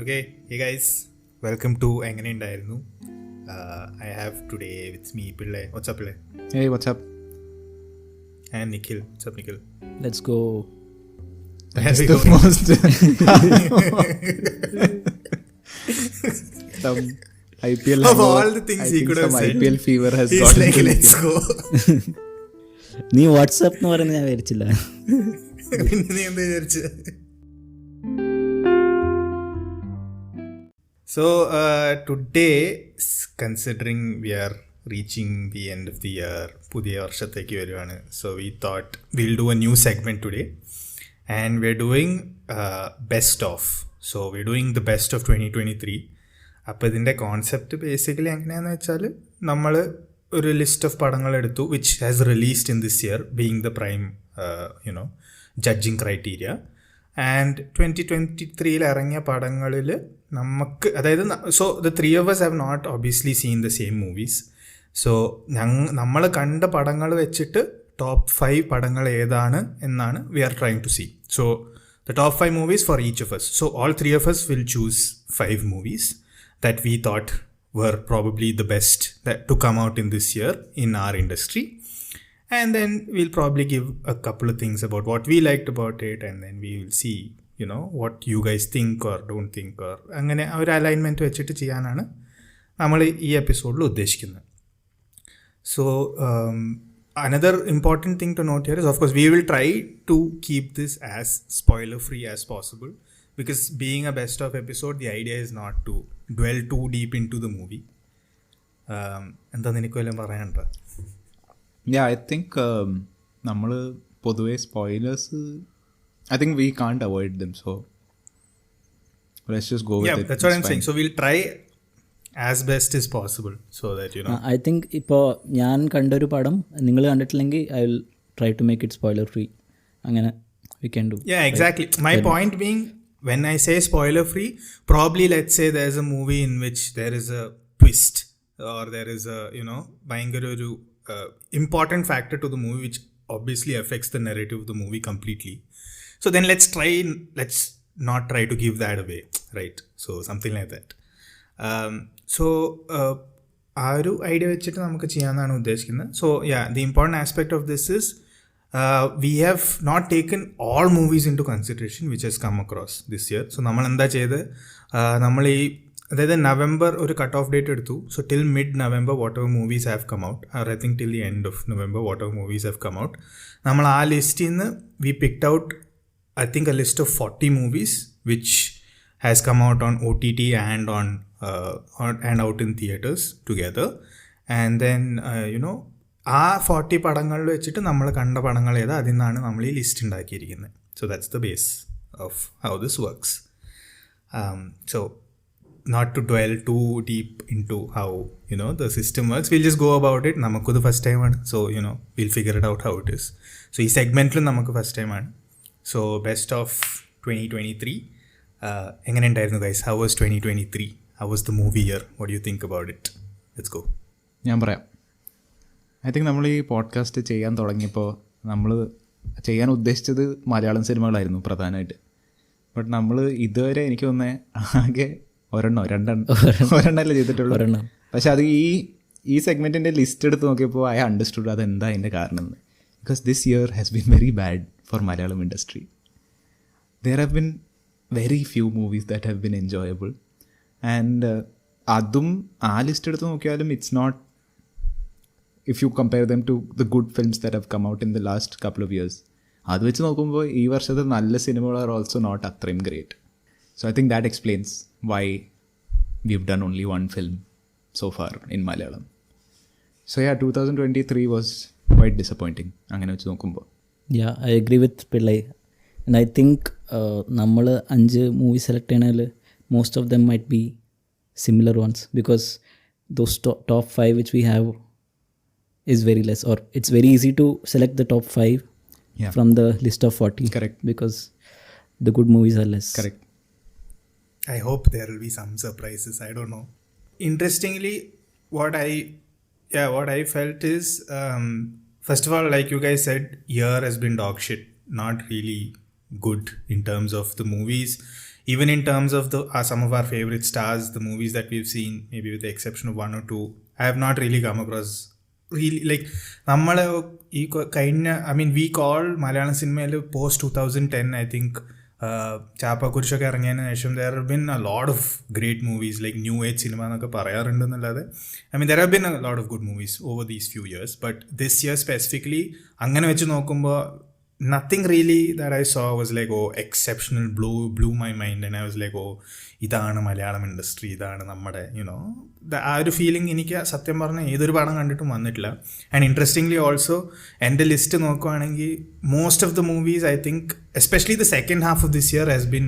Okay, hey guys, welcome to എങ്ങനെ ഉണ്ടായിരുന്നു. I have today with me Pillai. What's up, Pillai? Hey, what's up? And Nikhil. What's up, Nikhil? Let's go. That's the most some IPL Of all the things he could have some said, IPL fever has he's gotten like, to let's Nikhil. go. നീ WhatsApp എന്ന് പറയുന്നത് ഞാൻ വിചാരിച്ചില്ല. പിന്നെ നീ എന്താ വിചാരിച്ച? So today, considering we are reaching the end of the year, പുതിയ വർഷത്തേക്ക് വരുവാണ്. So we thought we'll do a new segment today. And we're doing best of. So we're doing the best of 2023. അപ്പോൾ ഇതിൻ്റെ concept basically എങ്ങനെയാണെന്ന് വെച്ചാൽ നമ്മൾ ഒരു list of പടങ്ങൾ എടുത്തു which has released in this year being the prime judging criteria. And 2023 ഇറങ്ങിയ പടങ്ങളിൽ നമുക്ക്, അതായത് so the three of us have not obviously seen the same movies. So നമ്മൾ കണ്ട പടങ്ങൾ വെച്ചിട്ട് ടോപ്പ് 5 പടങ്ങൾ ഏതാണ് എന്നാണ് we are trying to see. So the top 5 movies for each of us. So all three of us will choose 5 movies that we thought were probably the best that to come out in this year in our industry. And then we'll probably give a couple of things about what we liked about it, and then we will see, you know, what you guys think or don't think, or അങ്ങനെ ഒരു alignment വെച്ചിട്ട് ചെയ്യാനാണ് നമ്മൾ ഈ എപ്പിസോഡിൽ ഉദ്ദേശിക്കുന്നത്. So another important thing to note here is, of course, we will try to keep this as spoiler free as possible, because being a best of episode, the idea is not to dwell too deep into the movie. എന്താ നിനക്ക് വല്ലതും പറയാനുണ്ടോ? Yeah, I think നമ്മൾ പൊതുവെ spoilers I think we can't avoid them, so let's just go with it. Yeah, that's what I'm saying. So we'll try as best as possible so that, you know. I think ഇപ്പോൾ ഞാൻ കണ്ടൊരു പടം നിങ്ങൾ കണ്ടിട്ടില്ലെങ്കിൽ I will try to make it spoiler free. അങ്ങനെ we can do. Yeah, exactly. My point being, when I say spoiler free, probably let's say there's a movie in which there is a twist, or there is a, you know, ഭയങ്കര ഒരു important factor to the movie which obviously affects the narrative of the movie completely. So then let's not try to give that away, right? So something like that. ആ ഒരു idea വെച്ചിട്ട് നമുക്ക് ചെയ്യാമെന്നാണ് ഉദ്ദേശിക്കുന്നത്. So the important aspect of this is we have not taken all movies into consideration which has come across this year. So നമ്മൾ എന്താ ചെയ്ത്, നമ്മൾ ഈ അതായത് നവംബർ ഒരു കട്ട് ഓഫ് ഡേറ്റ് എടുത്തു. So till mid November whatever movies have come out, I think till the end of November whatever movies have come out, നമ്മൾ ആ ലിസ്റ്റിൽ നിന്ന് we picked out I think a list of 40 movies which has come out on OTT and and out in theatres together. And then you know, ആ 40 പടങ്ങളിൽ വെച്ചിട്ട് നമ്മൾ കണ്ട പടങ്ങൾ ഏതാ, അതിൽ നിന്നാണ് നമ്മൾ ഈ ലിസ്റ്റ് ഉണ്ടാക്കിയിരിക്കുന്നത്. So that's the base of how this works. So not to dwell too deep into how, you know, the system works, we'll just go about it. Namakku the first time aanu, so you know, we'll figure it out how it is. So ee segment lu namakku first time aanu. So best of 2023. Engane undayirunnu guys? How was 2023? How was the movie year? What do you think about it? Let's go. ഞാൻ പറയാം. I think നമ്മൾ ഈ podcast ചെയ്യാൻ തുടങ്ങിയപ്പോൾ നമ്മൾ ചെയ്യാൻ ഉദ്ദേശിച്ചത് മലയാളം സിനിമകളായിരുന്നു പ്രധാനമായിട്ട്. ബട്ട് നമ്മൾ ഇതുവരെ എനിക്ക് തോന്നുന്നത് ആകെ ഒരെണ്ണമല്ലേ ചെയ്തിട്ടുള്ളൂ. പക്ഷെ അത് ഈ സെഗ്മെൻറ്റിൻ്റെ ലിസ്റ്റ് എടുത്ത് നോക്കിയപ്പോൾ ഐ അണ്ടർസ്റ്റുഡ് അതെന്താ അതിൻ്റെ കാരണം എന്ന്. Because this year has been very bad for Malayalam industry. There have been very few movies that have been enjoyable. And അതും ആ ലിസ്റ്റ് എടുത്ത് നോക്കിയാലും it's not, if you compare them to the good films that have come out in the last couple of years, അത് വെച്ച് നോക്കുമ്പോൾ ഈ വർഷത്തെ നല്ല സിനിമകൾ ആർ ഓൾസോ നോട്ട് അത്രയും great. So I think that explains why we've done only one film so far in Malayalam. So yeah, 2023 was quite disappointing അങ്ങനെ വെച്ച് നോക്കുമ്പോൾ. Yeah, I agree with Pillai. And I think നമ്മൾ 5 movie select ചെയ്യണതിൽ most of them might be similar ones, because those top 5 which we have is very less, or it's very easy to select the top 5 from the list of 40. Correct. Because the good movies are less. Correct. I hope there will be some surprises. I don't know. Interestingly, what I felt is, first of all, like you guys said, year has been dog shit. Not really good in terms of the movies. even in terms of the some of our favorite stars, the movies that we've seen, maybe with the exception of one or two, I have not really come across really like നമ്മളെ ഈ കഴിഞ്ഞ we call Malayalam സിനിമയിൽ post 2010 I think ചാപ്പാക്കുരിശൊക്കെ ഇറങ്ങിയതിന് ശേഷം there have been a lot of great movies like new age cinema എന്നൊക്കെ പറയാറുണ്ടെന്നല്ലാതെ there have been a lot of good movies over these few years, but this year specifically അങ്ങനെ വെച്ച് നോക്കുമ്പോൾ nothing really that I saw was like exceptional, blew my mind, and I was like ഇതാണ് Malayalam industry, ഇതാണ് നമ്മുടെ ആ ഒരു feeling എനിക്ക് സത്യം പറഞ്ഞാൽ ഏതൊരു പടം കണ്ടിട്ടും വന്നിട്ടില്ല. ആൻഡ് ഇൻട്രസ്റ്റിംഗ്ലി ഓൾസോ എൻ്റെ ലിസ്റ്റ് നോക്കുവാണെങ്കിൽ most of the movies I think especially the second half of this year has been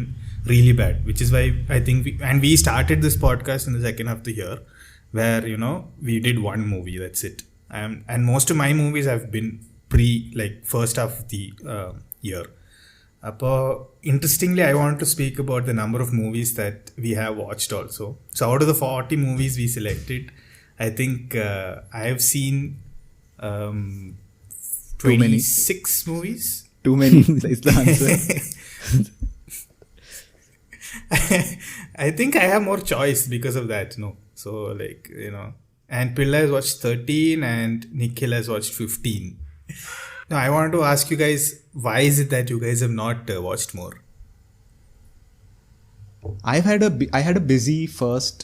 really bad, which is why I think we started this podcast in the second half of the year where we did one movie, that's it. And most of my movies have been first half of the year. Interestingly, I want to speak about the number of movies that we have watched also. So out of the 40 movies we selected, I think I have seen 26 movies. Too many is the answer. I think I have more choice because of that, so and Pillai has watched 13 and Nikhil has watched 15. Now I want to ask you guys, why is it that you guys have not watched more? I had a busy first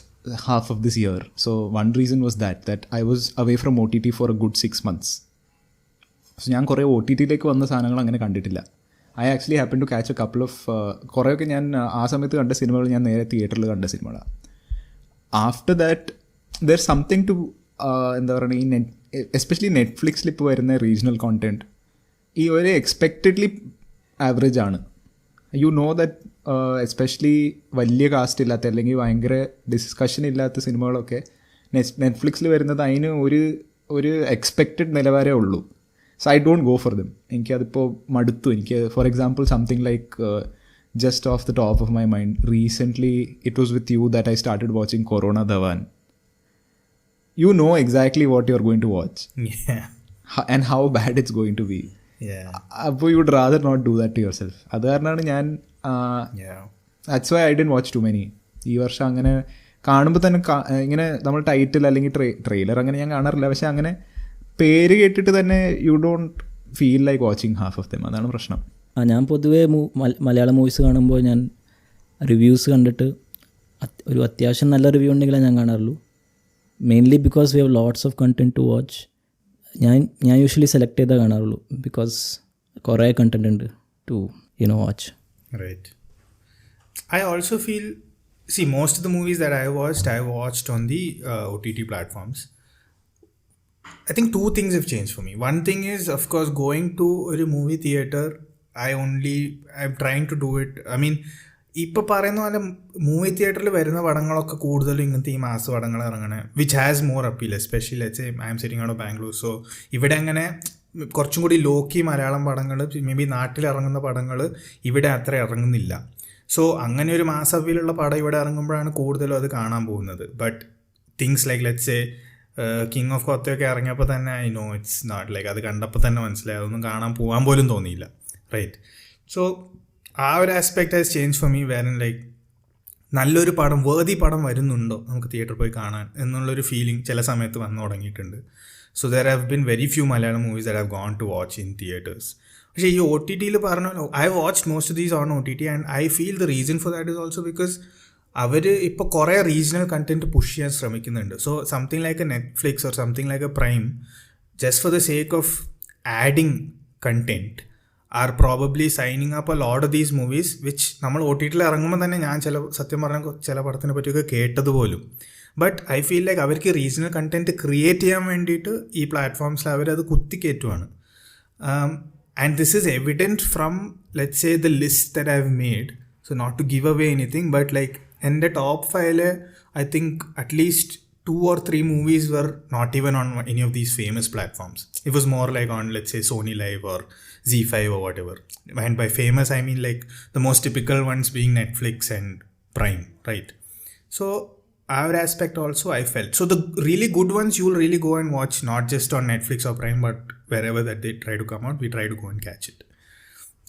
half of this year. So one reason was that I was away from OTT for a good 6 months. So ഞാൻ കുറേ OTT-യിലേക്ക് വന്ന സാധനങ്ങൾ അങ്ങനെ കണ്ടിട്ടില്ല. I actually happened to catch a couple of കുറേയൊക്കെ ഞാൻ ആ സമയത്ത് കണ്ട സിനിമകൾ ഞാൻ നേരെ തിയേറ്ററിൽ കണ്ട സിനിമകളാണ്. After that there something to എന്താ പറയുക, ഈ എസ്പെഷ്യലി നെറ്റ്ഫ്ലിക്സിൽ ഇപ്പോൾ വരുന്ന റീജിയണൽ കോണ്ടൻറ്റ് ഈ ഒരു എക്സ്പെക്റ്റഡ്ലി ആവറേജ് ആണ്. യു നോ ദറ്റ് എസ്പെഷ്യലി വലിയ കാസ്റ്റ് ഇല്ലാത്ത അല്ലെങ്കിൽ ഭയങ്കര ഡിസ്കഷൻ ഇല്ലാത്ത സിനിമകളൊക്കെ നെറ്റ്ഫ്ലിക്സിൽ വരുന്നത് അതിന് ഒരു എക്സ്പെക്റ്റഡ് നിലവാരമേ ഉള്ളൂ. So I don't go for them. എനിക്കതിപ്പോൾ മടുത്തു. എനിക്ക് for example something like just off the top of my mind recently it was with you that I started watching Corona Dhawan. You know exactly what you're going to watch. Yeah. And how bad it's going to be. Yeah. അപ്പോൾ you would rather not do that to yourself. അത് കാരണമാണ് ഞാൻ that's why I didn't watch too many. ഈ വർഷം അങ്ങനെ കാണുമ്പോൾ തന്നെ ഇങ്ങനെ നമ്മൾ ടൈറ്റിൽ അല്ലെങ്കിൽ ട്രെയിലർ അങ്ങനെ ഞാൻ കാണാറില്ല. പക്ഷെ അങ്ങനെ പേര് കേട്ടിട്ട് തന്നെ you don't feel like watching half of them. അതാണ് പ്രശ്നം. ഞാൻ പൊതുവേ മലയാളം മൂവീസ് കാണുമ്പോൾ ഞാൻ റിവ്യൂസ് കണ്ടിട്ട് ഒരു അത്യാവശ്യം നല്ല റിവ്യൂ ഉണ്ടെങ്കിലേ ഞാൻ കാണാറുള്ളൂ. Mainly because we have lots of content to watch. ഞാൻ യൂഷ്വലി സെലക്ട് ചെയ്താൽ കാണാറുള്ളൂ ബിക്കോസ് കുറേ കണ്ടൻറ്റ് ഉണ്ട് to watch. Right. I also feel, most of the movies that I watched on the OTT platforms. I think two things have changed for me. One thing is, of course, going to a movie theater, I'm trying to do it. ഇപ്പോൾ പറയുന്ന പോലെ movie തിയേറ്ററിൽ വരുന്ന പടങ്ങളൊക്കെ കൂടുതലും ഇങ്ങനത്തെ ഈ മാസ പടങ്ങൾ ഇറങ്ങണേ, which has more appeal, especially let's I am sitting out of Bangalore. So ഇവിടെ അങ്ങനെ കുറച്ചും കൂടി ലോക്കി മലയാളം പടങ്ങൾ, മേ ബി നാട്ടിൽ ഇറങ്ങുന്ന പടങ്ങൾ ഇവിടെ അത്ര ഇറങ്ങുന്നില്ല. സോ അങ്ങനെ ഒരു മാസ അപ്പീലുള്ള പടം ഇവിടെ ഇറങ്ങുമ്പോഴാണ് കൂടുതലും അത് കാണാൻ പോകുന്നത്. But things like let's king of കൊത്തയൊക്കെ ഇറങ്ങിയപ്പോൾ തന്നെ I know it's not like, അത് കണ്ടപ്പോൾ തന്നെ മനസ്സിലായി അതൊന്നും കാണാൻ പോകാൻ പോലും തോന്നിയില്ല. റൈറ്റ്. സോ ആ ഒരു aspect has change for me, വേറെ ലൈക്ക് നല്ലൊരു പടം, വേർതി പടം വരുന്നുണ്ടോ നമുക്ക് തിയേറ്ററിൽ പോയി കാണാൻ എന്നുള്ളൊരു ഫീലിംഗ് ചില സമയത്ത് വന്നു തുടങ്ങിയിട്ടുണ്ട്. So there have been very few Malayalam movies that have gone to watch in theatres. പക്ഷേ ഈ OTT പറഞ്ഞല്ലോ, I watched most of these on OTT and I feel the reason for that is also because അവർ ഇപ്പോൾ കുറേ regional content push ചെയ്യാൻ ശ്രമിക്കുന്നുണ്ട്. So something like a Netflix or something like a Prime, just for the sake of adding content are probably signing up a lot of these movies which നമ്മൾ OTT ഇറങ്ങുമ്പോൾ തന്നെ ഞാൻ സത്യം പറഞ്ഞാൽ ചില പടത്തിനെ പറ്റിയൊക്കെ കേട്ടത് പോലും. ബട്ട് ഐ ഫീൽ ലൈക്ക് അവർക്ക് റീജിയണൽ കണ്ടൻറ്റ് ക്രിയേറ്റ് ചെയ്യാൻ വേണ്ടിയിട്ട് ഈ പ്ലാറ്റ്ഫോംസിൽ അവരത് കുത്തിക്കയറ്റുവാണ്. And this is evident from let's say the list that I have made. So not to give away anything, but like എൻ്റെ top 5 I think at least 2 or 3 movies were not even on any of these famous platforms. It was more like on, let's say, Sony Live or Z5 or whatever. And by famous, I mean like the most typical ones being Netflix and Prime, right? So our aspect also I felt. So the really good ones you'll really go and watch, not just on Netflix or Prime, but wherever that they try to come out, we try to go and catch it.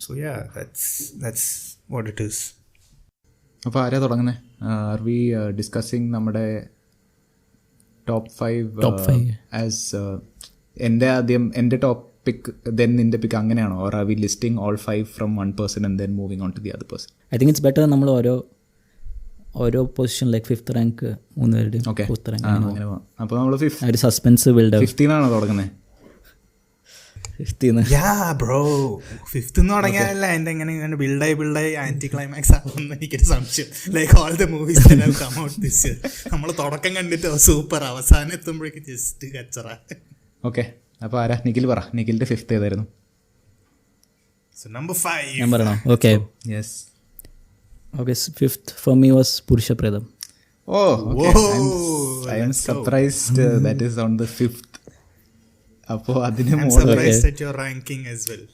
So yeah, that's what it is. അപ്പോൾ ആരാ തുടങ്ങുന്നത്? Are we discussing നമ്മുടെ top 5 as എൻ്റെ ആദ്യം എൻ്റെ top pick then നിൻ്റെ pick അങ്ങനെയാണോ? Or are we listing all 5 from one person and then moving on to the other person? I think it's better നമ്മൾ ഓരോ പൊസിഷൻ ലൈക്ക് 5th റാങ്ക് 3 പേരുടെയും 4th rank അങ്ങനെ പോകാം. അപ്പോൾ നമ്മൾ ഒരു സസ്പെൻസ് ബിൽഡ് 15 തുടങ്ങുന്നത്? 15 ബ്രോ 5th തുടങ്ങിയാലല്ല എൻ്റെ എങ്ങനെ ബിൽഡായി ആന്റി ക്ലൈമാക്സ് ആകുമെന്ന് എനിക്കൊരു സംശയം. Like all the movies come out this year നമ്മൾ തുടക്കം കണ്ടിട്ട് സൂപ്പർ, അവസാനം എത്തുമ്പോഴേക്ക് ജസ്റ്റ് കച്ചറ. ഓക്കെ, അപ്പോൾ ആരാ? നിഖിൽ പറ. നിഖിലിൻ്റെ 5th ഏതായിരുന്നു? നമ്പർ 5 ഞാൻ പറയണോ? Okay, yes. Okay, 5th for me was പുരുഷപ്രേതം. Oh, okay. I am surprised that is on the 5th. അപ്പോൾ അതിന് I'm surprised at your ranking as well.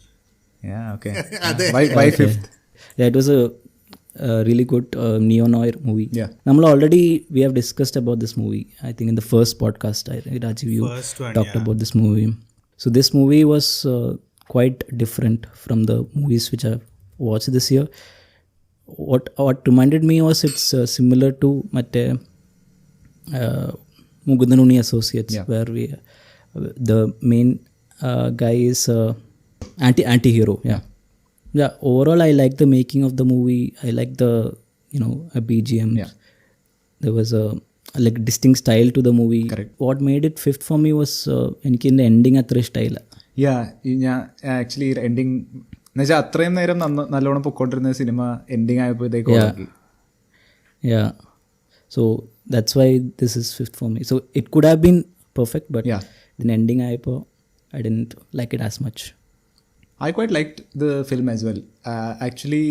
Yeah, okay. Why 5th? Yeah, it was a really good neo-noir movie. Yeah. We have discussed about this movie, I think in the first podcast. I think Rajeev, you talked about this movie. So this movie was quite different from the movies which I've watched this year. What reminded me was it's similar to Matte Mugundanuni Associates, where the main guy is anti-hero. Yeah, overall I like the making of the movie. I like the a BGM. There was a like distinct style to the movie. Correct. What made it 5th for me was എനിക്ക് ഇതിൻ്റെ ending അത്ര ഇഷ്ടമായില്ല. ഞാൻ actually ending എന്നുവെച്ചാൽ അത്രയും നേരം നല്ലോണം പൊക്കോണ്ടിരുന്ന cinema ending ആയപ്പോഴത്തേക്ക് so that's why this is 5th for me. So it could have been perfect, but the ending ആയപ്പോൾ I didn't like it as much. I quite liked the film as well. Actually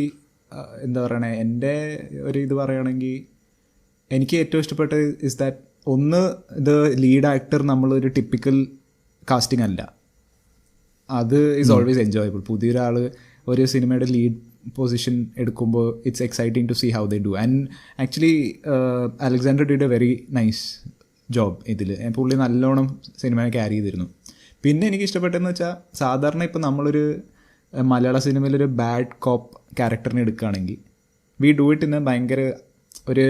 എന്താ പറയണേ, എൻ്റെ ഒരു ഇത് പറയുകയാണെങ്കിൽ എനിക്ക് ഏറ്റവും ഇഷ്ടപ്പെട്ടത് ഇസ് ദാറ്റ് ഒന്ന്, ഇത് ലീഡ് ആക്ടർ നമ്മളൊരു ടിപ്പിക്കൽ കാസ്റ്റിംഗ് അല്ല. അത് ഈസ് ഓൾവേസ് എൻജോയബിൾ. പുതിയൊരാൾ ഒരു സിനിമയുടെ ലീഡ് പൊസിഷൻ എടുക്കുമ്പോൾ it's exciting to see how they do. And actually Alexander did a very nice job ഇതിൽ. പുള്ളി നല്ലോണം സിനിമയെ ക്യാരി ചെയ്തിരുന്നു. പിന്നെ എനിക്ക് ഇഷ്ടപ്പെട്ടതെന്ന് വെച്ചാൽ, സാധാരണ ഇപ്പോൾ നമ്മളൊരു മലയാള സിനിമയിലൊരു ബാഡ് കോപ്പ് ക്യാരക്ടറിനെ എടുക്കുകയാണെങ്കിൽ വി ഡു ഇറ്റ് ഇന്ന് ഭയങ്കര ഒരു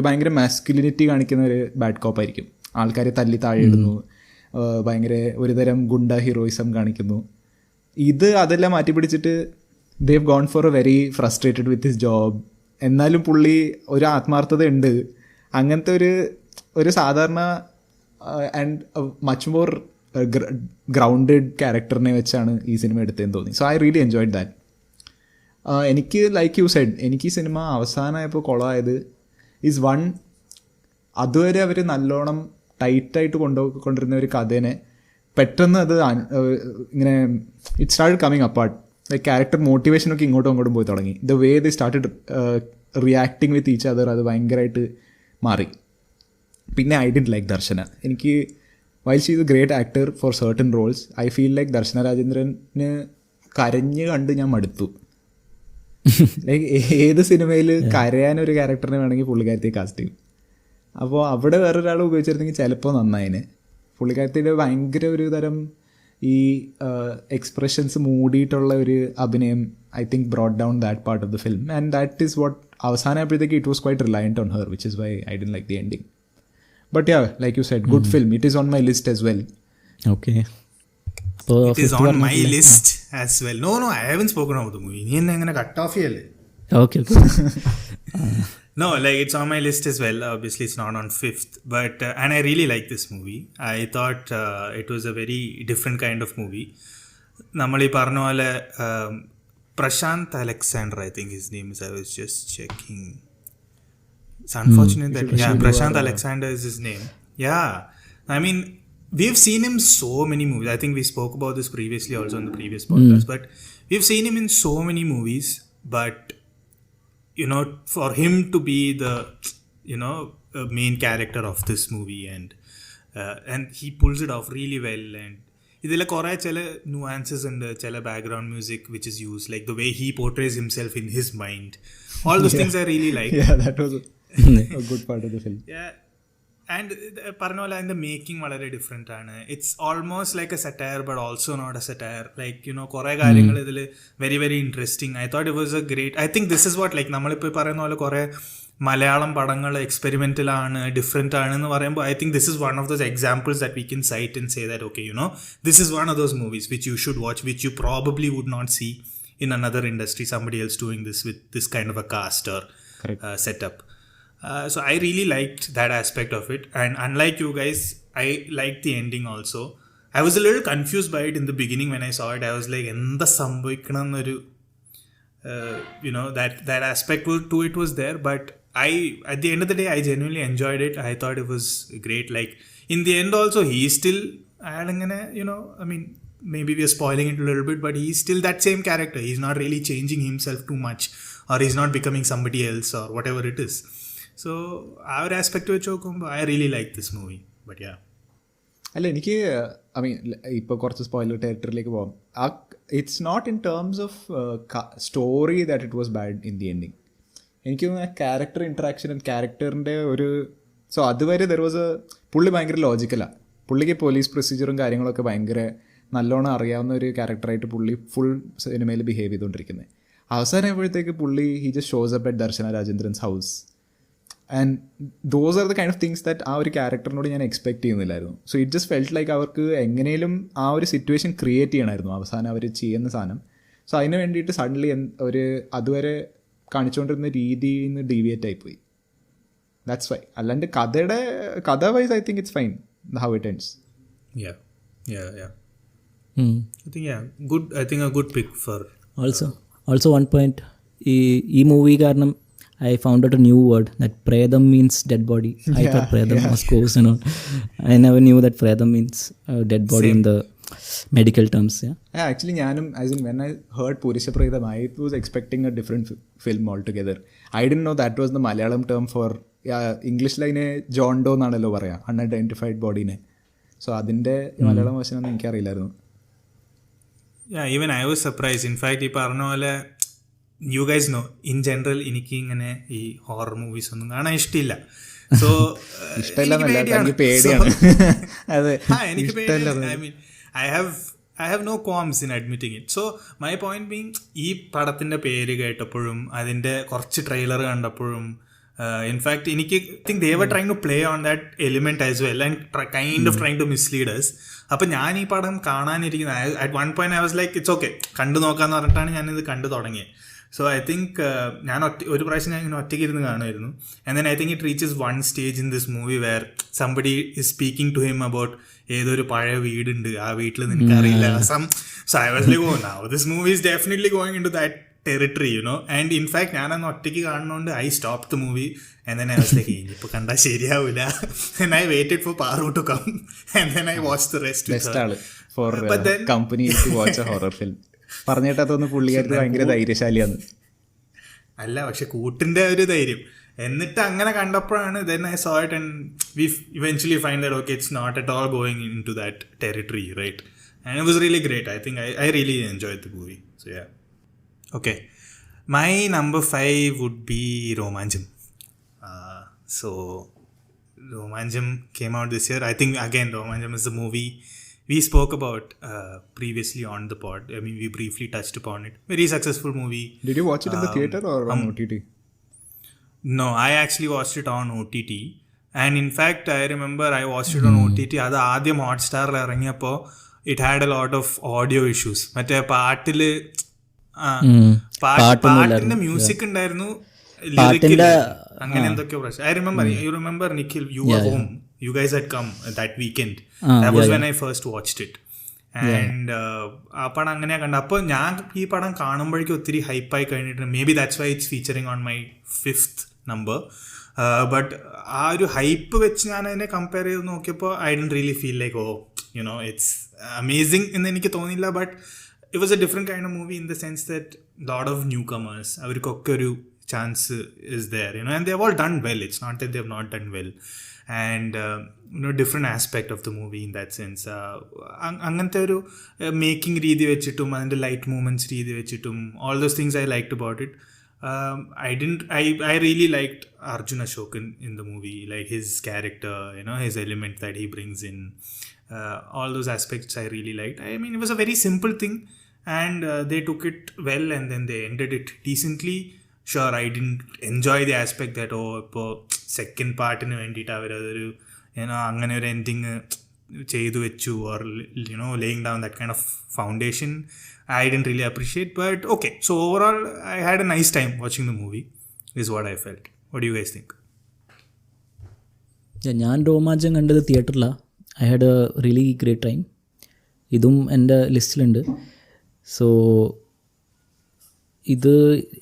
ഭയങ്കര മാസ്കുലിനിറ്റി കാണിക്കുന്ന ഒരു ബാഡ് കോപ്പായിരിക്കും. ആൾക്കാരെ തല്ലി താഴെ ഇടുന്നു, ഭയങ്കര ഒരുതരം ഗുണ്ട ഹീറോയിസം കാണിക്കുന്നു. ഇത് അതെല്ലാം മാറ്റി പിടിച്ചിട്ട് they've gone for a very frustrated with his job. എന്നാലും പുള്ളി ഒരു ആത്മാർത്ഥത ഉണ്ട്. അങ്ങനത്തെ ഒരു സാധാരണ ആൻഡ് മച്ച് മോർ ഗ്രൗണ്ടഡ് ക്യാരക്ടറിനെ വെച്ചാണ് ഈ സിനിമ എടുത്തതെന്ന് തോന്നി. So I really enjoyed that. എനിക്ക് ലൈക്ക് യു സെഡ്, എനിക്ക് ഈ സിനിമ അവസാനമായപ്പോൾ കൊളമായത് ഈസ് വൺ, അതുവരെ അവർ നല്ലോണം ടൈറ്റായിട്ട് കൊണ്ടിരുന്ന ഒരു കഥേനെ പെട്ടെന്ന് അത് ഇങ്ങനെ it started coming apart. Like character മോട്ടിവേഷനൊക്കെ ഇങ്ങോട്ടും അങ്ങോട്ടും പോയി തുടങ്ങി. The way they started reacting with each other, അത് ഭയങ്കരമായിട്ട് മാറി. പിന്നെ ഐ ഡിഡ്ന്റ് ലൈക്ക് ദർശന. എനിക്ക് while she is a great actor for certain roles, I feel like Darshana രാജേന്ദ്രന് കരഞ്ഞ് കണ്ട് ഞാൻ മടുത്തു. ലൈക്ക് ഏത് സിനിമയിൽ കരയാനൊരു ക്യാരക്ടറിനെ വേണമെങ്കിൽ പുള്ളിക്കാരത്തെ കാസ്റ്റ് ചെയ്യും. അപ്പോൾ അവിടെ വേറൊരാൾ ഉപയോഗിച്ചിരുന്നെങ്കിൽ ചിലപ്പോൾ നന്നായിന്. പുള്ളിക്കാരത്തിൻ്റെ ഭയങ്കര ഒരു തരം ഈ എക്സ്പ്രഷൻസ് മൂടിയിട്ടുള്ള ഒരു അഭിനയം I think brought down that part of the film. And that is what അവസാനമായപ്പോഴത്തേക്ക് it was quite reliant on her, which is why I didn't like the ending. But yeah, like you said, good film. It is on my list as well. Okay. So it is on my list as well. No, I haven't spoken about the movie. You are cut off here. Okay. No, like it's on my list as well. Obviously, it's not on 5th, but and I really like this movie. I thought it was a very different kind of movie. Namali parnole Prashant Alexander, I think his name is. I was just checking. It's unfortunate that Prashant Alexander is his name. Yeah, I mean, we've seen him so many movies. I think we spoke about this previously also in the previous podcast. But we've seen him in so many movies. But for him to be the main character of this movie, and he pulls it off really well. And idile kore chela nuances and chela background music which is used, like the way he portrays himself in his mind. All those things I really like. Yeah, that was a good part of the film. Yeah, and പറഞ്ഞ പോലെ അതിൻ്റെ making വളരെ different ആണ്. It's almost like a satire but also not a satire. Like you know കുറേ കാര്യങ്ങൾ ഇതിൽ very very interesting. I thought it was a great. I think this is what like നമ്മളിപ്പോൾ പറയുന്ന പോലെ കുറേ മലയാളം പടങ്ങൾ എക്സ്പെരിമെൻ്റലാണ്, ഡിഫറെൻ്റ് ആണെന്ന് പറയുമ്പോൾ I think this is one of those examples that we can cite and say that okay you know this is one of those movies which you should watch, which you probably would not see in another industry, somebody else doing this with this kind of a cast or setup. So I really liked that aspect of it, and unlike you guys, I liked the ending also. I was a little confused by it in the beginning when I saw it. I was like, endha sambhavikkanam ennoru you know, that aspect to it was there, but at the end of the day I genuinely enjoyed it. I thought it was great. Like in the end also he still ayalangane, you know, I mean maybe we are spoiling it a little bit, but he's still that same character. He's not really changing himself too much, or he's not becoming somebody else or whatever it is. So our aspect വെച്ച് നോക്കുമ്പോൾ I really like this movie. But yeah, അല്ല എനിക്ക് I mean ഇപ്പോൾ കുറച്ച് spoiler ടെറിട്ടറിയിലേക്ക് പോകാം. It's not in terms of story that it was bad in the ending. എനിക്ക് തോന്നുന്നു ക്യാരക്ടർ ഇൻട്രാക്ഷൻ ആൻഡ് ക്യാരക്ടറിൻ്റെ ഒരു സോ അതുവരെ ദർ വാസ് പുള്ളി ഭയങ്കര ലോജിക്കലാണ്. പുള്ളിക്ക് പോലീസ് പ്രൊസീജിയറും കാര്യങ്ങളൊക്കെ ഭയങ്കര നല്ലോണം അറിയാവുന്ന ഒരു ക്യാരക്ടറായിട്ട് പുള്ളി ഫുൾ സിനിമയിൽ ബിഹേവ് ചെയ്തുകൊണ്ടിരിക്കുന്നത്. അവസാനമായപ്പോഴത്തേക്ക് പുള്ളി he just shows up at Darshana Rajendran's house and those are the kind of things that ആ ഒരു ക്യാരക്ടറിനോട് ഞാൻ എക്സ്പെക്ട് ചെയ്യുന്നില്ലായിരുന്നു. So it just felt like അവർക്ക് എങ്ങനെയും ആ ഒരു സിറ്റുവേഷൻ ക്രിയേറ്റ് ചെയ്യണമായിരുന്നു അവസാനം അവർ ചെയ്യുന്ന സാധനം. സോ അതിന് വേണ്ടിയിട്ട് സഡൻലി ഒരു അതുവരെ കാണിച്ചുകൊണ്ടിരുന്ന രീതിയിൽ നിന്ന് ഡീവിയേറ്റ് ആയിപ്പോയി. That's why. അല്ലാണ്ട് കഥ vice I think it's fine how it ends. yeah I think good. I think a good pick for also one point ee movie karanam I found out a new word that predam means dead body. I thought predam was ghost and all. I never knew that predam means dead body in the medical terms. Actually ഞാനും as in when I heard Purushaprayadam I was expecting a different film altogether. I didn't know that was the Malayalam term for English line John Doe എന്നാണല്ലോ പറയാ unidentified body-നെ. So അതിൻ്റെ Malayalam version ഒന്നും എനിക്കറിയില്ലായിരുന്നു. Yeah, even I was surprised. In fact, ഈ പറഞ്ഞ പോലെ you guys know in general എനിക്ക് ഇങ്ങനെ ഈ ഹൊറർ മൂവീസ് ഒന്നും കാണാൻ ഇഷ്ടമില്ല. സോ ഇഷ്ടമില്ലെന്നല്ല പേടിയാണ്. അതെ എനിക്ക് പേടിയാണ്. I mean I have no qualms in admitting it. So my point being ഈ പടത്തിൻ്റെ പേര് കേട്ടപ്പോഴും അതിൻ്റെ കുറച്ച് ട്രെയിലർ കണ്ടപ്പോഴും in fact എനിക്ക് think they were trying to play on that element as well and kind of trying to mislead us. അപ്പം ഞാൻ ഈ പടം കാണാനിരിക്കുന്നത് at one point I was like it's okay കണ്ടു നോക്കാമെന്ന് പറഞ്ഞിട്ടാണ് ഞാനിത് കണ്ടു തുടങ്ങിയത്. സോ ഐ തിങ്ക് ഞാൻ ഒരു പ്രാവശ്യം ഞാൻ ഇങ്ങനെ ഒറ്റയ്ക്ക് ഇരുന്ന് കാണുമായിരുന്നു. And then I think it reaches one stage in this movie where somebody is speaking to him about ഏതൊരു പഴയ വീടുണ്ട്, ആ വീട്ടിൽ നിനക്കറിയില്ല. So I was like oh now this movie is definitely going in to that territory you know. And in fact ഞാനന്ന് ഒറ്റയ്ക്ക് കാണുന്നതുകൊണ്ട് I stop the movie and then I was like ഇനിയിപ്പോൾ കണ്ടാൽ ശരിയാവില്ല. And I waited for Paru to come and then I watch the rest. For company to watch a horror film പറഞ്ഞിട്ട് തോന്നുന്നു പുള്ളിക്കാർക്ക് ഭയങ്കര ധൈര്യശാലിയാണ്. അല്ല, പക്ഷെ കൂട്ടിൻ്റെ ഒരു ധൈര്യം. എന്നിട്ട് അങ്ങനെ കണ്ടപ്പോഴാണ് then I saw it and we eventually find that okay it's not at all going into that territory, right? And it was really great. I think I really enjoyed the movie. So yeah. Okay. My number 5 would be Romanjam. So Romanjam came out this year. I think again Romanjam is the movie we spoke about previously on the pod. I mean, we briefly touched upon it. Very successful movie. Did you watch it in the theater or on OTT? No, I actually watched it on OTT. And in fact, I remember I watched it on OTT. അത് ആദ്യം ഹോട്ട്സ്റ്റാറിൽ ഇറങ്ങിയപ്പോൾ it had a lot of audio issues. മറ്റേ പാട്ടിൻ്റെ music ഉണ്ടായിരുന്നു, ലിറിക്കില്ല, അങ്ങനെ എന്തൊക്കെയോ പ്രശ്നം. You remember Nikhil, you were home. You guys had come that weekend. That was when I first watched it. And ആ പടം അങ്ങനെയാണ് കണ്ടത്. അപ്പോൾ ഞാൻ ഈ പടം കാണുമ്പോഴേക്കും ഒത്തിരി ഹൈപ്പായി കഴിഞ്ഞിട്ടുണ്ട്. Maybe that's why it's featuring on my 5th number. But ആ ഒരു ഹൈപ്പ് വെച്ച് ഞാൻ അതിനെ കമ്പയർ ചെയ്ത് നോക്കിയപ്പോൾ I don't really feel like oh you know it's amazing എന്ന് എനിക്ക് തോന്നിയില്ല. But it was a different kind of movie in the sense that lot of newcomers, അവർക്കൊക്കെ ഒരു chance is there, you know, and they have all done well. It's not that they have not done well. And different aspect of the movie in that sense. അങ്ങനത്തെ ഒരു making രീതി വെച്ചിട്ടും അതിൻ്റെ light movements രീതി വെച്ചിട്ടും all those things I liked about it. I really liked Arjun Ashokan in the movie, like his character, his element that he brings in, all those aspects I really liked. I mean, it was a very simple thing, and they took it well, and then they ended it decently. Sure, I didn't enjoy the aspect that ഇപ്പോൾ second പാർട്ടിന് വേണ്ടിയിട്ട് അവരതൊരു അങ്ങനെ ഒരു ending ചെയ്തു വെച്ചു, or laying down that kind of foundation. I didn't really appreciate, but okay. So overall, I had a nice time watching the movie, is what I felt. What do you guys think? ഞാൻ രോമാഞ്ചം കണ്ടത് തിയേറ്ററിലാണ്. I had a really great time. ഇതും എൻ്റെ ലിസ്റ്റിലുണ്ട്. So ഇത്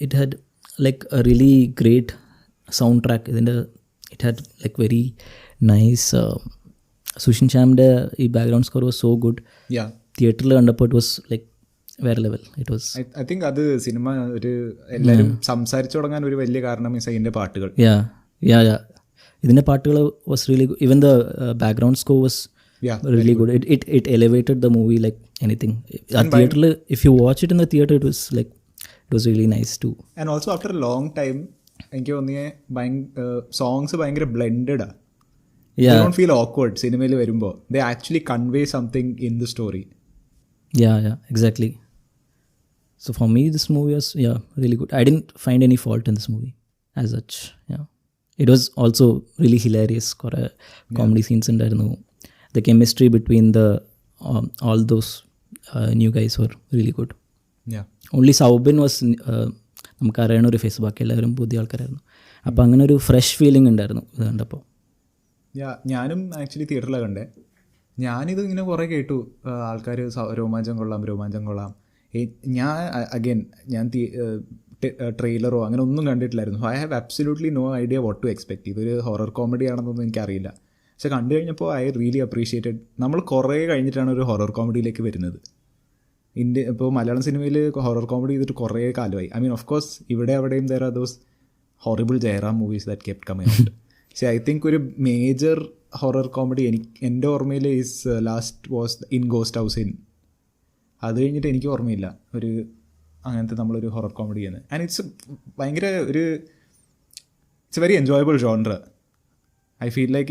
it had like a really great soundtrack. ഇതിൻ്റെ it had like very nice. Sushin ശ്യാമിൻ്റെ ഈ background score was so good. തിയേറ്ററിൽ കണ്ടപ്പോൾ ഇറ്റ് വാസ് ലൈക്ക് വേറെ level. It was I think അത് സിനിമ ഒരു എല്ലാവരും സംസാരിച്ചു തുടങ്ങാൻ ഒരു വലിയ കാരണം ഇതിൻ്റെ പാട്ടുകൾ. ഇതിൻ്റെ പാട്ടുകൾ was really good. Even the background score was really good. It elevated the movie like anything. At theater, if you watch it in the theater, it was really nice too. And also after a long time, എനിക്ക് തോന്നിയ songs ഭയങ്കര blended. They don't feel awkward സിനിമയിൽ വരുമ്പോൾ. They actually convey something in the story. Yeah, exactly. So for me, this movie was really good. I didn't find any fault in this movie as such. It was also really hilarious. കുറെ comedy scenes ഉണ്ടായിരുന്നു. The chemistry between all those new guys were really good. Only Saubin was നമുക്കറിയണ ഒരു face, ബാക്കി എല്ലാവരും പുതിയ ആൾക്കാരായിരുന്നു. അപ്പോൾ അങ്ങനെ ഒരു ഫ്രഷ് ഫീലിംഗ് ഉണ്ടായിരുന്നു ഇത് കണ്ടപ്പോൾ. ഞാനും ആക്ച്വലി തിയേറ്ററിലാണ് കണ്ടേ. ഞാനിത് ഇങ്ങനെ കുറേ കേട്ടു, ആൾക്കാർ രോമാഞ്ചം കൊള്ളാം. ഞാൻ ട്രെയിലറോ അങ്ങനെ ഒന്നും കണ്ടിട്ടില്ലായിരുന്നു. I have absolutely no idea what to expect. ഇതൊരു ഹൊറർ കോമഡി ആണെന്നൊന്നും എനിക്കറിയില്ല. പക്ഷെ കണ്ടു കഴിഞ്ഞപ്പോൾ ഐ റിയലി അപ്രീഷിയേറ്റഡ്. നമ്മൾ കുറേ കഴിഞ്ഞിട്ടാണ് ഒരു ഹൊറർ കോമഡിയിലേക്ക് വരുന്നത്. ഇപ്പോൾ മലയാളം സിനിമയിൽ ഹൊറർ കോമഡി ചെയ്തിട്ട് കുറേ കാലമായി. ഐ മീൻ ഓഫ് കോഴ്സ് ഇവിടെ അവിടെയും there are those horrible Jayaram movies that kept coming out. പക്ഷേ ഐ തിങ്ക് ഒരു മേജർ ഹൊറർ കോമഡി എൻ്റെ ഓർമ്മയിൽ is last was in Ghost House Inn. അത് കഴിഞ്ഞിട്ട് എനിക്ക് ഓർമ്മയില്ല ഒരു അങ്ങനത്തെ നമ്മളൊരു ഹൊറർ കോമഡി ചെയ്യുന്നത്. ആൻഡ് ഇറ്റ്സ് ഭയങ്കര it's a very enjoyable genre. I feel like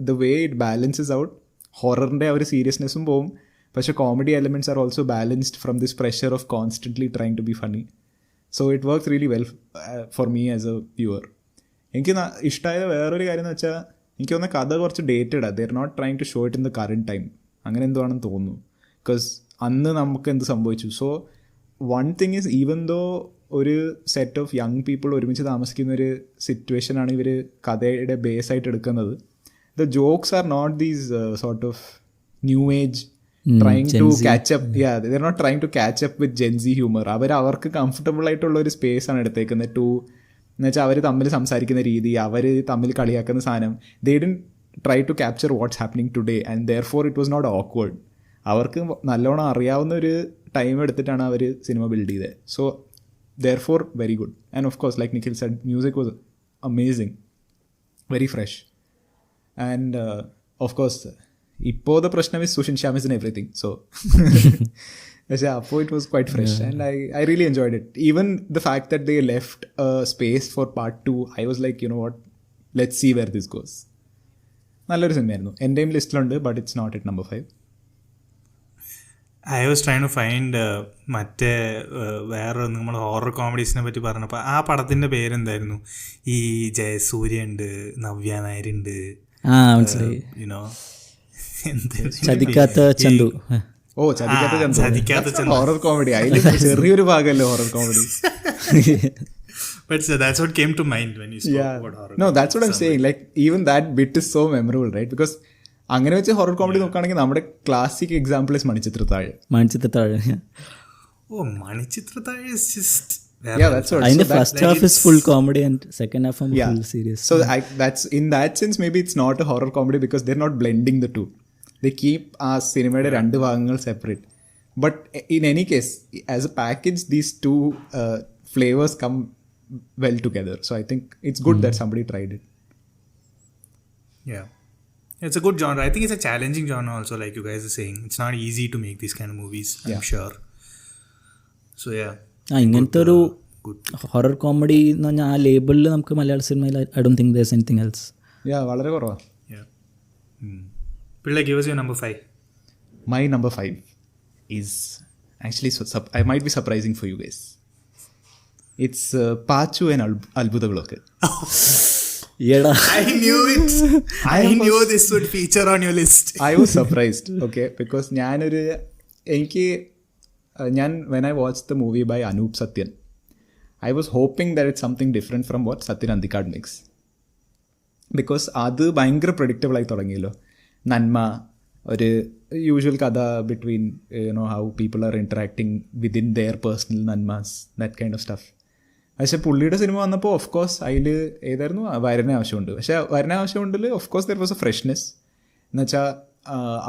the way it balances out, ഹൊററിൻ്റെ ഒരു സീരിയസ്നെസ്സും പോവും, പക്ഷേ comedy elements are also balanced from this pressure of constantly trying to be funny. So it works really well for me as a viewer. എനിക്ക് ഇഷ്ടമായ വേറൊരു കാര്യം എന്ന് വെച്ചാൽ, എനിക്ക് തോന്നുന്ന കഥ കുറച്ച് ഡേറ്റഡാണ്. They are not trying to show it in the current time. അങ്ങനെ എന്തോ ആണെന്ന് തോന്നുന്നു. ബിക്കോസ് അന്ന് നമുക്ക് എന്ത് സംഭവിച്ചു. So one thing is, even though ഒരു സെറ്റ് ഓഫ് യങ് പീപ്പിൾ ഒരുമിച്ച് താമസിക്കുന്ന ഒരു സിറ്റുവേഷനാണ് ഇവർ കഥയുടെ ബേസ് ആയിട്ട് എടുക്കുന്നത്. The jokes are not these sort of new age trying to catch up. They are not trying to catch up with Gen Z humour. അവർക്ക് കംഫർട്ടബിൾ ആയിട്ടുള്ള ഒരു സ്പേസ് ആണ് എടുത്തേക്കുന്നത്. എന്ന് വെച്ചാൽ അവർ തമ്മിൽ സംസാരിക്കുന്ന രീതി, അവർ തമ്മിൽ കളിയാക്കുന്ന സാധനം, they didn't try to capture what's happening today, and therefore it was not awkward. അവർക്ക് നല്ലോണം അറിയാവുന്ന ഒരു ടൈം എടുത്തിട്ടാണ് അവർ സിനിമ ബിൽഡ് ചെയ്തത്. So therefore very good. And of course, like Nikhil said, music was amazing, very fresh. And of course, ipo the prashna is Sushin Shyam is in everything, so it was quite fresh. And I really enjoyed it. Even the fact that they left a space for part 2, I was like, you know what, let's see where this goes. നല്ലൊരു സിനിമയായിരുന്നു. എൻ്റെയും ലിസ്റ്റിലുണ്ട്, but it's not at number 5. I was trying to find മറ്റേ വേറെ നമ്മൾ horror കോമഡീസിനെ പറ്റി പറഞ്ഞപ്പോൾ ആ പടത്തിൻ്റെ പേരെന്തായിരുന്നു? ഈ ജയസൂര്യ ഉണ്ട്, നവ്യ നായരുണ്ട്, you know Chathikkatha Chanthu. Chathikkatha Chanthu horror comedy. അതിൽ ചെറിയൊരു ഭാഗമല്ലേ horror comedy. But so that's what came to mind when you spoke about horror. No, that's what I'm saying. Like even that bit is so memorable, right? Because അങ്ങനെ വെച്ച് horror comedy നോക്കുകയാണെങ്കിൽ നമ്മുടെ classic example is Manichitrathazhu. Manichitrathazhu is just അതിന്റെ first half is full comedy and second half full serious. So that's in that sense maybe it's not a horror comedy because they're not blending the two. They keep ആ സിനിമയുടെ രണ്ട് ഭാഗങ്ങൾ separate. But in any case, as a package, these two flavors come well together. So I think it's good that somebody tried it. Yeah. It's a good genre. I think it's a challenging genre also, like you guys are saying. It's not easy to make these kind of movies, I'm sure. So yeah. ഇങ്ങനത്തെ ഒരു good. Horror comedy എന്ന് പറഞ്ഞാൽ ആ ലേബിളിൽ നമുക്ക് മലയാള സിനിമയിൽ I don't think there's anything else. വളരെ കുറവാണ്. Pillai, give us your number 5. My number 5 is actually I might be surprising for you guys. It's Pachu and Albudhagalokku. I knew it. I knew this would feature on your list. I was surprised, okay, because when I watched the movie by Anup Satyan, I was hoping that it's something different from what Satyan Andikad makes. Because അത് ഭയങ്കര predictable ആയി തുടങ്ങിയല്ലോ. നന്മ, ഒരു usual കഥ between how people are interacting within their personal നന്മാസ്, that kind of stuff. പക്ഷേ പുള്ളിയുടെ സിനിമ വന്നപ്പോൾ ഓഫ് കോഴ്സ് അതിൽ ഏതായിരുന്നു വരന ആവശ്യമുണ്ട്. പക്ഷേ വരന ആവശ്യമുണ്ടിൽ of course there was a freshness. എന്നുവെച്ചാൽ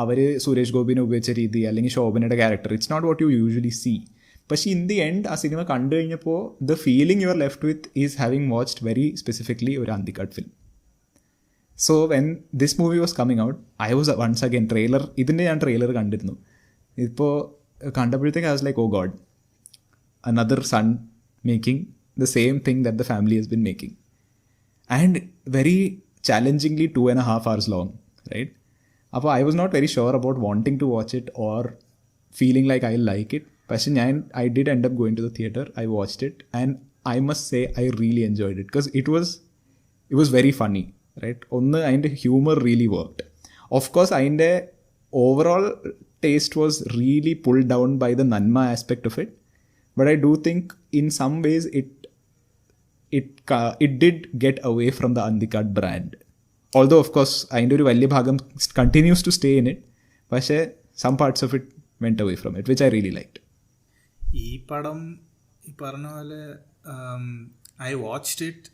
അവർ സുരേഷ് ഗോപിനെ ഉപയോഗിച്ച രീതി അല്ലെങ്കിൽ ശോഭനയുടെ character, it's not what you usually see. പക്ഷേ ഇൻ ദി എൻഡ് ആ സിനിമ കണ്ടു കഴിഞ്ഞപ്പോൾ the feeling you are left with is having watched very specifically ഒരു Anthikad film. So when this movie was coming out, I was once again ഇതിൻ്റെ ഞാൻ trailer കണ്ടിരുന്നു. ഇപ്പോൾ കണ്ടപ്പോഴത്തേക്ക് I was like, oh God, another son making the same thing that the family has been making. And very challengingly 2.5 hours long, right? അപ്പോൾ I was not very sure about wanting to watch it or feeling like I'll like it. പക്ഷേ I did end up going to the theater. I watched it and I must say I really enjoyed it because it was very funny. Right. ഒന്ന് അതിൻ്റെ humour really worked. Of course അതിൻ്റെ overall taste was really pull down by the nanma aspect of it. But I do think in some ways it did get away from the Anthikad brand. Although of course അതിൻ്റെ ഒരു വലിയ ഭാഗം continues to stay in it. പക്ഷേ some parts of it went away from it, which I really liked. ഈ പടം ഈ പറഞ്ഞ പോലെ I watched it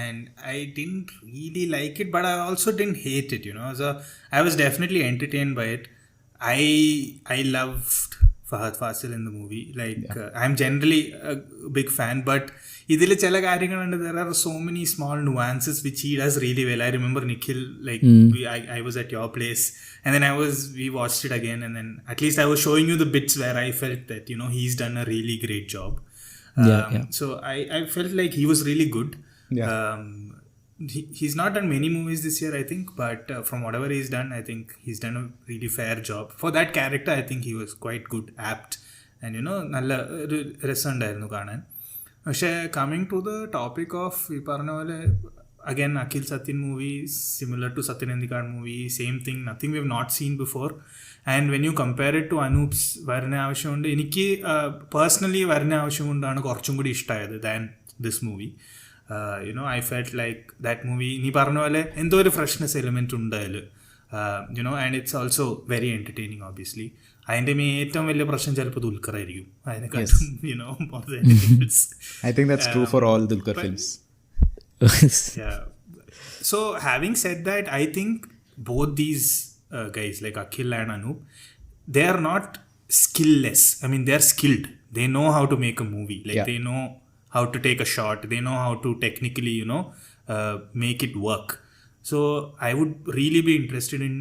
and I didn't really like it, but I also didn't hate it, so I was definitely entertained by it. I loved Fahad Fasil in the movie, I'm generally a big fan, but idile chala karyangalunde, there are so many small nuances which he does really well. I remember Nikhil, I was at your place and then we watched it again, and then at least I was showing you the bits where I felt that he's done a really great job. So I felt like he was really good. He's not done many movies this year, I think, but from whatever he's done, I think he's done a really fair job. For that character, I think he was quite good, apt, and nalla resundayirunnu kaanan. പക്ഷേ coming to the topic of ഈ പറഞ്ഞ പോലെ again Akhil Satyan movie, similar to Satyan Andikad movie, same thing, nothing we have not seen before. And when you compare it to Anoop's വരന ആവശ്യമുണ്ട്, എനിക്ക് personally വരന ആവശ്യമുണ്ടാണ് കുറച്ചും കൂടി ഇഷ്ടമായത് than this movie. I felt like that movie, നീ പറഞ്ഞ പോലെ എന്തോ ഒരു ഫ്രഷ്നെസ് എലിമെൻറ്റ് ഉണ്ട് അതിൽ, and it's also very entertaining obviously. അതിൻ്റെ ഏറ്റവും വലിയ പ്രശ്നം ചിലപ്പോൾ ദുൽഖർ ആയിരിക്കും അതിനെക്കാട്ടും, I think that's true for all Dulquer films. Yeah. So having said that, I think both these guys like Akhil and Anoop, they are not skillless. I mean, they are skilled. They know how to make a movie. They know how to take a shot, they know how to technically make it work. So I would really be interested in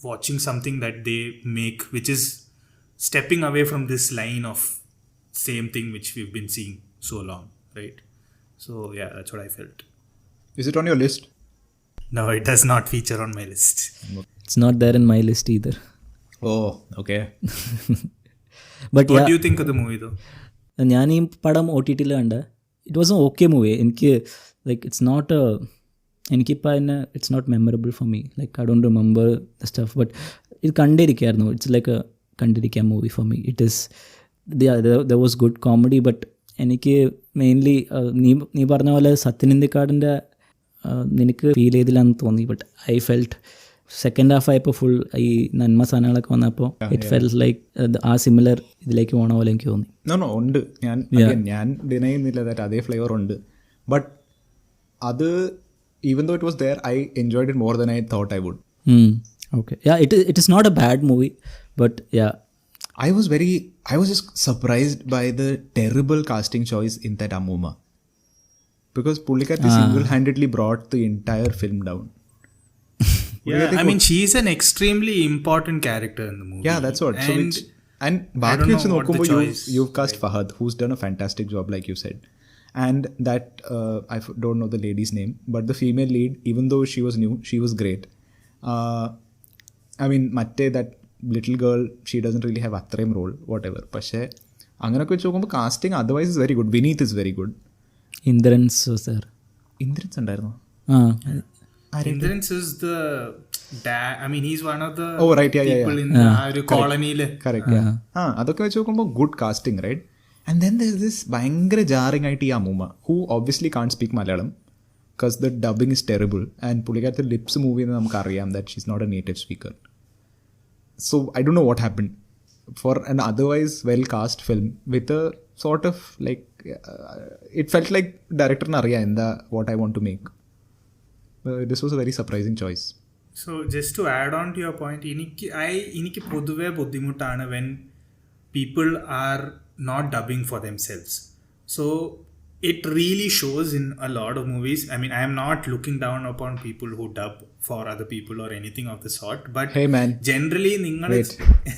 watching something that they make which is stepping away from this line of same thing which we've been seeing so long, right? So yeah, that's what I felt. Is it on your list? No, it does not feature on my list. It's not there in my list either. Oh, okay. But what do you think of the movie though? ഞാൻ ഈ പടം OTT-ൽ കണ്ട, it was a okay movie. എനിക്ക് എനിക്കിപ്പോൾ അതിന് it's not memorable for me, I don't remember the stuff, but ഇത് കണ്ടിരിക്കുകയായിരുന്നു. ഇറ്റ്സ് ലൈക്ക് എ കണ്ടിരിക്കാൻ movie for me. It is there was good comedy, but എനിക്ക് മെയിൻലി നീ പറഞ്ഞ പോലെ സത്യൻ അന്തിക്കാടിൻ്റെ നിനക്ക് ഫീൽ ചെയ്തില്ലാന്ന് തോന്നി. But I felt second half ആയപ്പോൾ ഫുൾ ഈ നന്മ സാധനങ്ങളൊക്കെ വന്നപ്പോൾ ഇറ്റ് ഫെൽറ്റ് ലൈക്ക് ആ സിമിലർ ഇതിലേക്ക് പോണ പോലെ എനിക്ക് തോന്നി. ഉണ്ട്, ഞാൻ ഡിനൈ ചെയ്യുന്നില്ല ദാറ്റ് അതേ ഫ്ലേവർ ഉണ്ട്. ബട്ട് അത് even though it was there, I enjoyed it more than I thought I would. Okay, yeah, it is not a bad movie, but yeah, I was just surprised by the terrible casting choice in that Amuma, because Pullikatti single-handedly brought the entire film down. Yeah, I mean, she's an extremely important character in the movie. Yeah, that's what. And baaki vechu nokkumbo you've cast Fahad, who's done a fantastic job, like you said. And that, don't know the lady's name, but the female lead, even though she was new, she was great. I mean, matte that little girl, she doesn't really have atrem role, whatever. പക്ഷേ അങ്ങനെയൊക്കെ വെച്ച് നോക്കുമ്പോൾ casting otherwise is very good. Vineeth is very good. Indrans sir, Indrans ഉണ്ടായിരുന്നു. Indran's is the dad. I mean, he's one of the people in the colony. Correct. അതൊക്കെ വെച്ച് നോക്കുമ്പോൾ good casting, right? And then there's this ഭയങ്കര jarring ആയിട്ട് ഈ അമ്മൂമ്മ, who obviously can't speak Malayalam because the dubbing is terrible, and പുള്ളിക്കാരത്തെ lips move ചെയ്യുന്നത് നമുക്കറിയാം that she's not a native speaker. So I don't know what happened for an otherwise well cast film with a sort of like it felt like director അറിയാം എന്താ what I want to make. This was a very surprising choice. So just to add on to your point, എനിക്ക് പൊതുവെ ബുദ്ധിമുട്ടാണ് when people are not dubbing for themselves. So it really shows in a lot of movies. I mean, I am not looking down upon people who dub for other people or anything of the sort, but hey man, generally wait,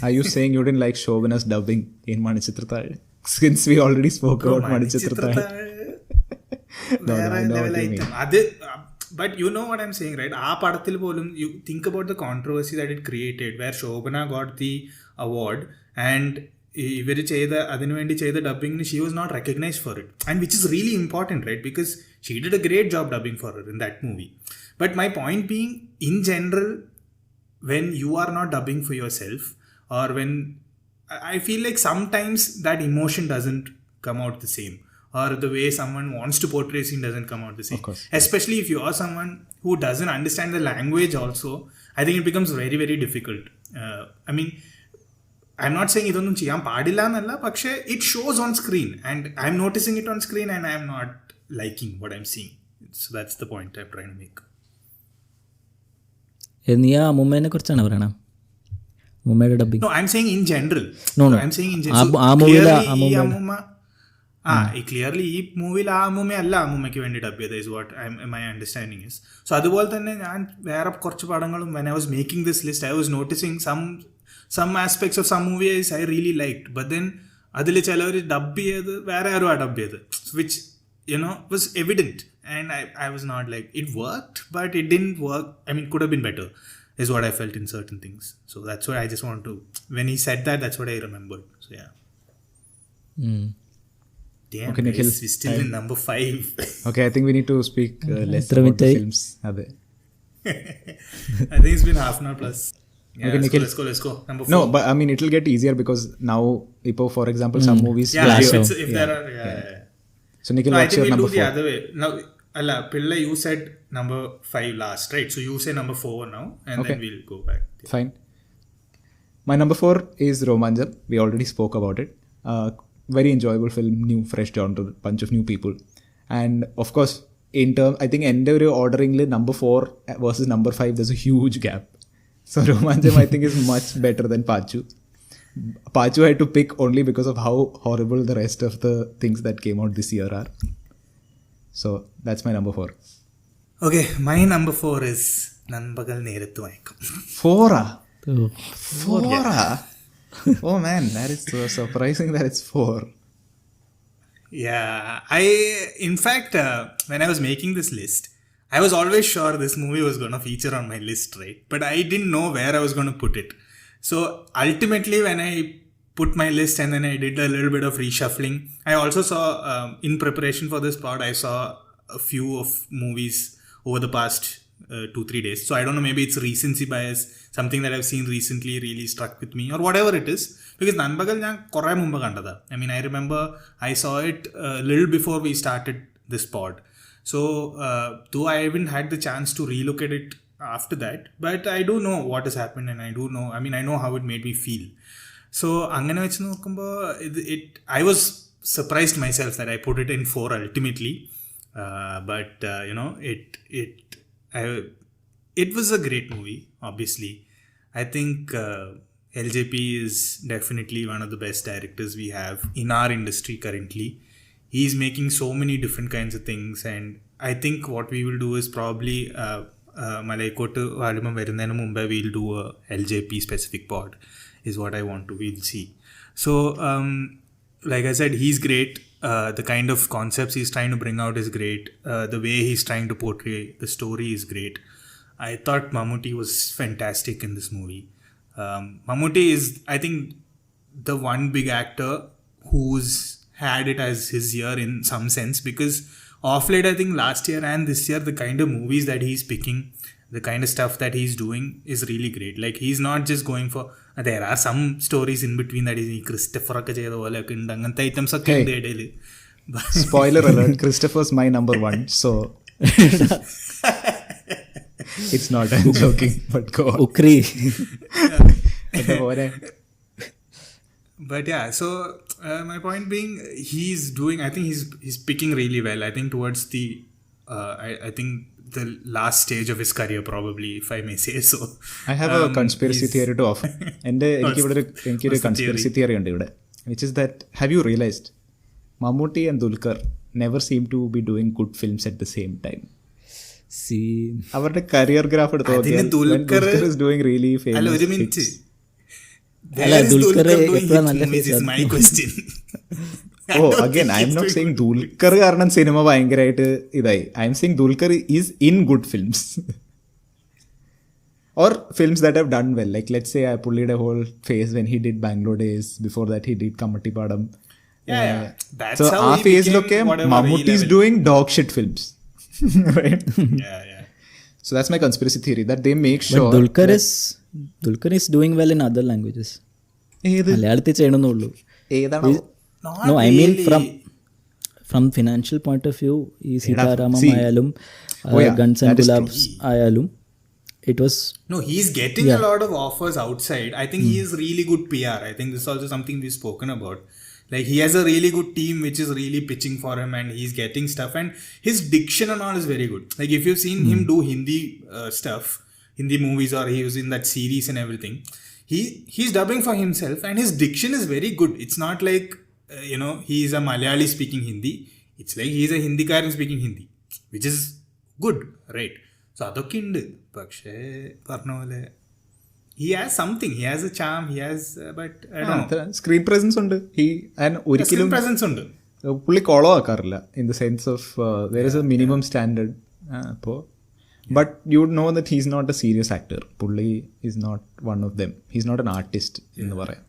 are you saying you didn't like Shobana's dubbing in Manichitrathal? Since we already spoke about Manichitrathal. But you know what I'm saying, right? ആ പടത്തിൽ പോലും you think about the controversy that it created, where Shobana got the award and ഇവർ അതിനുവേണ്ടി ചെയ്ത ഡബിങ്ങിന് she was not recognized for it, and which is really important, right? Because she did a great job dubbing for her in that movie. But my point being, in general, when you are not dubbing for yourself, or when I feel like sometimes that emotion doesn't come out the same, or the way someone wants to portray scene doesn't come out the same. Of course. Especially if you are someone who doesn't understand the language also, I think it becomes very, very difficult. I mean, I'm not saying ഇതൊന്നും ചെയ്യാൻ പാടില്ല എന്നല്ല, പക്ഷേ it shows on screen and I'm noticing it on screen and I'm not liking what I'm seeing. So that's the point I'm trying to make. നീ ആ അമ്മൂമ്മേനെ കുറിച്ചാണ് പറയണത്? അമ്മൂമ്മയുടെ dubbing? No, I'm saying in general. No. I'm saying in general. ആ മൂവിയിലെ clearly ഈ മൂവിയിൽ ആ അമ്മൂമ്മ അല്ല അമ്മൂമ്മയ്ക്ക് വേണ്ടി ഡബ് ചെയ്തത് is what my understanding is. So അതുപോലെ തന്നെ ഞാൻ വേറെ കുറച്ച് പടങ്ങളും when I was making this list, I was noticing some aspects of some movies I really liked, but then അതിൽ ചിലവർ ഡബ് ചെയ്ത് വേറെ ആരും ആ ഡബ് ചെയ്ത്, which was evident, and I was not like it worked, but it didn't work. I mean, could have been better is what I felt in certain things. So that's why I just want to, when he said that, that's what I remembered. So yeah. Damn, okay, Nikhil, we're still in number 5. Okay, I think we need to speak less about the films. I think it's been half an hour plus. Yeah, okay, Nikhil, let's go. Number 4. No, but I mean, it will get easier because now, for example, some movies. Yeah, if there are. Yeah. So, Nikhil, no, what's your number 4? I think we'll do the other way. Now, Pillai, you said number 5 last, right? So, you say number 4 now, and then we'll go back. Yeah. Fine. My number 4 is Romanjam. We already spoke about it. Very enjoyable film, new, fresh genre, bunch of new people. And, of course, I think end of ordering number 4 versus number 5, there's a huge gap. So Romanjam, I think, is much better than Pachu. Pachu I had to pick only because of how horrible the rest of the things that came out this year are. So that's my number 4. Okay, my number 4 is Nanbagal Nerethu Vaikam. 4? 4? Oh man, that is so surprising that it's 4. Yeah, in fact, when I was making this list, I was always sure this movie was going to feature on my list, right? But I didn't know where I was going to put it. So ultimately, when I put my list and then I did a little bit of reshuffling, I also saw, in preparation for this pod, I saw a few of movies over the past 2-3 days. So I don't know, maybe it's recency bias, something that I've seen recently really struck with me, or whatever it is. Because Nanbagal ഞാൻ കുറേ മുമ്പ് കണ്ടതാ. I mean, I remember I saw it a little before we started this pod. So, though I haven't had the chance to relook at it after that, but I do know what has happened, and I know how it made me feel. So, അങ്ങനെ വെച്ച് നോക്കുമ്പോൾ I was surprised myself that I put it in 4 ultimately. But, it was a great movie, obviously. I think LJP is definitely one of the best directors we have in our industry currently. He's making so many different kinds of things, and I think what we will do is probably Malaikottu Valimam Varunthanu Mumbai we'll do a LJP specific pod is what I want to. We'll see. So like I said, he's great. The kind of concepts he's trying to bring out is great. The way he's trying to portray the story is great. I thought Mammootty was fantastic in this movie. Mammootty is, I think, the one big actor who's had it as his year in some sense, because of late, I think last year and this year, the kind of movies that he's picking, the kind of stuff that he's doing is really great. Like, he's not just going for, there are some stories in between that is Christopher ഒക്കെ ചെയ്ത പോലെ ഒക്കെ ഉണ്ട്, അങ്ങനത്തെ items ഒക്കെ ഉണ്ട് ഇടയിൽ. Spoiler alert, Christopher's my number one, so it's not, I'm joking, but go on. Ukri. But yeah, so my point being, he's doing, I think he's picking really well. I think towards the I think the last stage of his career, probably, if I may say so. I have a conspiracy theory to offer. എനിക്കൊരു conspiracy theory ഉണ്ട് ഇവിടെ, which is that, have you realized Mammootty and Dulquer never seem to be doing good films at the same time? See, അവരുടെ career graph എടുത്ത് നോക്കിയാൽ Dulquer is doing really famous. അല്ല, ഒരു minute. അല്ല, ദുൽഖർ എപ്പോഴാണ് നല്ല face? Is my question. Oh, again, I'm not saying Dulquer കാരണം cinema ഭയങ്കരമായിട്ട് ഇതായി. I'm saying Dulquer is in good films. Or films that have done well. Like, let's say, പുള്ളിയുടെ whole phase when he did Bangalore Days. Before that, he did Kammattipadam. Yeah. That's So, how ആ he ഫേസിലൊക്കെ became whatever Mammootty is doing dog shit films. Right? Yeah. So that's my conspiracy theory, that they make But sure Dulquer is doing well in other languages. ഏത് മലയാളത്തിൽ ചെയ്യണമെന്നുള്ളൂ. ഏതാണ് No, I mean from financial point of view, ഈ സീതാരാമം ആയാലും guns and Gulaabs ആയാലും, it was... No, he's getting a lot of offers outside. I think he is really good PR. I think this is also something we've spoken about. Like, he has a really good team which is really pitching for him, and he's getting stuff, and his diction and all is very good. Like, if you've seen him do Hindi stuff, Hindi movies, or he was in that series and everything, he's dubbing for himself, and his diction is very good. It's not like he's a Malayali speaking Hindi. It's like he's a Hindikaran speaking Hindi, which is good, right? So അതൊക്കെ ഉണ്ട്. പക്ഷേ പറഞ്ഞ പോലെ he has something, he has a charm, he has, but I don't know, screen presence ഉണ്ട്. ഒരിക്കലും presence ഉണ്ട്. പുള്ളി കൊളവാക്കാറില്ല, in the sense of there is a minimum standard. അപ്പോൾ but you would know that he's not a serious actor. പുള്ളി is not one of them. He's not an artist എന്ന് പറയാം.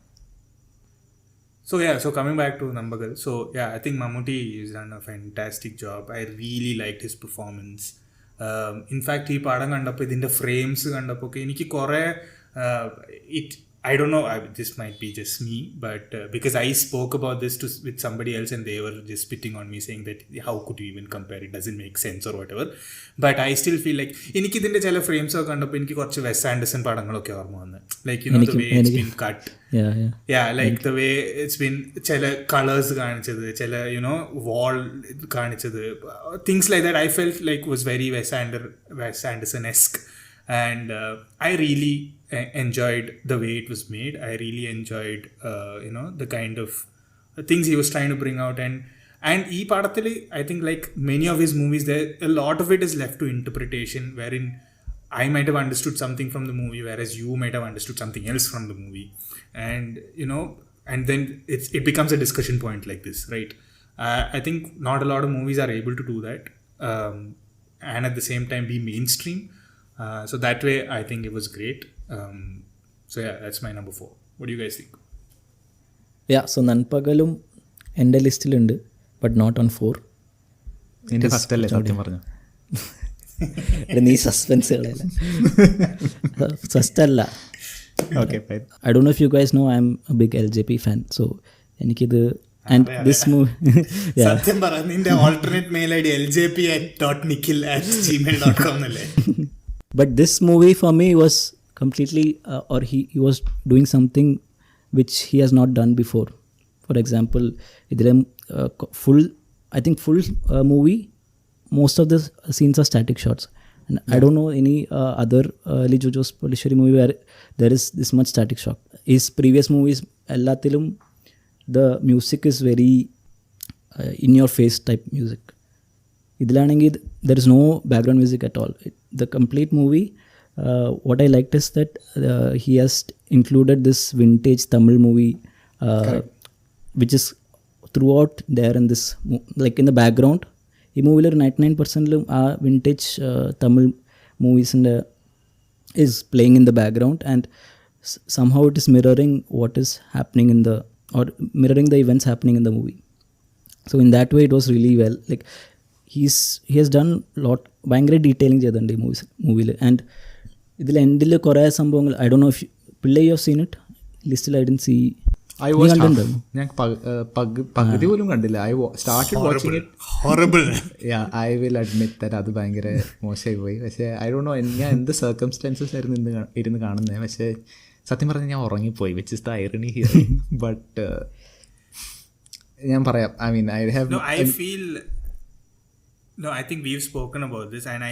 So yeah, so coming back to Nambagal, so yeah, I think Mammootty has done a fantastic job. I really liked his performance. In fact, ഈ പടം കണ്ടപ്പോൾ, ഇതിൻ്റെ frames കണ്ടപ്പോൾ ഒക്കെ എനിക്ക് കുറേ I don't know, this might be just me, but because I spoke about this with somebody else, and they were just spitting on me saying that how could you even compare, it doesn't make sense or whatever. But I still feel like എനിക്ക് ഇതിൻ്റെ ചില frames ഒക്കെ കണ്ടപ്പോൾ എനിക്ക് കുറച്ച് Wes Anderson പടങ്ങളൊക്കെ ഓർമ്മ വന്നു. Like, the way it's been cut. Yeah, like the way it's been, ചില കളേഴ്സ് കാണിച്ചത്, ചില wall കാണിച്ചത്, things like that. I felt like was very Wes Anderson-esque. And I really enjoyed the way it was made. I really enjoyed the kind of things he was trying to bring out. And ee padathile, I think, like many of his movies, there a lot of it is left to interpretation, wherein I might have understood something from the movie, whereas you might have understood something else from the movie. And and then it becomes a discussion point like this, right? I think not a lot of movies are able to do that, and at the same time be mainstream. So that way, I think it was great. So yeah, that's my number 4. What do you guys think? Yeah, so നൻപകലും എൻ്റെ ലിസ്റ്റിലുണ്ട്, but not on 4. എൻ്റെ first അല്ലേ സത്യം പറഞ്ഞു? നീ suspense കളയല്ല. First അല്ല. Okay, fine. I don't know if you guys know, I'm a big LJP fan. So എനിക്കിത്, and this movie, സത്യം പറ, നിന്റെ alternate mail ID ljp@nikhil@gmail.com അല്ലേ? But this movie for me was completely, or he was doing something which he has not done before. For example, idile full movie, most of the scenes are static shots. And I don't know any other Lijo Jose Polisheri movie where there is this much static shot. His previous movies, ellathilum the music is very in your face type music. Idilanengi there is no background music at all. The complete movie, what I liked is that he has included this vintage Tamil movie, which is throughout there in this like in the background. ഈ മൂവിയിൽ ഒരു 99% ആ vintage Tamil മൂവീസിൻ്റെ is playing in the background, and somehow it is mirroring what is happening in the, or mirroring the events happening in the movie. So in that way it was really well, like he has done lot ഭയങ്കര detailing ചെയ്തിട്ടുണ്ട് ഈ മൂവിയിൽ. And ഇതിൽ എൻഡിൽ കുറേ സംഭവങ്ങൾ, I don't know if Pillai you have seen it, ലിസ്റ്റിൽ I didn't see. ഞാൻ പകുതി പോലും കണ്ടില്ല. I started watching it. Horrible. I will admit that അത് ഭയങ്കര മോശമായി പോയി. പക്ഷേ ഐ ഡോണ്ട് നോ ഞാൻ എന്ത് സർക്കംസ്റ്റാൻസസ് ആയിരുന്നു ഇരുന്ന് കാണുന്നത്. പക്ഷേ സത്യം പറഞ്ഞാൽ ഞാൻ ഉറങ്ങിപ്പോയി, which is the irony here. But ഞാൻ പറയാം, I mean I have I think we've spoken about this, and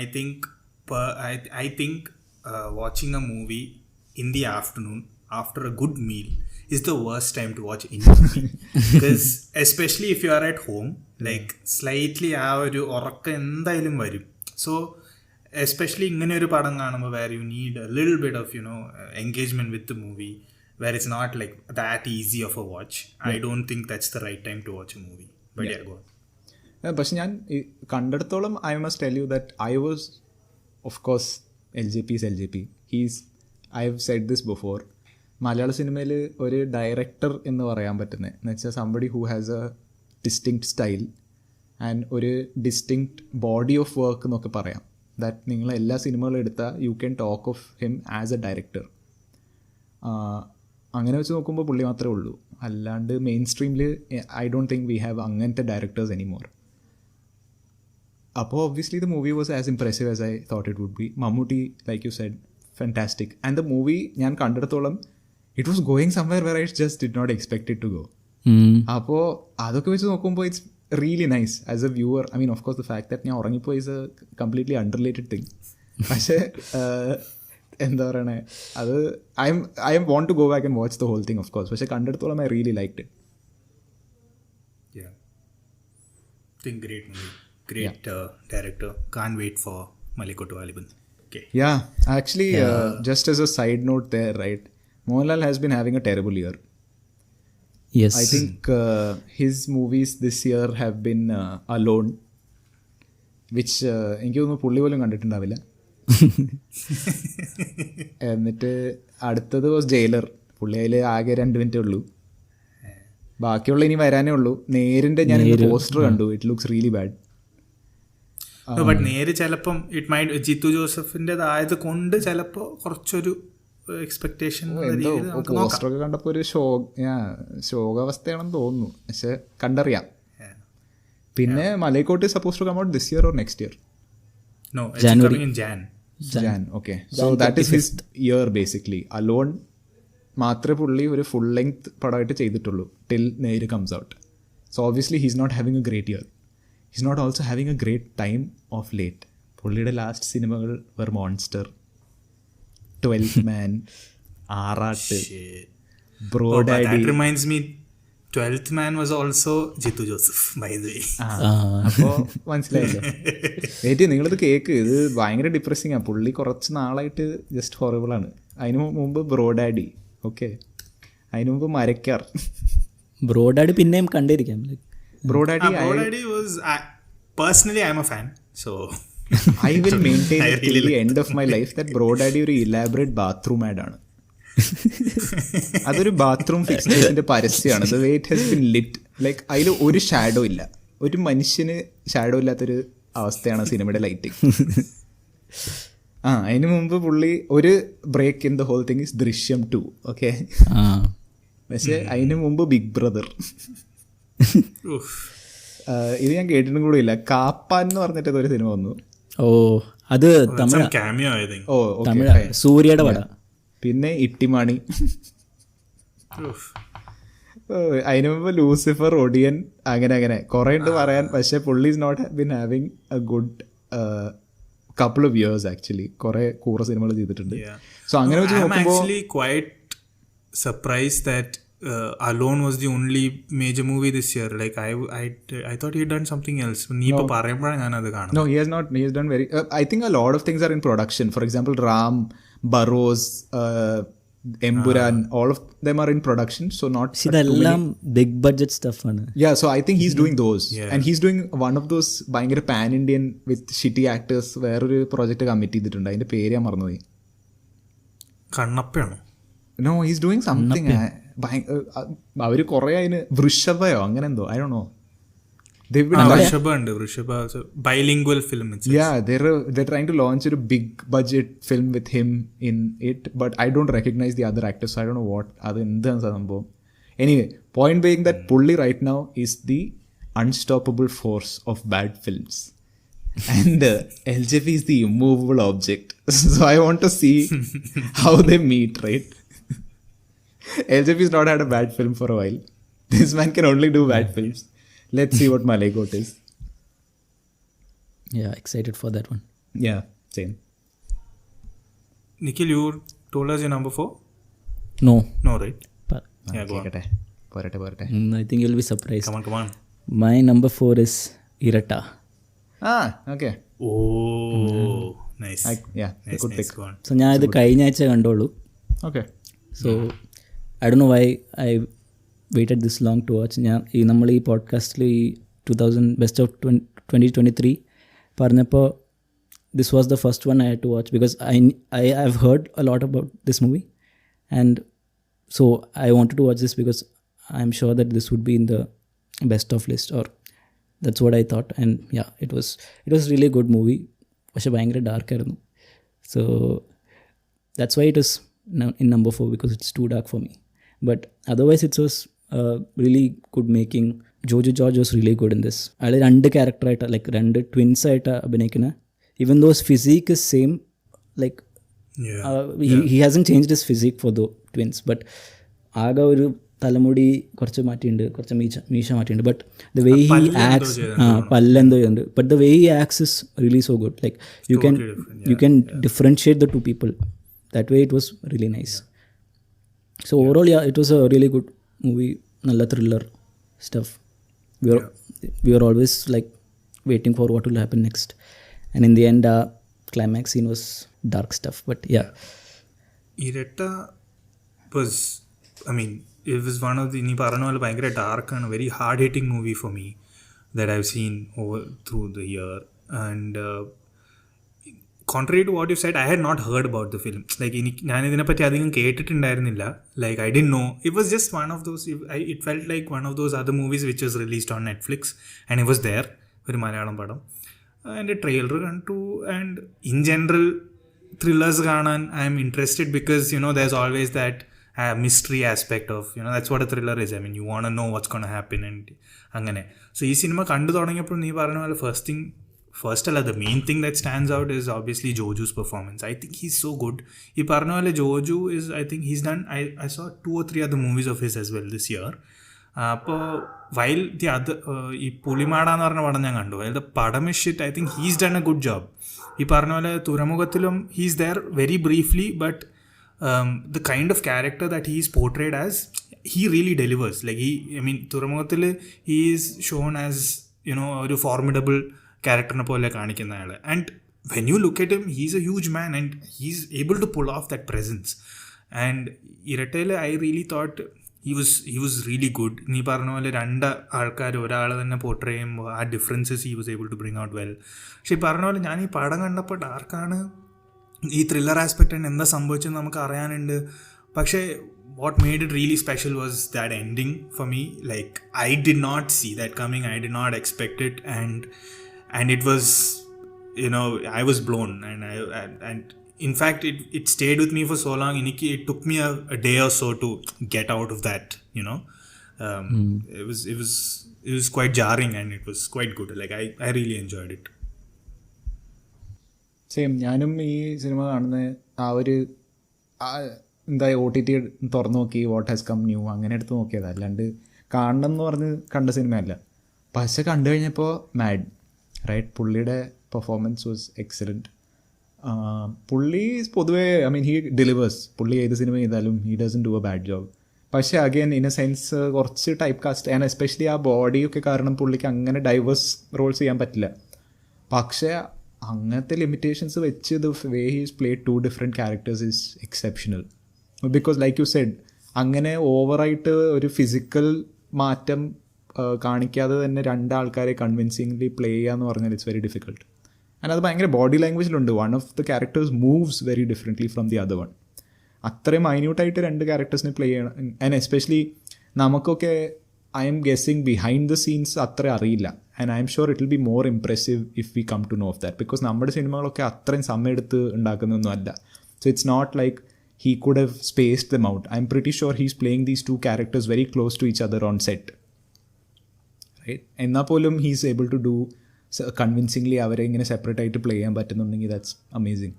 I think watching a movie in the afternoon after a good meal is the worst time to watch any movie. Because especially if you are at home, like slightly ആ ഒരു ഉറക്കം എന്തായാലും വരും. So especially ഇങ്ങനെ ഒരു പടം കാണുമ്പോൾ where you need a little bit of engagement with the movie, where it's not like that easy of a watch. I don't think that's the right time to watch a movie. But yeah, go on. പക്ഷെ ഞാൻ കണ്ടിടത്തോളം I must tell you that I was, of course LJP is LJP. I have said this before. Malayala സിനിമയിൽ ഒരു director എന്ന് പറയാൻ പറ്റുന്നത് എന്ന് വെച്ചാൽ somebody who has a distinct style and ഒരു ഡിസ്റ്റിങ്ക്റ്റ് ബോഡി ഓഫ് വർക്ക് എന്നൊക്കെ പറയാം. ദാറ്റ് നിങ്ങൾ എല്ലാ സിനിമകളും എടുത്താൽ you can talk of him as a director. അങ്ങനെ വെച്ച് നോക്കുമ്പോൾ പുള്ളി മാത്രമേ ഉള്ളൂ. അല്ലാണ്ട് മെയിൻ സ്ട്രീമിൽ I don't think we have അങ്ങനത്തെ ഡയറക്ടേഴ്സ് എനിമോർ. അപ്പോൾ obviously the movie was as impressive as I thought it would be. Mammootty, like you said, fantastic. And the movie ഞാൻ കണ്ടിടത്തോളം it was going somewhere where I just did not expect it to go. അപ്പോൾ അതൊക്കെ വെച്ച് നോക്കുമ്പോൾ it's really nice as a viewer. I mean of course the fact that ഞാൻ ഉറങ്ങിപ്പോയി is a completely unrelated thing. പക്ഷേ എന്താ പറയണേ, അത് I want to go back and watch the whole thing of course. പക്ഷേ കണ്ടിടത്തോളം I really liked it. Great movie. Great director. Can't wait for Malikotu Valiban. Okay. Yeah, actually, just as a side note there, right? Mohanlal has been having a terrible year. Yes. I think his movies this year have been Alone, which എനിക്ക് തോന്നുന്നു പുള്ളി പോലും കണ്ടിട്ടുണ്ടാവില്ല. എന്നിട്ട് അടുത്തത് was jailer. പുള്ളി അതിൽ ആകെ 2 മിനിറ്റേ ഉള്ളൂ. ബാക്കിയുള്ള ഇനി വരാനേ ഉള്ളൂ. നേരിൻ്റെ ഞാൻ പോസ്റ്റർ കണ്ടു. It looks really bad. But നേര് ചിലപ്പം ഇറ്റ് മൈറ്റ് ജിത്തു ജോസഫിൻ്റെതായത് കൊണ്ട് ചിലപ്പോൾ കുറച്ചൊരു എക്സ്പെക്ടേഷൻ. പോസ്റ്ററൊക്കെ കണ്ടപ്പോൾ ഒരു ശോകാവസ്ഥയാണെന്ന് തോന്നുന്നു. പക്ഷെ കണ്ടറിയാം. പിന്നെ Malaikottai suppose to come out this year or next year? No, it's coming in Jan. Okay. So that is his year basically. Alone മാത്രമേ പുള്ളി ഒരു ഫുൾ ലെങ്ത് പടമായിട്ട് ചെയ്തിട്ടുള്ളൂ till Neru comes out. So obviously he's not having a great year. He's not also having a great time of late. പുള്ളിയുടെ last സിനിമകൾ were Monster, 12th Man, Aarattu, Bro Daddy. That reminds me, 12th Man was also Jittu Joseph, by the way. അപ്പോൾ മനസ്സിലായില്ലേ? Wait, നിങ്ങളിത് cake. ഇത് ഭയങ്കര depressing ആണ്. പുള്ളി കുറച്ച് നാളായിട്ട് ജസ്റ്റ് ഹൊറിബിളാണ്. അതിന് മുമ്പ് ബ്രോ ഡാഡി, ഓക്കെ. അതിന് മുമ്പ് മരക്കാർ. ബ്രോ ഡാഡി പിന്നെയും കണ്ടിരിക്കാം. Bro daddy was personally I'm a fan, so I will maintain till the end of my life that Bro Daddy ഒരു ഇലാബറേറ്റ് ബാത്റൂം ആഡ് ആണ്. അതൊരു ബാത്റൂം ഫിക്സ്ചേഴ്സിന്റെ പരസ്യമാണ്. The way it has been lit, like അതിൽ ഒരു shadow ഇല്ല. ഒരു മനുഷ്യന് ഷാഡോ ഇല്ലാത്തൊരു അവസ്ഥയാണ് സിനിമയുടെ ലൈറ്റിംഗ്. അതിന് മുമ്പ് പുള്ളി ഒരു break in the whole thing is Drishyam 2, okay. പക്ഷെ അതിന് മുമ്പ് ബിഗ് ബ്രദർ. ഇത് ഞാൻ കേട്ടിട്ടും കൂടെ ഇല്ല. കാപ്പാൻ എന്ന് പറഞ്ഞിട്ട് ഒരു സിനിമ വന്നു. ഓ, അത് തമിഴ് സൂര്യയുടെ പട. പിന്നെ ഇട്ടിമാണി. അതിന് മുമ്പ് ലൂസിഫർ, ഒഡിയൻ, അങ്ങനെ കുറെ ഉണ്ട് പറയാൻ. പക്ഷെ പുള്ളി is not been having a good couple of years actually. കുറെ കൂറ സിനിമകൾ ചെയ്തിട്ടുണ്ട്. സോ അങ്ങനെ വെച്ച് നോക്കുമ്പോൾ I'm actually quite surprised that Alone was the only major movie this year. Like I thought he had done something else. നീ ഇപ്പോൾ പറയുമ്പോഴാണ് ഞാൻ അത് കാണുന്നത്. No, he has not. He has done very I think a lot of things are in production. For example, Ram, Burrows, Empuran, all of them are in production, so not See, ഇതെല്ലാം big budget സ്റ്റഫാണ്. Yeah, so I think he's doing those. Yeah. And he's doing one of those ഭയങ്കര pan Indian വിത്ത് shitty actors വേറൊരു project commit ചെയ്തിട്ടുണ്ട്. അതിന്റെ പേര് ഞാൻ മറന്നുപോയി. കണ്ണപ്പയാണോ? No, he's doing something. അവര് കുറെ അതിന് വൃഷഭയോ അങ്ങനെ എന്തോ, I don't know. Vrusshabha bilingual film. Yeah, they're trying to launch a big budget film with him in it, but I don't recognize the other actors, so I don't know what അത് എന്താണ് സംഭവം. Anyway, point being that Pillai right now is the unstoppable force of bad films. And LJP is the immovable object. So I want to see how they meet, right? LJP has not had a bad film for a while. This man can only do bad films. Let's see what Malay Goat is. Yeah, excited for that one. Yeah, same. Nikhil, you told us your number 4? No. No, right? But, Yeah, go on. പോരട്ടെ. I think you'll be surprised. Come on. My number 4 is Irata. Okay. Oh, nice. Yeah, good pick. Go on. So ഞാൻ ഇത് കഴിഞ്ഞ ആഴ്ച കണ്ടോളൂ. Okay. So I don't know why I waited this long to watch. നമ്മൾ ഈ പോഡ്കാസ്റ്റിൽ ഈ 2000 best of 2023 പറഞ്ഞപ്പോൾ this was the first one I had to watch because I've heard a lot about this movie, and so I wanted to watch this because I'm sure that this would be in the best of list, or that's what I thought. And yeah, it was really good movie. പക്ഷെ ഭയങ്കര dark ആയിരുന്നു. So that's why it was in number 4, because it's too dark for me. But otherwise it was really good making. Jojo George was really good in this. അയാൾ 2 ക്യാരക്ടറായിട്ട് like 2 twins ആയിട്ട് അഭിനയിക്കുന്ന, even though his physique is same, like he hasn't changed his physique for the twins, but ആകെ ഒരു തലമുടി കുറച്ച് മാറ്റിയിട്ടുണ്ട്, കുറച്ച് മീശ മാറ്റിയിട്ടുണ്ട്, but the way he acts പല്ലെന്തോ ഉണ്ട്, but the way he acts is really so good. Like you can differentiate the two people. That way it was really nice. So overall, yeah, it was a really good movie. Nalla thriller stuff. We were always like waiting for what will happen next, and in the end climax scene was dark stuff, but yeah. Irata was, I mean, it was one of the ni parana vala bhayangara dark and very hard hitting movie for me that I've seen over through the year. And contrary to what you said, I had not heard about the film. Like ഞാൻ ഇതിനെപ്പറ്റി അധികം കേട്ടിട്ടുണ്ടായിരുന്നില്ല. Like I didn't know. It was just one of those, it felt like one of those other movies which was released on Netflix and it was there, ഒരു മലയാളം പടം. And a trailer കണ്ടു, and in general thrillers കാണാൻ I am interested because, you know, there's always that mystery aspect of, you know, that's what a thriller is. I mean, you want to know what's going to happen and അങ്ങനെ. So ഈ cinema കണ്ടു തുടങ്ങിയപ്പോൾ നീ പറഞ്ഞ പോലെ the main thing that stands out is obviously Joju's performance. I think he's so good. ഈ പറഞ്ഞ പോലെ Joju is, I think he's done, I saw 2 or 3 other movies of his as well this year. അപ്പോൾ while the other ഈ പുലിമാട എന്ന് പറഞ്ഞ പടം ഞാൻ കണ്ടു, the പടം is shit, I think he's done a good job. ഈ പറഞ്ഞ പോലെ തുറമുഖത്തിലും he's there very briefly, but the kind of character that he is portrayed as, he really delivers. Like തുറമുഖത്തിൽ he is shown as, you know, ഒരു formidable ക്യാരക്ടറിനെ പോലെ കാണിക്കുന്ന അയാൾ. And when you look at him, he's a huge man and he's able to pull off that presence. And ഇരട്ടയിൽ I really thought he was really good. നീ പറഞ്ഞ പോലെ 2 ആൾക്കാർ ഒരാൾ തന്നെ പോർട്രേ ചെയ്യുമ്പോൾ ആ differences he was able to bring out well. പക്ഷെ ഈ പറഞ്ഞ പോലെ ഞാൻ ഈ പടം കണ്ടപ്പോൾ ഡാർക്കാണ്, ഈ ത്രില്ലർ ആസ്പെക്റ്റ് ആണ്, എന്താ സംഭവിച്ചെന്ന് നമുക്ക് അറിയാനുണ്ട്. പക്ഷേ what made it really special was that ending for me. Like I did not see that coming, I did not expect it, and it was, you know, I was blown, and in fact it stayed with me for so long. It took me a day or so to get out of that, you know. It was quite jarring and it was quite good. Like I really enjoyed it. Same. ഞാനും ഈ cinema കാണുന്ന ആ ഒരു എന്താ OTT തുറന്നു നോക്കി, what has come new അങ്ങനെ എടുത്ത് നോക്കിയതാണ്, അല്ലാണ്ട് കാണണം എന്ന് പറഞ്ഞ് കണ്ട സിനിമയല്ല. പക്ഷെ കണ്ടു കഴിഞ്ഞപ്പോൾ മാഡ്, റൈറ്റ്? പുള്ളിയുടെ പെർഫോമൻസ് വാസ് എക്സലൻറ്റ്. പുള്ളി പൊതുവേ, ഐ മീൻ, ഹി ഡെലിവേഴ്സ്. പുള്ളി ഏത് സിനിമ ചെയ്താലും he doesn't do A bad job. പക്ഷേ അഗൈൻ ഇൻ എ സെൻസ് കുറച്ച് ടൈപ്പ് കാസ്റ്റ്, ആൻഡ് എസ്പെഷ്യലി ആ ബോഡിയൊക്കെ കാരണം പുള്ളിക്ക് അങ്ങനെ ഡൈവേഴ്സ് റോൾസ് ചെയ്യാൻ പറ്റില്ല. പക്ഷേ അങ്ങനത്തെ ലിമിറ്റേഷൻസ് വെച്ച് the way he's played 2 different characters is exceptional. Because like you Z അങ്ങനെ ഓവറായിട്ട് ഒരു ഫിസിക്കൽ മാറ്റം കാണിക്കാതെ തന്നെ രണ്ടാൾക്കാരെ കൺവിൻസിംഗ്ലി പ്ലേ ചെയ്യുക എന്ന് പറഞ്ഞാൽ ഇറ്റ്സ് വെരി ഡിഫിക്കൾട്ട്. ആൻഡ് അത് ഭയങ്കര ബോഡി ലാംഗ്വേജിലുണ്ട്. One of the characters moves very differently from the other one. അത്രയും മൈന്യൂട്ടായിട്ട് രണ്ട് ക്യാരക്ടേഴ്സിനെ പ്ലേ ചെയ്യണം. ആൻഡ് എസ്പെഷ്യലി നമുക്കൊക്കെ I'm guessing behind the scenes അത്ര അറിയില്ല. And I'm sure it will be more impressive if we come to know of that. Because നമ്മുടെ സിനിമകളൊക്കെ അത്രയും സമയം എടുത്ത് ഉണ്ടാക്കുന്നൊന്നും അല്ല. So it's not like he could have spaced them out. I'm pretty sure he's playing these two characters very close to each other on set. Right? എന്നാൽ പോലും he's able to do convincingly അവരെ ഇങ്ങനെ separate ആയിട്ട് play ചെയ്യാൻ പറ്റുന്നുണ്ടെങ്കിൽ that's amazing.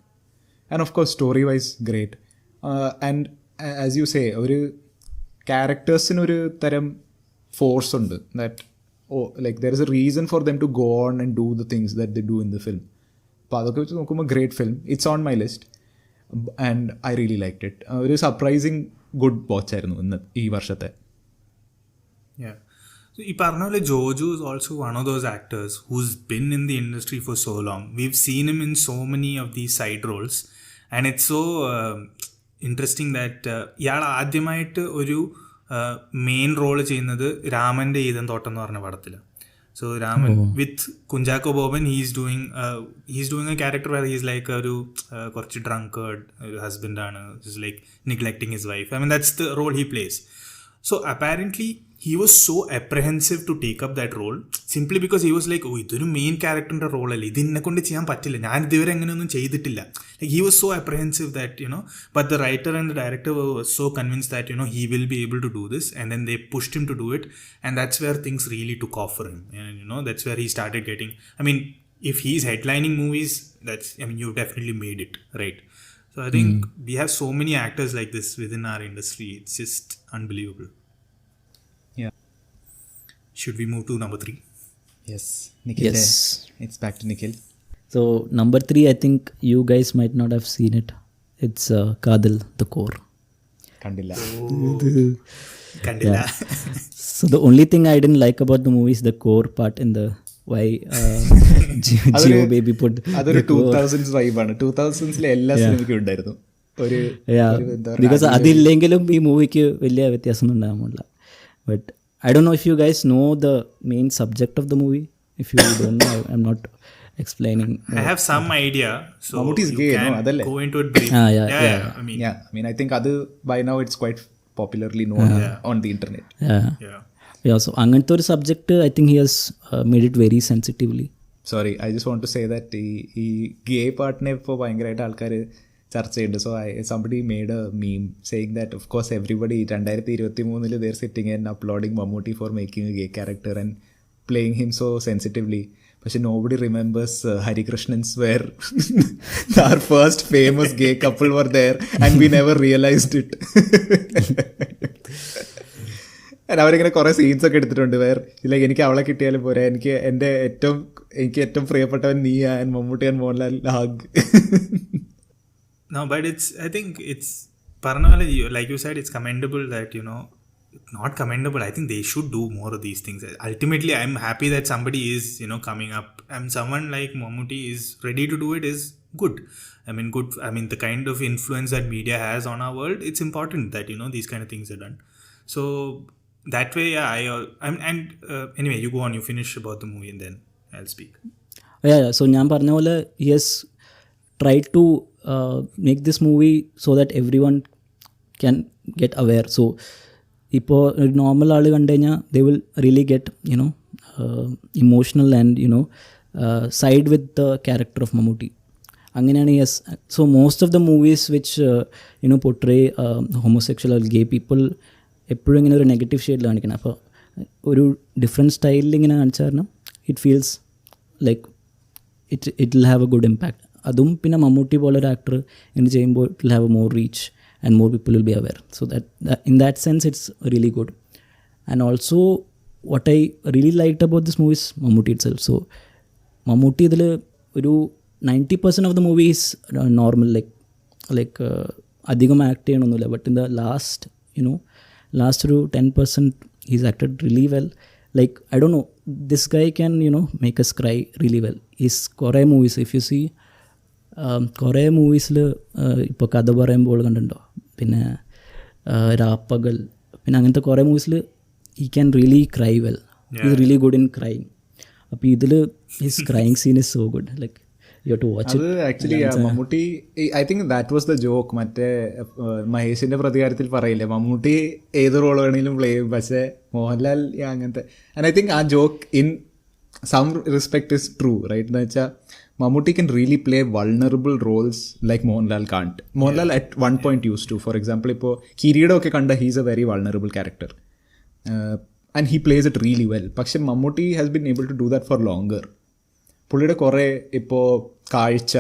And of course story wise great. And as you say ഒരു ക്യാരക്ടേഴ്സിനൊരു തരം force ഉണ്ട്. that like there is a reason for them to go on and do the things that they do in the film. അപ്പോൾ അതൊക്കെ വെച്ച് നോക്കുമ്പോൾ great film. It's on my list. And I really liked it. ഒരു surprising good watch ആയിരുന്നു ഇന്ന് ഈ വർഷത്തെ. ഈ പറഞ്ഞ പോലെ Joju is also one of those actors who's been in the industry for so long. We've seen him in so many of these side roles and it's so interesting that ഇയാൾ ആദ്യമായിട്ട് ഒരു മെയിൻ റോള് ചെയ്യുന്നത് രാമൻ്റെ Ethan തോട്ടം എന്ന് പറഞ്ഞ പടത്തിലാണ്. So Raman with Kunjako Boban, he's doing a character where he's like a korchu drunkard husband aanu, he's like neglecting his wife. I mean that's the role he plays. So apparently he was so apprehensive to take up that role simply because he was like, oh idoru main character ന്റെ role അല്ലേ, ഇത് എന്നെ കൊണ്ട് ചെയ്യാൻ പറ്റില്ല, ഞാൻ ഇതുവരെ അങ്ങനെയൊന്നും ചെയ്തിട്ടില്ല. Like he was so apprehensive that but the writer and the director were so convinced that he will be able to do this, and then they pushed him to do it, and that's where things really took off for him. And that's where he started getting, I mean if he's headlining movies, you've definitely made it, right? So I think we have so many actors like this within our industry. It's just unbelievable. Yeah. Should we move to number 3? Yes. Nikhil. Yes. It's back to Nikhil. So number 3, I think you guys might not have seen it. It's Kadal the Core. Kandilla. Kandilla. So the only thing I didn't like about the movie is the core part in the why Geo baby put അതൊരു 2000s വൈബാണ്. 2000s എല്ലാ സിനിമയ്ക്കും ഉണ്ടായിരുന്നു ഒരു because അതില്ലെങ്കിലും ഈ മൂവിക്ക് വലിയ വ്യത്യാസമൊന്നും ഉണ്ടാകാമില്ല. But I don't know if you guys know the main subject of the movie. If you don't know, I'm not explaining. I have some idea. So Mammootty's gay, no? Adale. Go into it briefly. Yeah. I mean I think adu by now it's quite popularly known on the internet. Yeah, so അങ്ങനത്തെ ഒരു subject I think he has made it very sensitively. Sorry, I just want to say that ഈ ഗേ പാർട്ടിനെ ഇപ്പോൾ ഭയങ്കരമായിട്ട് ആൾക്കാർ ചർച്ച ചെയ്യുന്നുണ്ട്. So somebody made a meme saying that of course everybody 2023 they're sitting and uploading Mammootty for making a gay character and playing him so sensitively. പക്ഷെ nobody remembers Hari Krishnan's where our first famous gay couple were there and we never realized it. അവരിങ്ങനെ കുറേ scenes ഒക്കെ എടുത്തിട്ടുണ്ട് വേറെ like എനിക്ക് അവളെ കിട്ടിയാലും പോരാ, എനിക്ക് ഏറ്റവും പ്രിയപ്പെട്ടവൻ നീ and Mammootty and Mohanlal Hag. No, but I think it's Paranala, like you said, it's commendable that not commendable, I think they should do more of these things. Ultimately I'm happy that somebody is coming up, and someone like Mammootty is ready to do it is good. I mean the kind of influence that media has on our world, it's important that these kind of things are done. So that way anyway you go on, you finish about the movie and then I'll speak. So ഞാൻ പറഞ്ഞ പോലെ he has tried to make this movie so that everyone can get aware. So ഇപ്പോൾ ഒരു normal ആൾ കണ്ടു കഴിഞ്ഞാൽ they will really get emotional and side with the character of Mammootty. അങ്ങനെയാണ് yes. So most of the movies which portray homosexual or gay people എപ്പോഴും ഇങ്ങനെ ഒരു negative ഷെയ്ഡിൽ കാണിക്കണം. അപ്പോൾ ഒരു ഡിഫറെൻറ്റ് സ്റ്റൈലിൽ ഇങ്ങനെ കാണിച്ചാൽ കാരണം it feels like it will have A good impact. അതും പിന്നെ മമ്മൂട്ടി പോലൊരു ആക്ടർ ഇങ്ങനെ ചെയ്യുമ്പോൾ it will have A more reach and more people will be aware. So in that sense it's really good. And also what I really liked about this movies Mammootty it self. So Mammootty ഇതിൽ ഒരു 90% of the movies normal like അധികം act ചെയ്യണമെന്നില്ല. But in the last ഒരു 10% he's acted really well. Like I don't know, this guy can make us cry really well. He's കുറേ movies if you see കുറേ മൂവീസിൽ ഇപ്പോൾ കഥ പറയുമ്പോൾ കണ്ടുണ്ടോ, പിന്നെ രാപ്പകൽ, പിന്നെ അങ്ങനത്തെ കുറേ മൂവീസിൽ he can really cry well. He's really good in crying. അപ്പോൾ ഇതിൽ his crying scene is so good, like you have to watch അത് actually Mammootty, I think that was the joke. മറ്റേ മഹേഷിന്റെ പ്രതികാരത്തിൽ പറയില്ലേ, മമ്മൂട്ടി ഏത് റോൾ വേണമെങ്കിലും പ്ലേ ചെയ്യും, പക്ഷേ മോഹൻലാൽ അങ്ങനത്തെ. ആൻഡ് ഐ തിങ്ക് ആ joke in some respect is true, right? എന്ന് വെച്ചാൽ Mammootty can really play vulnerable roles like Mohanlal can't. Mohanlal at one point used to. For example, ഇപ്പോൾ കിരീടമൊക്കെ കണ്ട he's a very vulnerable character. And he plays it really well. പക്ഷെ Mammootty has been able to do that for longer. പുള്ളിയുടെ കുറേ ഇപ്പോൾ കാഴ്ച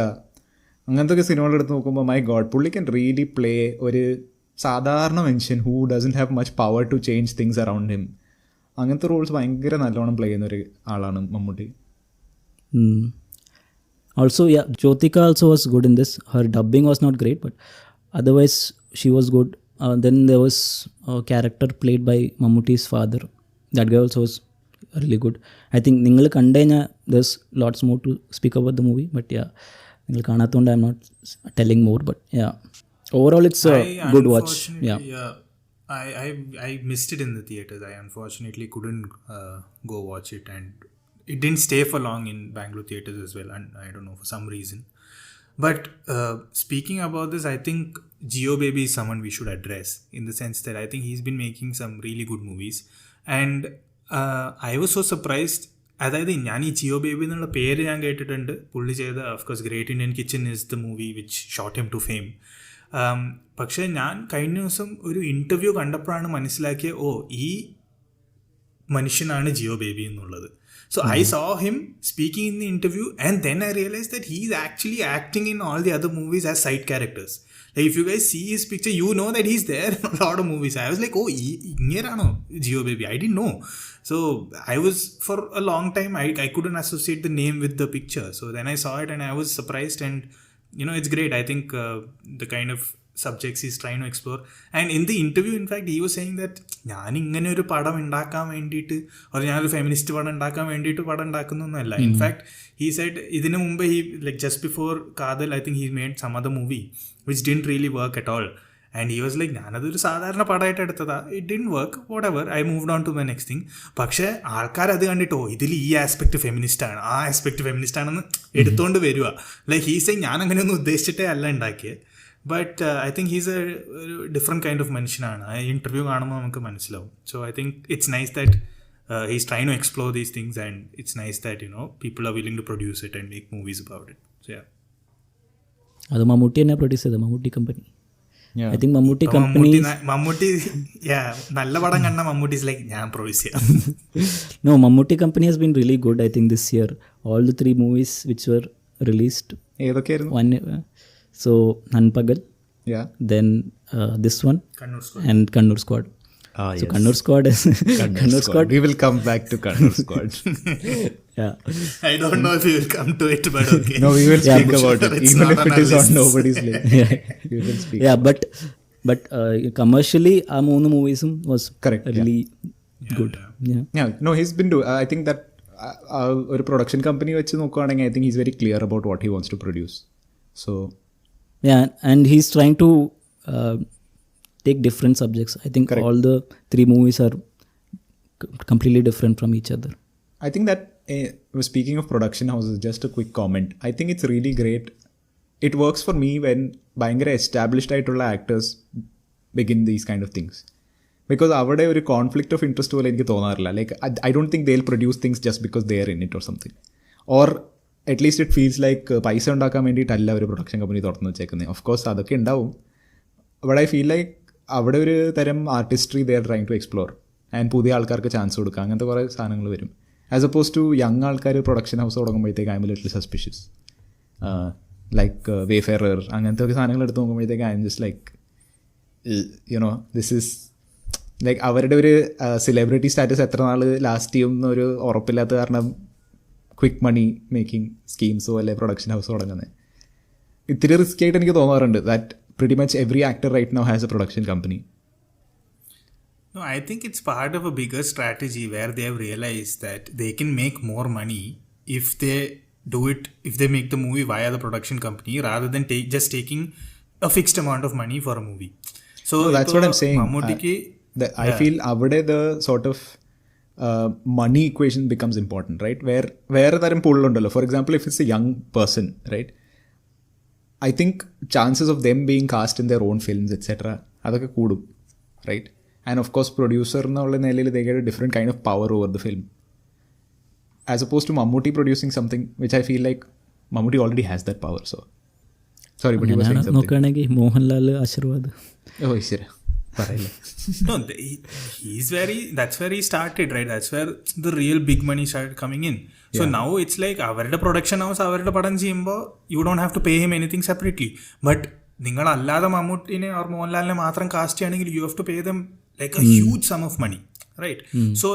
അങ്ങനത്തെ ഒക്കെ സിനിമകളെടുത്ത് നോക്കുമ്പോൾ മൈ ഗോഡ്, പുള്ളി ക്യാൻ റിയലി പ്ലേ ഒരു സാധാരണ മനുഷ്യൻ who doesn't have much power to change things around him. അങ്ങനത്തെ റോൾസ് ഭയങ്കര നല്ലോണം പ്ലേ ചെയ്യുന്ന ഒരു ആളാണ് Mammootty. Also, yeah, Jyotika also was good in this. Her dubbing was not great, but otherwise she was good. Then there was a character played by Mammuti's father. That guy also was really good. I think നിങ്ങൾ കണ്ടു കഴിഞ്ഞാൽ there's lots more to speak about the movie, but yeah, നിങ്ങൾ കാണാത്തതുകൊണ്ട് I'm not telling more, but yeah, overall it's a good watch. Yeah. I missed it in the theaters. I unfortunately couldn't go watch it, and it didn't stay for long in Bangalore theaters as well, and I don't know, for some reason. But speaking about this, I think Jio Baby is someone we should address, in the sense that I think he's been making some really good movies, and I was so surprised. അതായത് ഞാൻ ഈ ജിയോ ബേബി എന്നുള്ള പേര് ഞാൻ കേട്ടിട്ടുണ്ട്. പുള്ളി ചെയ്ത of course Great Indian Kitchen is the movie which shot him to fame. പക്ഷേ ഞാൻ കഴിഞ്ഞ ദിവസം ഒരു ഇൻ്റർവ്യൂ കണ്ടപ്പോഴാണ് മനസ്സിലാക്കിയ, ഓ, ഈ മനുഷ്യനാണ് ജിയോ ബേബി എന്നുള്ളത്. So I saw him speaking in the interview, and then I realized that he's actually acting in all the other movies as side characters. Like if you guys see his picture, you know that he's there in a lot of movies. I was like, oh, ingerano Jio Baby. I didn't know. So I was, for a long time, I couldn't associate the name with the picture. So then I saw it and I was surprised, and it's great. I think the kind of subjects he's trying to explore. And in the interview, in fact, he was saying that ഞാൻ ഇങ്ങനെ ഒരു പടം ഉണ്ടാക്കാൻ വേണ്ടിയിട്ട്, or ഞാനൊരു feminist പടം ഉണ്ടാക്കാൻ വേണ്ടിയിട്ട് പടം ഉണ്ടാക്കുന്നൊന്നുമല്ല. ഇൻഫാക്ട് ഹി സെഡ് ഇതിനു മുമ്പ് like just before Kaathal, I think he made some other movie which didn't really work at all. And he was like, ഞാനതൊരു സാധാരണ പടമായിട്ട് എടുത്തതാ, it didn't work, whatever, I moved on to the next thing. പക്ഷേ ആൾക്കാർ അത് കണ്ടിട്ടോ ഇതിൽ ഈ ആസ്പെക്ട് ഫെമിനിസ്റ്റ് ആണ്, ആ ആസ്പെക്ട് ഫെമിനിസ്റ്റ് ആണെന്ന് എടുത്തുകൊണ്ട് വരിക. ലൈക്ക് ഹീ സെയിങ് ഞാൻ അങ്ങനെയൊന്നും ഉദ്ദേശിച്ചിട്ടേ അല്ല ഉണ്ടാക്കിയത്. But I think he's a different kind of മനുഷ്യനാണ്. ആ ഇൻ്റർവ്യൂ കാണുമ്പോൾ നമുക്ക് മനസ്സിലാവും. So I think it's nice that he's trying to explore these things, and it's nice that people are willing to produce it and make movies about it. So yeah, അത് മമ്മൂട്ടി തന്നെ produce ചെയ്തത്, Mammootty Kampany. I think Mammootty Kampany, Mammootty നല്ല പടം കണ്ട Mammootty is like ഞാൻ produce ചെയ്യാം. No, Mammootty company has been really good, I think, this year. All the 3 movies which were released. ഏതൊക്കെയായിരുന്നു? So Nanpagal, then this one, and Kannur Squad. So yes. Kannur Squad is Kannur Squad. We will come back to Kannur Squad. Yeah. I don't know if we will come to it, but okay. No, we will speak about it, It's even not if on it our is on list. nobody's list. We will speak. Yeah, but commercially ആ 3 moviesum was Correct, really good. Yeah, no, he's been doing, I think that ഒരു production company വെച്ച് നോക്കുകയാണെങ്കിൽ I think he's very clear about what he wants to produce. So yeah, and he's trying to take different subjects. I think Correct. all the 3 movies are completely different from each other. I think that speaking of production houses, just a quick comment. I think it's really great. It works for me when ഭയങ്കര established ആയിട്ടുള്ള actors begin these kind of things, because അവിടെ ഒരു conflict of interest പോലെ എനിക്ക് തോന്നാറില്ല. Like I don't think they will produce things just because they are in it or something, or at least it feels like പൈസ ഉണ്ടാക്കാൻ വേണ്ടിയിട്ടല്ല ഒരു production company തുറന്ന് വെച്ചേക്കുന്നത്. ഓഫ് കോഴ്സ് അതൊക്കെ ഉണ്ടാവും, ബട്ട് ഐ ഫീൽ ലൈക്ക് അവിടെ ഒരു തരം artistry they are trying to explore, and പുതിയ ആൾക്കാർക്ക് ചാൻസ് കൊടുക്കുക, അങ്ങനത്തെ കുറേ സാധനങ്ങൾ വരും. ആസ് അപ്പോസ് ടു യങ് ആൾക്കാർ പ്രൊഡക്ഷൻ ഹൗസ് തുടങ്ങുമ്പോഴത്തേക്ക് I'm little suspicious. Like wayfarer അങ്ങനത്തെ ഒക്കെ സാധനങ്ങൾ എടുത്ത് നോക്കുമ്പോഴത്തേക്ക് I'm just like this is like അവരുടെ ഒരു സെലിബ്രിറ്റി സ്റ്റാറ്റസ് എത്ര നാൾ ലാസ്റ്റ് ചെയ്യുമെന്നൊരു ഉറപ്പില്ലാത്ത കാരണം ക്വിക്ക് മണി മേക്കിംഗ് സ്കീംസോ അല്ലെ പ്രൊഡക്ഷൻ ഹൗസ് തുടങ്ങുന്നത് ഇത്തിരി റിസ്കി ആയിട്ട് എനിക്ക് തോന്നാറുണ്ട്. That pretty much every actor right now has a production company. No, I think it's part of a bigger strategy where they have realized that they can make more money if they do it, if they make the movie via the production company rather than just taking a fixed amount of money for a movie. So that's what I'm saying. മമ്മൂട്ടിക്ക് I feel അവിടെ the sort of money equation becomes important, right? വേറെ തരം പുള്ളുണ്ടല്ലോ. For example, if it's a young person, right? I think chances of them being cast in their own films, etc. അതൊക്കെ കൂടും, right? And of course, producer എന്നുള്ള നിലയിൽ they get a different kind of power over the film. As opposed to Mammootty producing something which I feel like Mammootty already has that power. So, sorry, but you were saying something. നോക്കുകയാണെങ്കിൽ Mohanlal Aashirvad. Oh, ശരി. പറയില്ലേ. No, that's where he started, right? That's where the real big money started coming in. So now it's like അവരുടെ production house അവരുടെ പടം ചെയ്യുമ്പോൾ you don't have to pay him anything separately. But നിങ്ങൾ അല്ലാതെ മമ്മൂട്ടിനെ or മോഹൻലാലിനെ മാത്രം cast ചെയ്യുകയാണെങ്കിൽ you have to pay them like a huge sum of money, right? So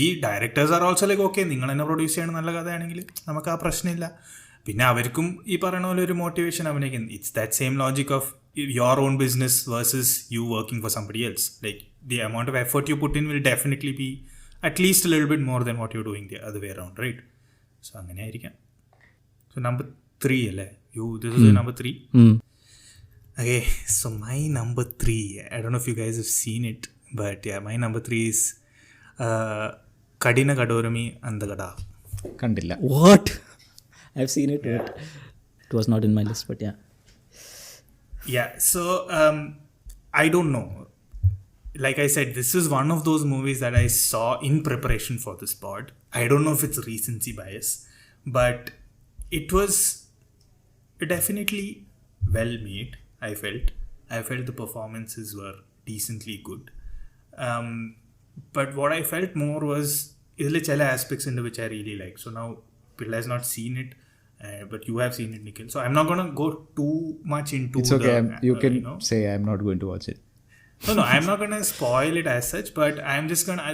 ഈ directors are also like okay നിങ്ങൾ തന്നെ പ്രൊഡ്യൂസ് ചെയ്യണം നല്ല കഥയാണെങ്കിൽ നമുക്ക് ആ പ്രശ്നമില്ല. പിന്നെ അവർക്കും ഈ പറയുന്ന പോലെ ഒരു മോട്ടിവേഷൻ അഭിനയിക്കുന്നു. It's that same logic of your own business versus you working for somebody else. Like the amount of effort you put in will definitely be at least little bit more than what you doing the other way around, right? So അങ്ങനെ ആയിരിക്കാം. So number 3 അല്ലേ? This is number 3. Okay, so my number 3, I don't know if you guys have seen it, but yeah, my number 3 is കഠിന കടോരമി അന്തകട. കണ്ടില്ല. What? I've seen it, but it was not in my list, but yeah. Yeah, so I don't know. Like I said, this is one of those movies that I saw in preparation for this pod. I don't know if it's recency bias, but it was definitely well made. I felt the performances were decently good. But what I felt more was idile chala aspects in which I really like. So now Pillai has not seen it, but you have seen it, Nikhil. So I'm not going to go too much into It's okay. You can say I'm not going to watch it. No, I'm not going to spoil it as such, but I'm just going to...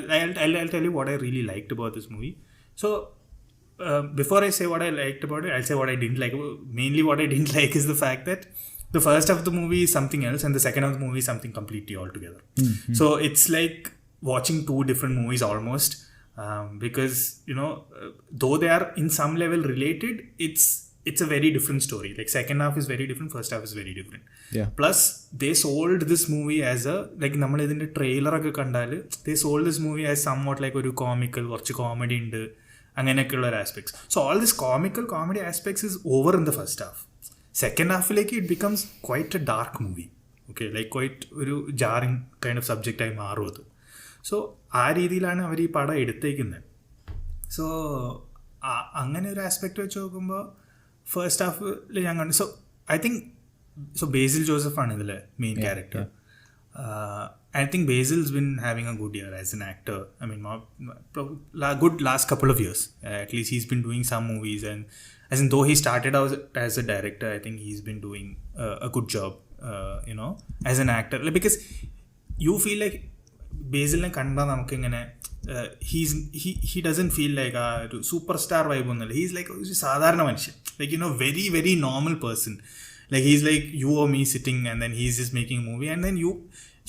I'll tell you what I really liked about this movie. So before I say what I liked about it, I'll say what I didn't like. Mainly what I didn't like is the fact that the first half of the movie is something else and the second half of the movie is something completely altogether. Mm-hmm. So it's like watching two different movies almost, because though they are in some level related, it's a very different story. Like second half is very different, first half is very different. Yeah. Plus they sold this movie as a like നമ്മൾ ഇതിന്റെ trailer ഒക്കെ കണ്ടാൽ they sold this movie as somewhat like ഒരു comical, കുറച്ച് comedy ഉണ്ട്, അങ്ങനെയൊക്കെയുള്ള ഒരു aspects. So all this comical comedy aspects is over in the first half. Second ഹാഫിലേക്ക് it becomes quite a dark movie. Okay, like quite ഒരു jarring kind of സബ്ജക്റ്റായി മാറും അത്. സോ ആ രീതിയിലാണ് അവർ ഈ പടം എടുത്തേക്കുന്നത്. സോ അങ്ങനെ ഒരു ആസ്പെക്റ്റ് വെച്ച് നോക്കുമ്പോൾ ഫസ്റ്റ് ഹാഫിൽ ഞാൻ കണ്ടു. So I think Basil Joseph ആണ് ഇതിലെ main character. I think Basil's been having a good year as an actor. I mean, good last couple of years. At least he's been doing some movies, and as in though he started out as a director, I think he's been doing a good job, as an actor. Like, because you feel like Basilne kanda namukku ingane he doesn't feel like a superstar vibe onnalla. He's like a sadharana manushan, like very very normal person. Like he's like you or me sitting, and then he's just making a movie, and then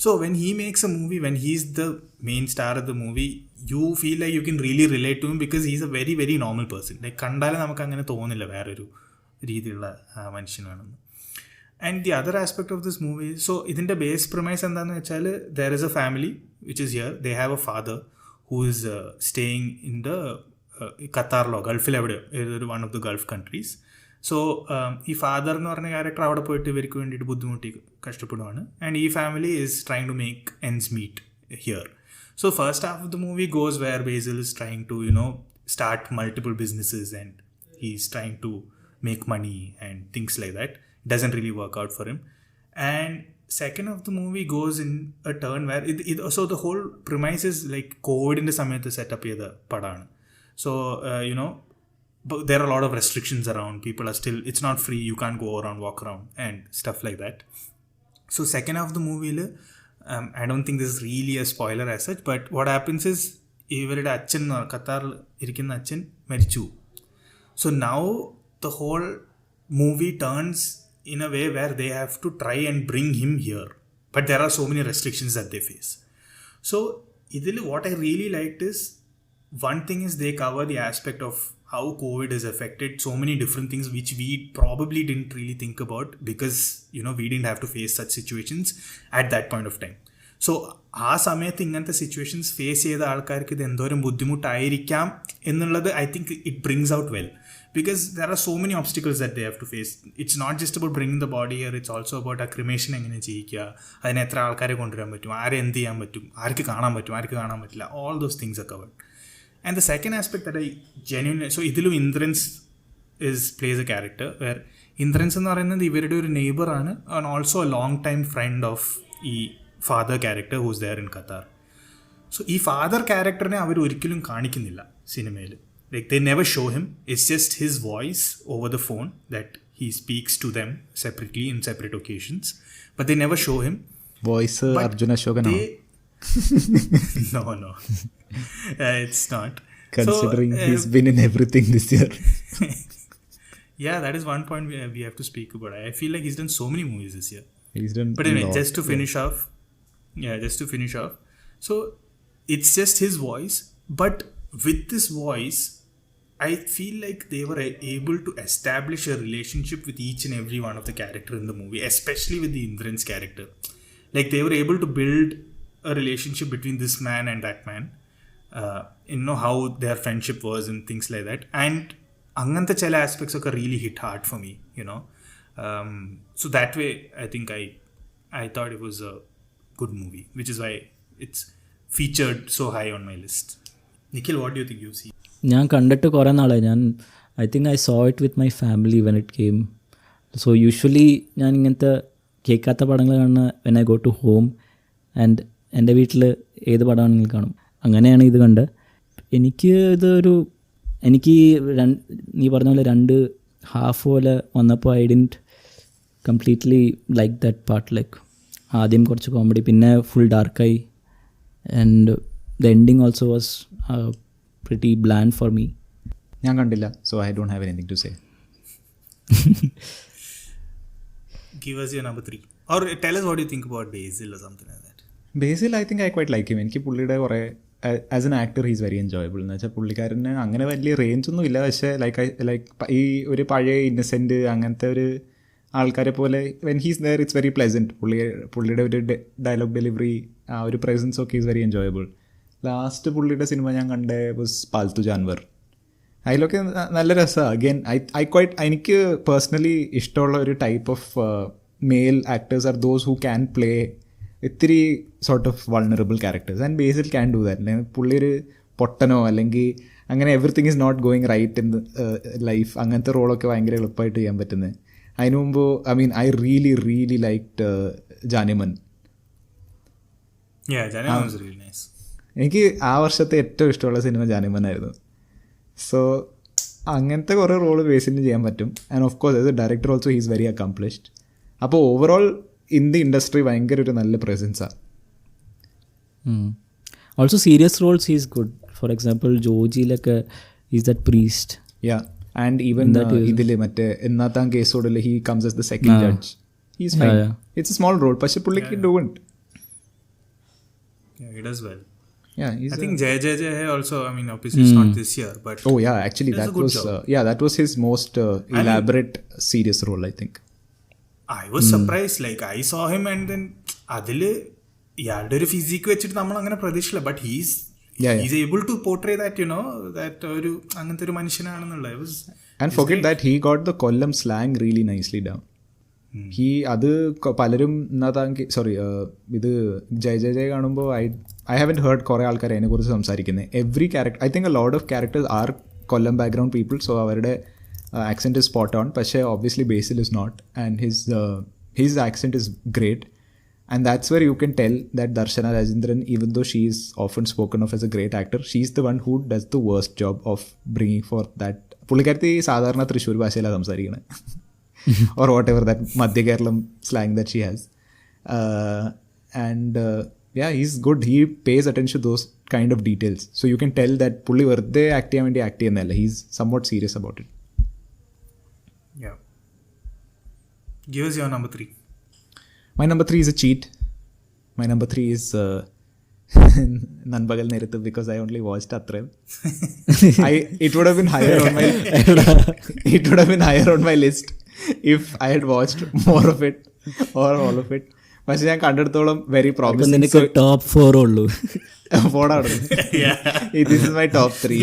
so when he makes a movie, when he's the main star of the movie, you feel like you can really relate to him because he's a very very normal person. Like കണ്ടാലും നമുക്ക് അങ്ങനെ തോന്നില്ല വേറൊരു രീതിയിലുള്ള മനുഷ്യനാണെന്ന്. And the other aspect of this movie, so ഇതിൻ്റെ base premise എന്താണെന്ന് വെച്ചാൽ there is a family which is here. They have a father who is staying in the ഖത്താറിലോ ഗൾഫിൽ എവിടെയോ ഏതൊരു one of the Gulf countries. So ഈ father എന്ന് പറഞ്ഞ character അവിടെ പോയിട്ട് ഇവർക്ക് വേണ്ടിയിട്ട് ബുദ്ധിമുട്ടി കഷ്ടപ്പെടുവാണ്. ആൻഡ് ഈ family is trying to make ends meet here. So first half of the movie goes where Basil is trying to start multiple businesses and he's trying to make money and things like that. It doesn't really work out for him. And second of the movie goes in a turn where so the whole premise is like COVID ന്റെ സമയത്ത് setup ചെയ്ത പടമാണ്. So but there are a lot of restrictions around. People are still, it's not free, you can't go around, walk around and stuff like that. So second half of the movie, I don't think this is really a spoiler as such, but what happens is ഇവരുടെ അച്ഛൻ ഖത്താറിൽ ഇരിക്കുന്ന അച്ഛൻ മരിച്ചു. So now the whole movie turns in a way where they have to try and bring him here, but there are so many restrictions that they face. So idil what I really liked is one thing is they cover the aspect of how COVID has affected so many different things which we probably didn't really think about because, we didn't have to face such situations at that point of time. So ആ സമയത്ത് ഇങ്ങനത്തെ situations face ചെയ്ത ആൾക്കാർക്ക് ഇത് എന്തോരം ബുദ്ധിമുട്ടായിരിക്കാം എന്നുള്ളത് I think it brings out well because there are so many obstacles that they have to face. It's not just about bringing the body here, it's also about a cremation എങ്ങനെ ചെയ്യിക്കുക, അതിന് എത്ര ആൾക്കാരെ കൊണ്ടുവരാൻ പറ്റും, ആരെ എന്ത് ചെയ്യാൻ പറ്റും, ആർക്ക് കാണാൻ പറ്റും, ആർക്ക് കാണാൻ പറ്റില്ല, all those things are covered. And the second aspect that I genuinely, so ഇതിലും Indrans plays a character where Indrans എന്ന് പറയുന്നത് ഇവരുടെ ഒരു നെയ്ബർ ആണ് and also a long time friend of ഈ father character who's there in Qatar. So ഈ father ക്യാരക്ടറിനെ അവർ ഒരിക്കലും കാണിക്കുന്നില്ല സിനിമയിൽ. Like they never show him. It's just his voice over the phone that he speaks to them separately in separate occasions. But they never show him. Voice Arjuna Shogan. No. It's not. Considering he's been in everything this year. Yeah, that is one point we have to speak about. I feel like he's done so many movies this year. He's done. But anyway, just to finish off. So it's just his voice. But with this voice, I feel like they were able to establish a relationship with each and every one of the character in the movie, especially with the Indran's character. Like they were able to build a relationship between this man and that man. How their friendship was and things like that. And angante chala aspects ഒക്കെ really hit hard for me, So that way, I think I thought it was a good movie, which is why it's featured so high on my list. Nikhil, what do you think you've seen? ഞാൻ കണ്ടിട്ട് കുറേ നാളായി. I think I saw it with my family when it came. So usually ഞാൻ ഇങ്ങനത്തെ കേൾക്കാത്ത പടങ്ങൾ കാണുന്ന when I go to home and എൻ്റെ വീട്ടിൽ ഏത് പടമാണെങ്കിലും കാണും. അങ്ങനെയാണ് ഇത് കണ്ട്. എനിക്ക് നീ പറഞ്ഞ പോലെ രണ്ട് ഹാഫ് പോലെ വന്നപ്പോൾ I didn't completely like that part. Like ആദ്യം കുറച്ച് കോമഡി, പിന്നെ ഫുൾ ഡാർക്കായി, and the ending also was pretty bland for me. ഞാൻ കണ്ടില്ല, so I don't have anything to say. Give us your number 3 or tell us what you think about Basil or something like that. Basil, I think I quite like him. എനിക്ക് പുള്ളിയുടെ കുറേ as an actor he's very enjoyable. എന്ന് വെച്ചാൽ പുള്ളിക്കാരന് അങ്ങനെ വലിയ range ഒന്നും ഇല്ല, പക്ഷേ ലൈക്ക് ഈ ഒരു പഴയ ഇന്നസെൻറ്റ് അങ്ങനത്തെ ഒരു ആൾക്കാരെ പോലെ when he's there it's very pleasant. പുള്ളിയുടെ ഒരു ഡയലോഗ് ഡെലിവറി, ആ ഒരു പ്രസൻസ് ഒക്കെ ഈസ് വെരി എൻജോയബിൾ. ലാസ്റ്റ് പുള്ളിയുടെ സിനിമ ഞാൻ കണ്ടേ വാസ് പാൽത്തു ജാൻവർ. അതിലൊക്കെ നല്ല രസമാണ്. അഗെയിൻ എനിക്ക് പേഴ്സണലി ഇഷ്ടമുള്ള ഒരു type of male actors are those who can play ഇത്തിരി sort of vulnerable characters, and Basil can do that. പുള്ളി ഒരു പൊട്ടനോ അല്ലെങ്കിൽ അങ്ങനെ everything is not going right in life, അങ്ങനത്തെ റോളൊക്കെ ഭയങ്കര എളുപ്പമായിട്ട് ചെയ്യാൻ പറ്റുന്നത്. അതിനു മുമ്പ് ഐ റിയലി ലൈക്ഡ് ജാനിമൻ. എനിക്ക് ആ വർഷത്തെ ഏറ്റവും ഇഷ്ടമുള്ള സിനിമ ജാനിമൻ ആയിരുന്നു. സോ അങ്ങനത്തെ കുറേ റോള് ബേസിന് ചെയ്യാൻ പറ്റും. And of course as a director also he's very accomplished. അപ്പോൾ ഓവറോൾ ഇൻ ദി ഇൻഡസ്ട്രി ഭയങ്കര ഒരു നല്ല പ്രസൻസാണ്. Also serious roles he's good. For example ജോജിയിലൊക്കെ is that priest. Yeah, and even ഇതിൽ മറ്റേ എന്നാത്താം കേസോടിൽ he comes as the second judge. He's fine. It's a small role, പക്ഷെ പുള്ളിക്ക് do it. Yeah, he does well. Yeah, I think Jay also, I mean, obviously it's not this year, but oh yeah, actually that was his most elaborate serious role, I think. I was surprised, like I saw him and then adile iyalde oru physique vechittu nammal angane pradishilla, but he's able to portray that, that oru angante oru manushanaanennulla. And forget that he got the Kollam slang really nicely down. അത് പലരും ഇത് ജയ കാണുമ്പോൾ I haven't heard കുറേ ആൾക്കാർ അതിനെക്കുറിച്ച് സംസാരിക്കുന്നത്. Every character, I think a lot of characters are Kollam background people, so അവരുടെ accent is spot on. പക്ഷേ obviously Basil is not, and his accent is great. And that's where you can tell that Darshana Rajendran, even though she is often spoken of as a great actor, she is the one who does the worst job of bringing for that. പുള്ളിക്കാരത്തി സാധാരണ തൃശ്ശൂർ ഭാഷയിലാണ് സംസാരിക്കുന്നത്. or whatever that Madhya Kerala slang that she has. Yeah, he's good. He pays attention to those kind of details. So you can tell that pulli verde act cheyan vendi act cheyyunnalla. He's somewhat serious about it. Yeah. Give us your number 3. My number 3 is a cheat. My number 3 is Nanbagal Nerithu because I only watched Atrem. It would have been higher on my it would have been higher on my list if I had watched more of it or all of it. പക്ഷെ ഞാൻ കണ്ടെടുത്തോളം very promising. നിനക്ക് top 4 ഉള്ളൂ. This is my top 3.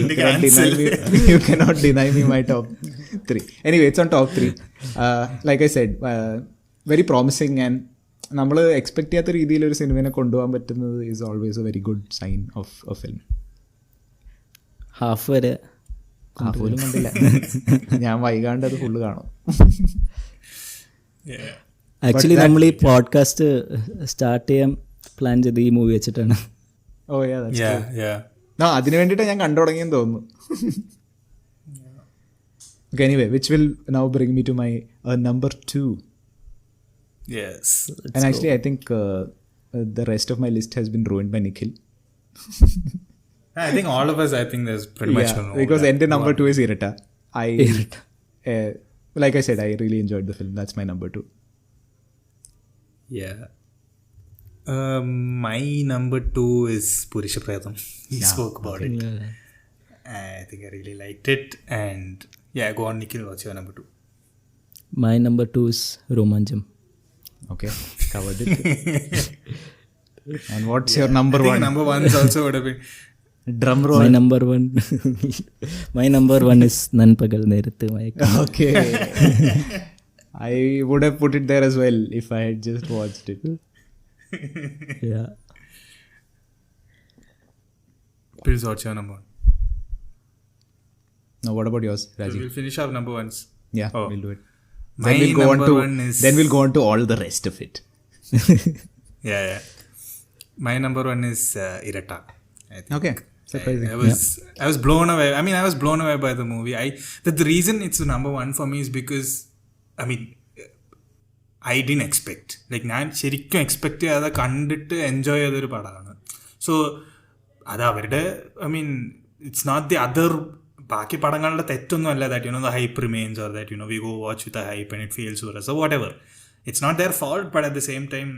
You cannot deny me my top 3. Anyway, it's on top 3. Like I said, very promising, and നമ്മൾ expect ചെയ്യാത്ത രീതിയിൽ ഒരു സിനിമയെ കൊണ്ടുപോകാൻ പറ്റുന്നത് is always a very good sign of a film. Half വരെ പോലും കണ്ടില്ല ഞാൻ, വൈകാണ്ട് അത് ഫുള്ള് കാണും. ആക്ച്വലി നമ്മൾ ഈ പോഡ്കാസ്റ്റ് സ്റ്റാർട്ട് ചെയ്യാൻ പ്ലാൻ ചെയ്ത് ഈ മൂവി വെച്ചിട്ടാണ്. അതിന് വേണ്ടിയിട്ടാണ് ഞാൻ കണ്ടു തുടങ്ങിയെന്ന് തോന്നുന്നു. Anyway, which will now bring me to my number 2. Yes. And actually, I think the rest of my list has been ruined by Nikhil. I think all of us, I think there's pretty much because end number 2 is Irata. Like I said, I really enjoyed the film. That's my number 2. Yeah. My number 2 is Purisha Prayatham. We spoke about it. I think I really liked it. And yeah, go on, Nikhil. What's your number 2? My number 2 is Romanjam. Okay, covered it. And what's your number 1? Number 1 is also would have been drum roll. My number 1 is Nanpagal Nerithu Mayakkam. Okay. I would have put it there as well if I had just watched it. Yeah. Please, what's your number 1? Now, what about yours, Rajeev? We'll finish our number 1s. Yeah, we'll do it. My number 1 is... Then we'll go on to all the rest of it. Yeah. My number 1 is Irata. I think. Okay. Surprising. I was blown away. I mean, I was blown away by the movie. The reason it's number 1 for me is because, I mean, I didn't expect. Like, ഞാൻ ശരിക്കും expect ചെയ്യാതെ കണ്ടിട്ട് enjoy ചെയ്തൊരു പടമാണ്. So അത് അവരുടെ, I mean, it's not the other, ബാക്കി പടങ്ങളുടെ തെറ്റൊന്നും അല്ല that the hype remains or that we go watch with a hype and it feels for us or whatever. It's not their fault, but at the same time,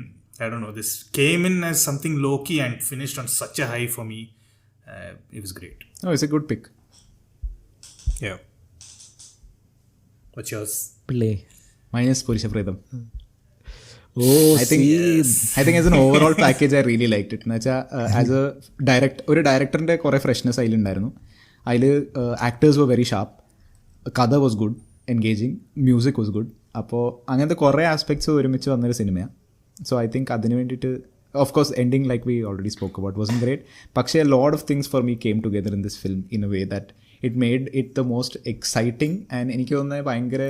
I don't know, this came in as something low-key and finished on such a high for me. It was great. Oh, it's a good pick. Yeah. What's yours? Pillai. Mine is Purisha Prayatham. Oh, I think as an overall package I really liked it. As a ഒരു ഡയറക്ടറിൻ്റെ കുറേ freshness അതിലുണ്ടായിരുന്നു. അതിൽ actors were very sharp, കഥ was good, engaging, music was good. അപ്പോൾ അങ്ങനത്തെ കുറേ aspects ഒരുമിച്ച് വന്നൊരു സിനിമയാണ്. സോ ഐ തിങ്ക് അതിന് വേണ്ടിയിട്ട്, of course ending like we already spoke about വാസൻ ഗ്രേറ്റ്, പക്ഷേ a lot of things for me came together in this film in a way that it made it the most exciting. And എനിക്ക് തോന്നുന്നത് ഭയങ്കര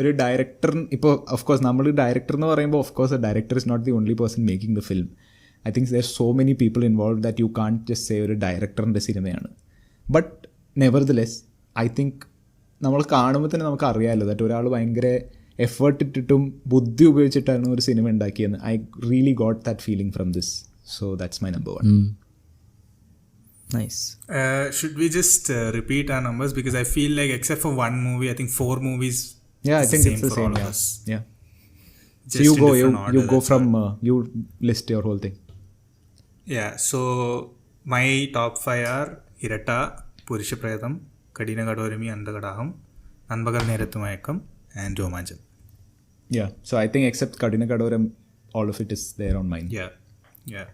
ഒരു director, ഇപ്പോൾ of course നമ്മൾ director എന്ന് പറയുമ്പോൾ of course a director is not the only person making the film. I think there so many people involve that you can't just say ഒരു ഡയറക്ടറിൻ്റെ സിനിമയാണ്. But nevertheless I think നമ്മൾ കാണുമ്പോൾ തന്നെ നമുക്ക് അറിയാമല്ലോ ദാറ്റ് ഒരാൾ ഭയങ്കര എഫേർട്ട് ഇട്ടിട്ടും ബുദ്ധി ഉപയോഗിച്ചിട്ടാണ് ഒരു സിനിമ ഉണ്ടാക്കിയെന്ന്. I really got that feeling from this. So that's my number 1. Nice. Should we just repeat our numbers? Because I feel like except for one movie, I think 4 movies. Yeah, I think it's the same. Yeah. So you go from you list your whole thing. Yeah. So my top 5 are Irata, Purisha Prayatham, Kadina Kadorimi, Andakadaham, Nanbagal Nerithu Mayakkam, and Romanjam. Yeah. So I think except Kadina Kadoram, all of it is there on mine. Yeah.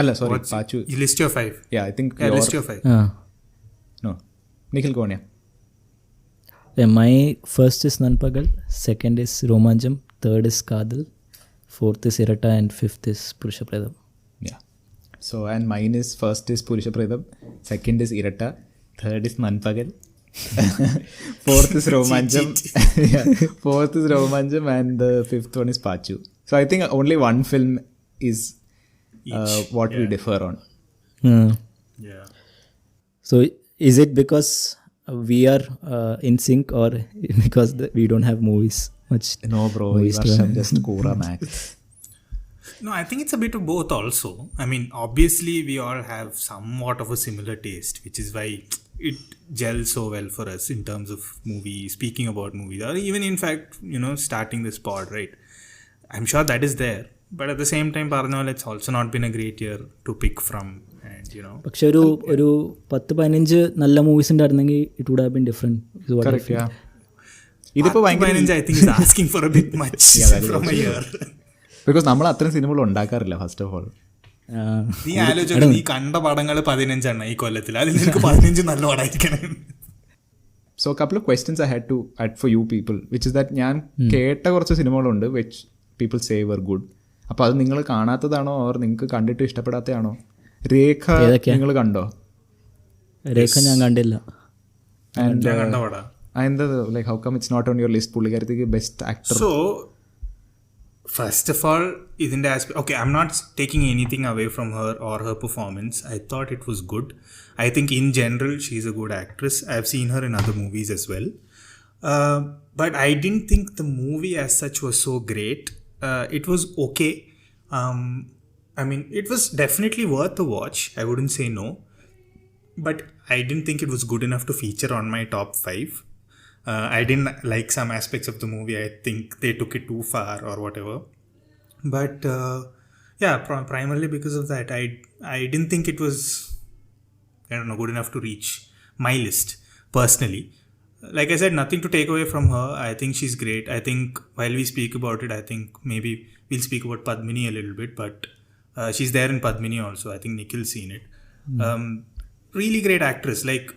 Alla, sorry, Pachu. You list your 5. Yeah, I think list your 5. No. Nikhil, go on, yeah. Yeah, my first is Nanpagal, second is Romanjam, third is Kadal, fourth is Irata, and fifth is Purisha Prayatham. Yeah. So, and mine is first is Purisha Prayatham, second is Irata, third is Nanpagal, fourth is Romanjam, fourth is Romanjam, and the fifth one is Pachu. So I think only one film is what we differ on. Yeah. So is it because we are in sync or because we don't have movies much? No bro, I'm just Kora Max. No, I think it's a bit of both also. I mean, obviously we all have somewhat of a similar taste, which is why it gels so well for us in terms of movies, speaking about movies, or even in fact, starting this pod, right? I'm sure that is there. but at the same time പറഞ്ഞ പോലെ it's also not been a great year to pick from, and you know. പക്ഷെ ഒരു 10-15 നല്ല movies ഉണ്ടായിരുന്നെങ്കിൽ it would have been different. Correct. ഇതിപ്പോ ഭയങ്കര I think is asking for a bit much from a year. Because നമ്മൾ അത്രയും സിനിമകൾ ഉണ്ടാക്കാറില്ല ഫസ്റ്റ് ഓഫ് ഓൾ. നീ ആലോചിച്ചു, നീ കണ്ട പടങ്ങൾ 15 ഈ കൊല്ലത്തിൽ, അതിൽ നിനക്ക് 15 നല്ല പടമായിരിക്കണം. So a couple of questions I had to add for you people, which is that ഞാൻ കേട്ട കുറച്ച് സിനിമകളുണ്ട് which people say were good. അപ്പോൾ അത് നിങ്ങൾ കാണാത്തതാണോ ഓർ നിങ്ങൾക്ക് കണ്ടിട്ട് ഇഷ്ടപ്പെടാത്തതാണോ? രേഖ നിങ്ങൾ കണ്ടോ? രേഖ ഞാൻ കണ്ടില്ല. And എന്താ like how come it's not on your list? പുള്ളിക്കാരത്തേക്ക് best actor. So first of all, ഇതിൻ്റെ aspect, okay, I'm not taking anything away from her or her performance. I thought it was good. I think in general she's a good actress. I've seen her in other movies as well. But I didn't think the movie as such was so great. It was okay. I mean, it was definitely worth a watch. I wouldn't say no. But I didn't think it was good enough to feature on my top 5. I didn't like some aspects of the movie. I think they took it too far or whatever. But yeah, primarily because of that, I didn't think it was, I don't know, good enough to reach my list personally. Like I said, nothing to take away from her. I think she's great. I think while we speak about it, I think maybe we'll speak about Padmini a little bit, but she's there in Padmini also. I think Nikhil's seen it. Really great actress. Like,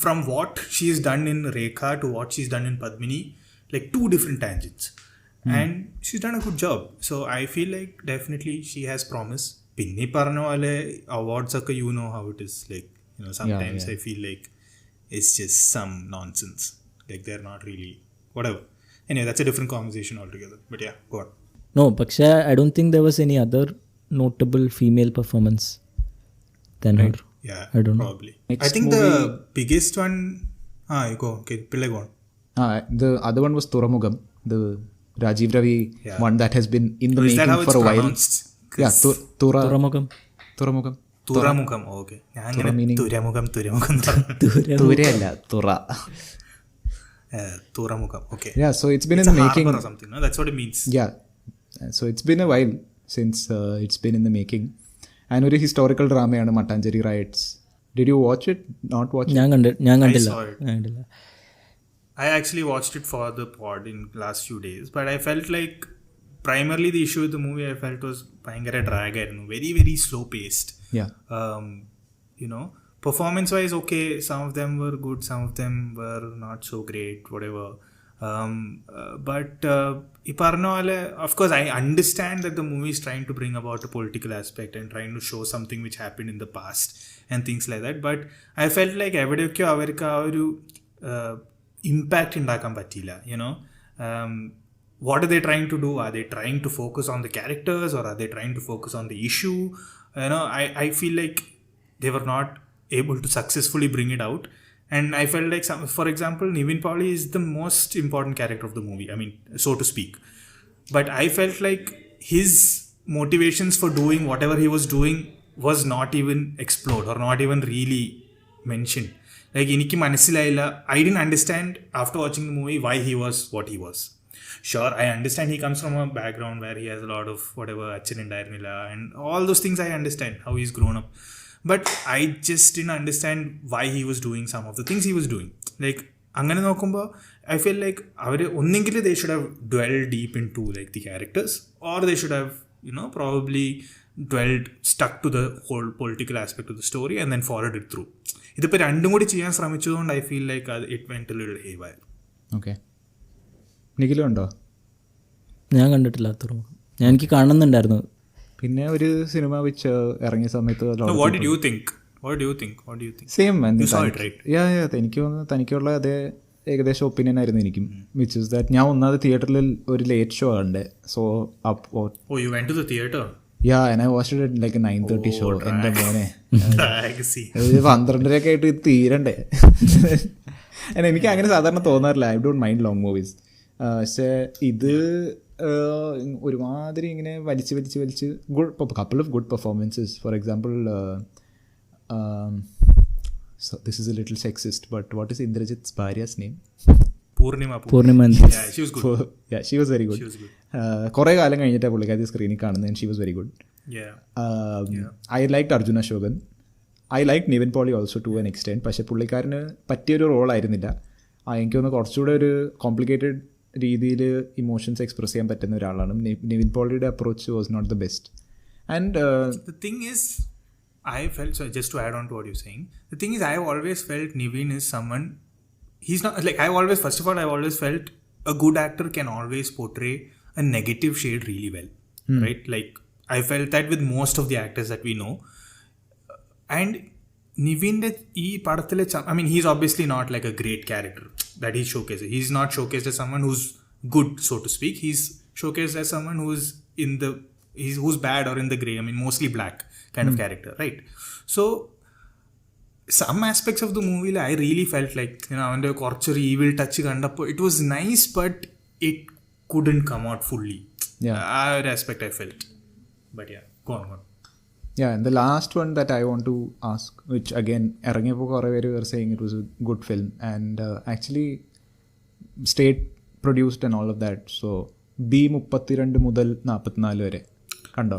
from what she's done in Rekha to what she's done in Padmini, like 2 different tangents. And she's done a good job. So I feel like definitely she has promise. Pinni parna wale awards akka, you know how it is. Like, you know, sometimes I feel like it's just some nonsense. Like they're not really, whatever. Anyway, that's a different conversation altogether. But yeah, go on. No, പക്ഷേ I don't think there was any other notable female performance than her. Yeah, I don't probably. Next I think movie, the biggest one. You go. Okay, Pillai, go on. The other one was Thuramugam, the Rajeev Ravi one that has been in the Is that making how for it's a while. pronounced? Yeah, തുറമുഖം. Thuramugam. Okay. Thuramugam. തുരയല്ല തുറ. Thuramugam. Okay. Yeah, so it's been It's in the a making. harbor or something. No, that's what it means. Yeah, so it's been a while since it's been in the making. And ഒരു historical ഡ്രാമയാണ് Mattancherry rights. Did you watch it? Not watch it? ഞാൻ കണ്ടില്ല. I saw it. I actually watched it for the pod in last few days, but I felt like primarily the issue with the movie I felt was ഭയങ്കര drag ആയിരുന്നു. Very, very slow paced. Yeah. You know, performance wise, okay, some of them were good, some of them were not so great, whatever. But ഈ പറഞ്ഞ പോലെ, of course, I understand that the movie is trying to bring about a political aspect and trying to show something which happened in the past and things like that. But I felt like എവിടെയൊക്കെയോ അവർക്ക് ആ ഒരു impact ഉണ്ടാക്കാൻ പറ്റിയില്ല. You know, what are they trying to do? Are they trying to focus on the characters, or are they trying to focus on the issue? You know, I feel like they were not able to successfully bring it out. And I felt like, for example, Nivin Pauly is the most important character of the movie, I mean, so to speak. But I felt like his motivations for doing whatever he was doing was not even explored or not even really mentioned. Like, എനിക്ക് മനസ്സിലായില്ല. I didn't understand after watching the movie why he was what he was. Sure, I understand he comes from a background where he has a lot of whatever, Achan Indairnilla, and all those things I understand, how he's grown up. But I just didn't understand why he was doing some of the things he was doing. Like, അങ്ങനെ നോക്കുമ്പോൾ I feel like അവർ ഒന്നെങ്കിൽ they should have dwelled deep into like the characters, or they should have, you know, probably stuck to the whole political aspect of the story and then followed it through. ഇതിപ്പോൾ രണ്ടും കൂടി ചെയ്യാൻ ശ്രമിച്ചതുകൊണ്ട് I feel like it went a little haywire. Okay. നിഖിലും ഉണ്ടോ? ഞാൻ കണ്ടിട്ടില്ല തുറമുഖം. എനിക്ക് കാണുന്നുണ്ടായിരുന്നു. പിന്നെ ഒരു സിനിമ വെച്ച് ഇറങ്ങിയ സമയത്ത് What did you think? Same You saw it, right? എനിക്ക് തോന്നുന്നു തനിക്കുള്ള അതേ ഏകദേശം ഒപ്പീനിയൻ ആയിരുന്നു എനിക്കും. വിച്ച് ഇസ് ദാറ്റ് ഞാൻ ഒന്നാമത് തിയേറ്ററിൽ ഒരു ലേറ്റ് ഷോ കണ്ടേ. So Oh, you went to the theater? Yeah, and I watched it like a 9:30 show. എൻ്റെ മോനെ, See. 12:30 ആയിട്ട് ഇത് തീരണ്ടേ. എനിക്ക് അങ്ങനെ സാധാരണ തോന്നാറില്ല. I don't mind long movies. പക്ഷേ ഇത് ഒരുമാതിരി ഇങ്ങനെ വലിച്ച് good couple of good performances. For example, so this is a little sexist, but what is Indrajit's bharya's name? Poornima Yeah, she was good. Yeah, she was very good. She was good. കുറേ കാലം കഴിഞ്ഞിട്ടാണ് പുള്ളിക്കാരി സ്ക്രീനിൽ കാണുന്നത്. She was very good. Yeah. I like Arjun Ashokan. I like Nivin Pauly also to an extent. പക്ഷേ പുള്ളിക്കാരന് പറ്റിയൊരു റോളായിരുന്നില്ല. എനിക്ക് തോന്നുന്നു കുറച്ചുകൂടെ ഒരു കോംപ്ലിക്കേറ്റഡ് രീതിയിൽ ഇമോഷൻസ് എക്സ്പ്രസ് ചെയ്യാൻ പറ്റുന്ന ഒരാളാണ്. നിവിൻ പോളിയുടെ approach was not the best. And The thing is, I felt, so just to add on to what you're saying, the thing is, I have always felt Nivin is someone, he's not, like, first of all, I've always felt a good actor can always portray a negative shade really well, right? Like, I felt that with most of the actors that we know. And Nivin, I mean, he's obviously not like a great character that he showcases. He's not showcased as someone who's good, so to speak. He's showcased as someone who's who's bad or in the grey, I mean, mostly black kind of character, right? So, some aspects of the movie, I really felt like, you know, and a evil touch, it was nice, but it couldn't come out fully. Yeah. That aspect I felt. But yeah, go on. Yeah, and the last one that I want to ask, which again, ഇറങ്ങിയപ്പോൾ കുറേ പേര് were saying it was a good film and actually state produced and all of that. So, B32 മുതൽ 44 വരെ കണ്ടോ?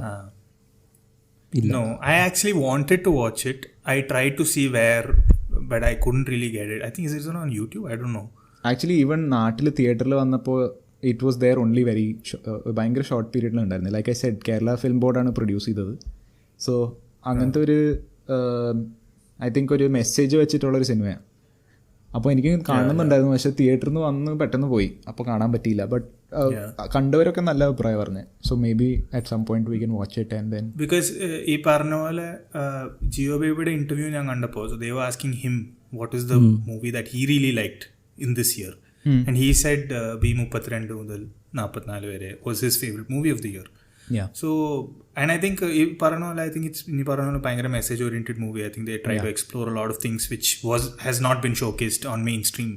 No, I actually wanted to watch it. I tried to see where, but I couldn't really get it. I think is it on YouTube? I don't know. Actually, even നാട്ടിൽ തിയേറ്ററിൽ വന്നപ്പോൾ it was there only very ഭയങ്കര short പീരീഡിലുണ്ടായിരുന്നു. Like I said, Kerala film ബോർഡാണ് produce ചെയ്തത്. So അങ്ങനത്തെ ഒരു I think ഒരു മെസ്സേജ് വെച്ചിട്ടുള്ളൊരു സിനിമയാണ്. അപ്പോൾ എനിക്ക് കാണുന്നുണ്ടായിരുന്നു, പക്ഷേ തിയേറ്ററിൽ നിന്ന് വന്ന് പെട്ടെന്ന് പോയി, അപ്പോൾ കാണാൻ പറ്റിയില്ല. ബട്ട് കണ്ടവരൊക്കെ നല്ല അഭിപ്രായം പറഞ്ഞു. So maybe at some point we can watch it and then because ഈ പറഞ്ഞ പോലെ ജിയോ ബേബിയുടെ ഇന്റർവ്യൂ ഞാൻ കണ്ടപ്പോൾ, so they were asking him what is the movie that he really liked in this year and he said B32 മുതൽ 44 വരെ was his favourite movie of the year. So, and I think I think it's a message oriented movie. I think they try to explore a lot of things which has not been showcased on mainstream.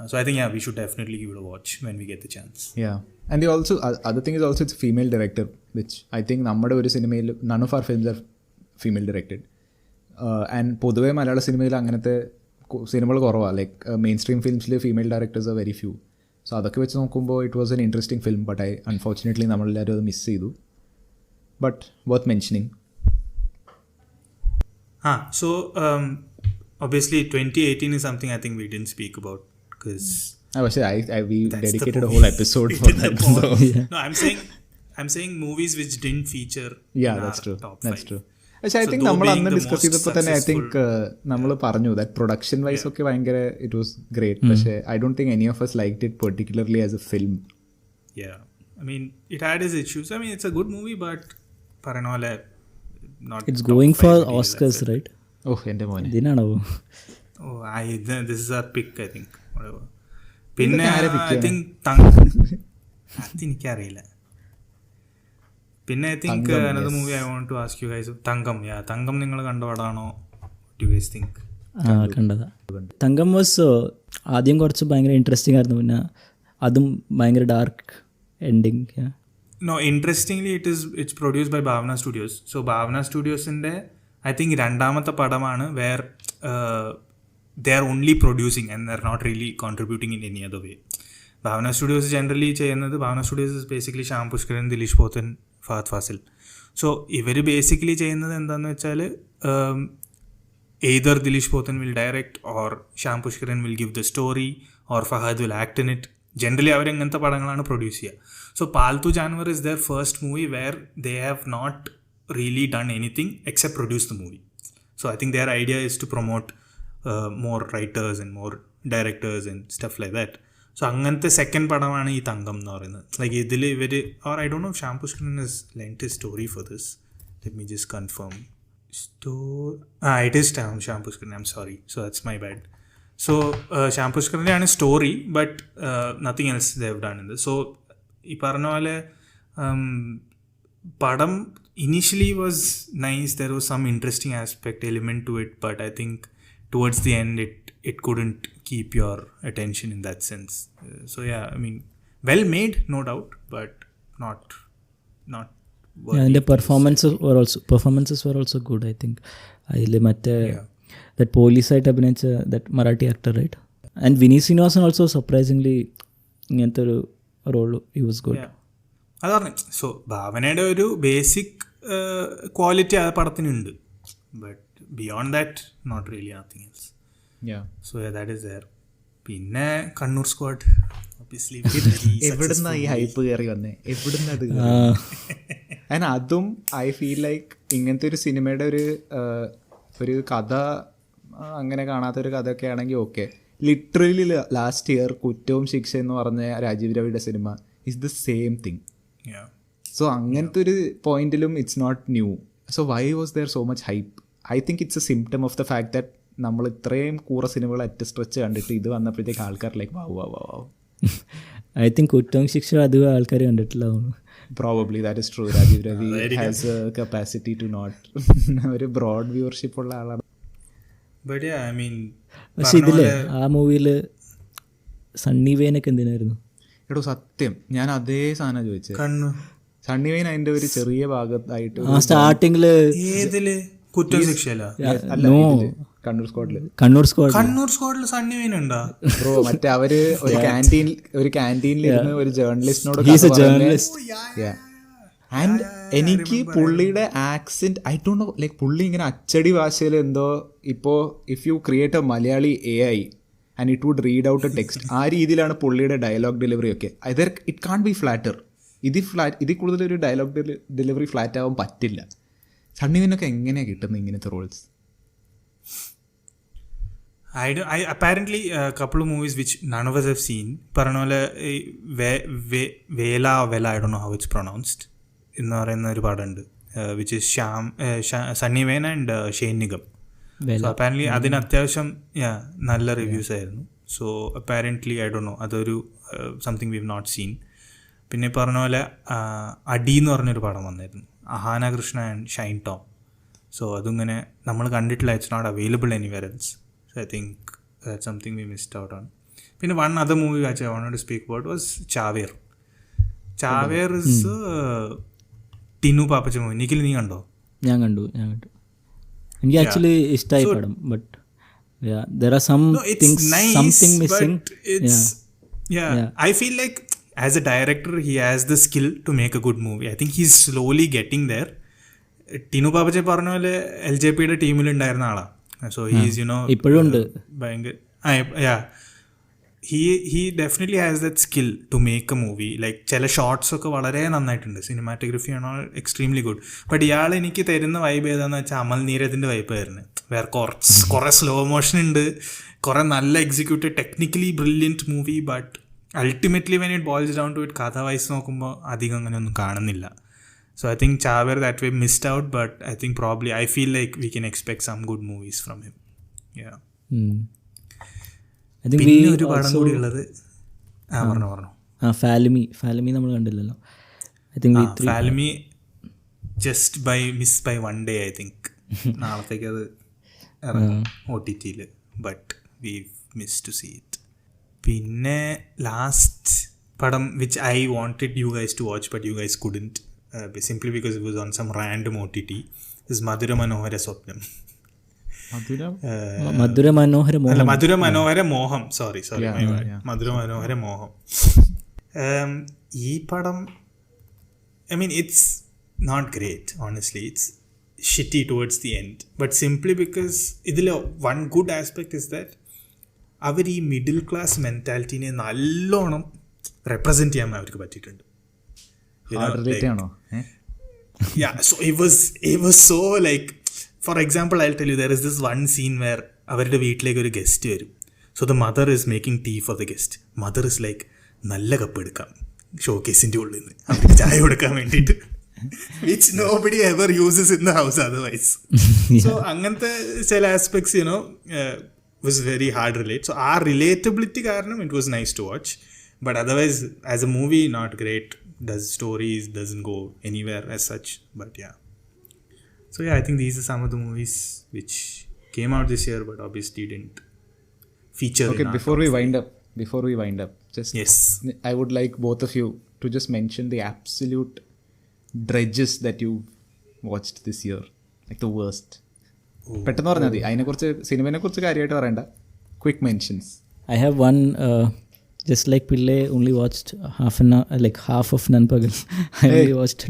So I think we should definitely give it a watch when we get the chance. Yeah, and they also other thing is also it's a female director, which I think nammade oru cinemayil none of our films are female directed. And പൊതുവെ മലയാള സിനിമയിൽ അങ്ങനത്തെ സിനിമകൾ കുറവാണ്. Like mainstream ഫിലിംസിൽ female directors are very few. So അതൊക്കെ വെച്ച് നോക്കുമ്പോൾ it was an interesting film. But unfortunately നമ്മളെല്ലാവരും അത് മിസ് ചെയ്തു. But worth mentioning. So obviously 2018 is something I think we didn't speak about because we dedicated a whole episode for that. No, I'm saying movies which didn't feature. Yeah, that's true. That's true. പക്ഷേ I think നമ്മൾ അന്ന് discuss ചെയ്തപ്പോൾ തന്നെ I think നമ്മൾ പറഞ്ഞു that production vice ഒക്കെ ഭയങ്കര it was great. പക്ഷേ I don't think any of us liked it particularly as a film. Yeah, I mean it had its issues. I mean it's a good movie, but Paranole not. It's going for Oscars, right? Oh, എൻ്റെ മോനെ. ഇതിനാണോ? Oh, this is our pick, I think. Whatever. പിന്നെ I think എനിക്കറിയില്ല. പിന്നെ I think another movie I want to ask you guys, Thankam. Thankam നിങ്ങൾ കണ്ട പടമാണോ? Do you guys think? കണ്ടതാ. Thankam was ആദ്യം കുറച്ച് ഭയങ്കര ഇൻട്രസ്റ്റിംഗ് ആയിരുന്നു, പിന്നെ അതും ഭയങ്കര dark ending. No, interestingly it's produced by Bhavana Studios. So Bhavana Studiosന്റെ I think രണ്ടാമത്തെ പടമാണ് where they are only producing and they are not really contributing in any other way. Bhavana Studios generally ചെയ്യുന്നത്, Bhavana Studios is basically Shyam Pushkaran, Dileesh Pothan, Fahadh Faasil. So ഇവർ basically ചെയ്യുന്നത് എന്താണെന്ന് വെച്ചാൽ either Dileesh Pothan will direct or Shyam Pushkaran will give the story or Fahad will act in it. Generally അവരെങ്ങനത്തെ പടങ്ങളാണ് produce ചെയ്യുക. So Palthu Janwar is their first movie where they have not really done anything except produce the movie. So I think their idea is to promote more writers and more directors and stuff like that. So അങ്ങനത്തെ second പടമാണ് ഈ തങ്കം എന്ന് പറയുന്നത്. Like ഇതിൽ ഇവർ or I don't know Shyam Pushkaran is lent his story for this. Let me just confirm. It is Shyam Pushkaran. I'm sorry. So that's my bad. So Shyam പുഷ്കറിൻ്റെയാണ് story, but nothing else they have done in this. So ഈ പറഞ്ഞ പോലെ പടം initially was nice. There was some interesting aspect element to it, but I think towards the end it couldn't keep your attention in that sense. So yeah, I mean well made, no doubt, but not and the performances were also good, I think. That police site abhinaycha, that Marathi actor, right? And Vineeth Sreenivasan also surprisingly ഇങ്ങനത്തെ ഒരു role he was good. അത് പറഞ്ഞു. So ഭാവനയുടെ ഒരു basic quality ആ പടത്തിനുണ്ട്, but beyond that not really nothing else. So that is there. പിന്നെ Kannur squad obviously എവിടുന്ന ഈ ഹൈപ്പ് കയറി വന്നേ, എവിടുന്ന അത് ആൻഡ് അതും ഐ ഫീൽ ലൈക്ക് ഇങ്ങനത്തെ ഒരു സിനിമയുടെ ഒരു കഥ അങ്ങനെ കാണാത്തൊരു കഥയൊക്കെ ആണെങ്കിൽ ഓക്കെ. ലിറ്ററലി ലാസ്റ്റ് ഇയർ കുറ്റവും ശിക്ഷ എന്ന് പറഞ്ഞ രാജീവ് രവിയുടെ സിനിമ is the same thing. So അങ്ങനത്തെ ഒരു പോയിന്റിലും it's not new. So why was there so much hype? I think it's a symptom of the fact that നമ്മൾ ഇത്രയും കൂറ സിനിമകൾ അറ്റ് സ്ട്രെച്ച് കണ്ടിട്ട് ഇത് വന്നപ്പോഴത്തേക്ക് ആൾക്കാർ ലൈക്ക് വാവ്. ഐ തിങ്ക് കുറ്റവും ശിക്ഷ അധികം ആൾക്കാർ കണ്ടിട്ടില്ല. Probably that is true. Rajeev Ravi has a capacity to not ഒരു ബ്രോഡ് വ്യൂവർഷിപ്പ് ഉള്ള ആളാണ്. പക്ഷെ ഇതില് ആ മൂവിയില് സണ്ണി വെയിനൊക്കെ എന്തിനായിരുന്നു? എടോ സത്യം ഞാൻ അതേ സാധനം ചോദിച്ചത്. സണ്ണി വെയിൻ അതിന്റെ ഒരു ചെറിയ ഭാഗത്തായിട്ട് സ്റ്റാർട്ടിങ്ങില് കണ്ണൂർ സ്ക്വാഡിൽ സണ്ണി വെയിൻ ഉണ്ടോ ബ്രോ? മറ്റേ അവര് ഒരു ക്യാൻറ്റീനിലിരുന്ന് ഒരു ജേർണലിസ്റ്റിനോട് ആൻഡ് എനിക്ക് പുള്ളിയുടെ accent I don't know like പുള്ളി ഇങ്ങനെ അച്ചടി ഭാഷയിൽ എന്തോ ഇപ്പോൾ if you create a Malayali AI and it would read out a text, ആ രീതിയിലാണ് പുള്ളിയുടെ ഡയലോഗ് ഡെലിവറി ഒക്കെ. Either it can be flatter. ഇതിൽ കൂടുതലൊരു ഡയലോഗ് ഡെലിവറി ഫ്ലാറ്റ് ആവാൻ പറ്റില്ല. സണ്ണിവിനൊക്കെ എങ്ങനെയാണ് കിട്ടുന്നത് ഇങ്ങനത്തെ Rolls? apparently a couple of movies which none of us have seen. പറഞ്ഞ പോലെ വേല I don't know how it's pronounced എന്ന് പറയുന്ന ഒരു പടമുണ്ട് which is Sunny Wayne and Shane Nigam. So apparently അതിന് അത്യാവശ്യം നല്ല റിവ്യൂസ് ആയിരുന്നു. So apparently I don't know അതൊരു something we have not seen. പിന്നെ പറഞ്ഞ പോലെ അടി എന്ന് പറഞ്ഞൊരു പടം വന്നായിരുന്നു, അഹാന കൃഷ്ണ ആൻഡ് ഷൈൻ ടോം. സോ അതിങ്ങനെ നമ്മൾ കണ്ടിട്ടില്ല, it's not available anywhere else. So I think that's something we missed out on. പിന്നെ one other movie which I wanted to speak about was Chaver. Chaver is Tinu Pappachan movie. Nikhil നീ കണ്ടോ? ഞാൻ കണ്ടു. എനിക്ക് ആക്ച്വലി ഇഷ്ടമായി പടം. ബട്ട് there are some things, something missing. I feel like as a director he has the skill to make a good movie. I think he's slowly getting there. Tinu Pappachan പറഞ്ഞ പോലെ LJPയുടെ ടീമിലുണ്ടായിരുന്ന ആളാണ്. So he's ഇപ്പോഴും ഉണ്ട് ഭയങ്കര he definitely has that skill to make a movie. Like ചില shots ഒക്കെ വളരെ നന്നായിട്ടുണ്ട്, സിനിമാറ്റോഗ്രഫി ആണ് എക്സ്ട്രീംലി ഗുഡ്. ബട്ട് ഇയാൾ എനിക്ക് തരുന്ന വൈബ് ഏതാന്ന് വെച്ചാൽ അമൽ നീരദിൻ്റെ വൈബ് ആയിരുന്നു. വേറെ കുറേ സ്ലോ മോഷൻ ഉണ്ട്, കുറേ നല്ല executed technically brilliant movie. But ultimately when it boils down to it കഥ വൈസ് നോക്കുമ്പോൾ അധികം അങ്ങനെ ഒന്നും കാണുന്നില്ല. So I think Chaver that way missed out, but I think probably I feel like we can expect some good movies from him. Yeah. I think പിന്നെ ഒരു പടം കൂടി ഉള്ളത് ഫാലിമി നമ്മൾ കണ്ടില്ലല്ലോ. I think Falimy just miss by one day I think. നാളത്തേക്ക് അത് OTT-ൽ, but we've missed to see it. പിന്നെ ലാസ്റ്റ് പടം which I wanted you guys to watch but you guys couldn't. Simply because it was on some random OTT, is Madhura Manohara Swapnam. Madhura Manohara Moham. Sorry. My bad. Madhura Manohara Moham. Ee padam, I mean, it's not great, honestly. It's shitty towards the end. But simply because idile one good aspect is that അവർ ഈ middle class മെൻറ്റാലിറ്റീനെ നല്ലോണം represent ചെയ്യാൻ അവർക്ക് പറ്റിയിട്ടുണ്ട്. Yeah, so it was so like, for example, I'll tell you, there is this one scene where അവരുടെ വീട്ടിലേക്ക് ഒരു guest വരും. So the mother is making tea for the guest. Mother is like, നല്ല cup എടുക്കാം ഷോക്കേസിൻ്റെ ഉള്ളിൽ നിന്ന് അവർക്ക് ചായ കൊടുക്കാൻ വേണ്ടിയിട്ട്, which nobody ever uses in the house otherwise. So അങ്ങനത്തെ ചില aspects was very hard to relate. So our relatability കാരണം it was nice to watch, but otherwise as a movie not great. Doesn't go anywhere as such, but yeah. So yeah, I think these are some of the movies which came out this year but obviously didn't feature. Okay, before we wind up, just yes, I would like both of you to just mention the absolute dredges that you watched this year, like the worst. പെട്ടെന്ന് പറഞ്ഞാൽ മതി, അതിനെക്കുറിച്ച് സിനിമയെ കുറിച്ച് കാര്യമായിട്ട് പറയണ്ട, quick mentions. I have one, just like Pillai only watched half of Nanpagal. I only watched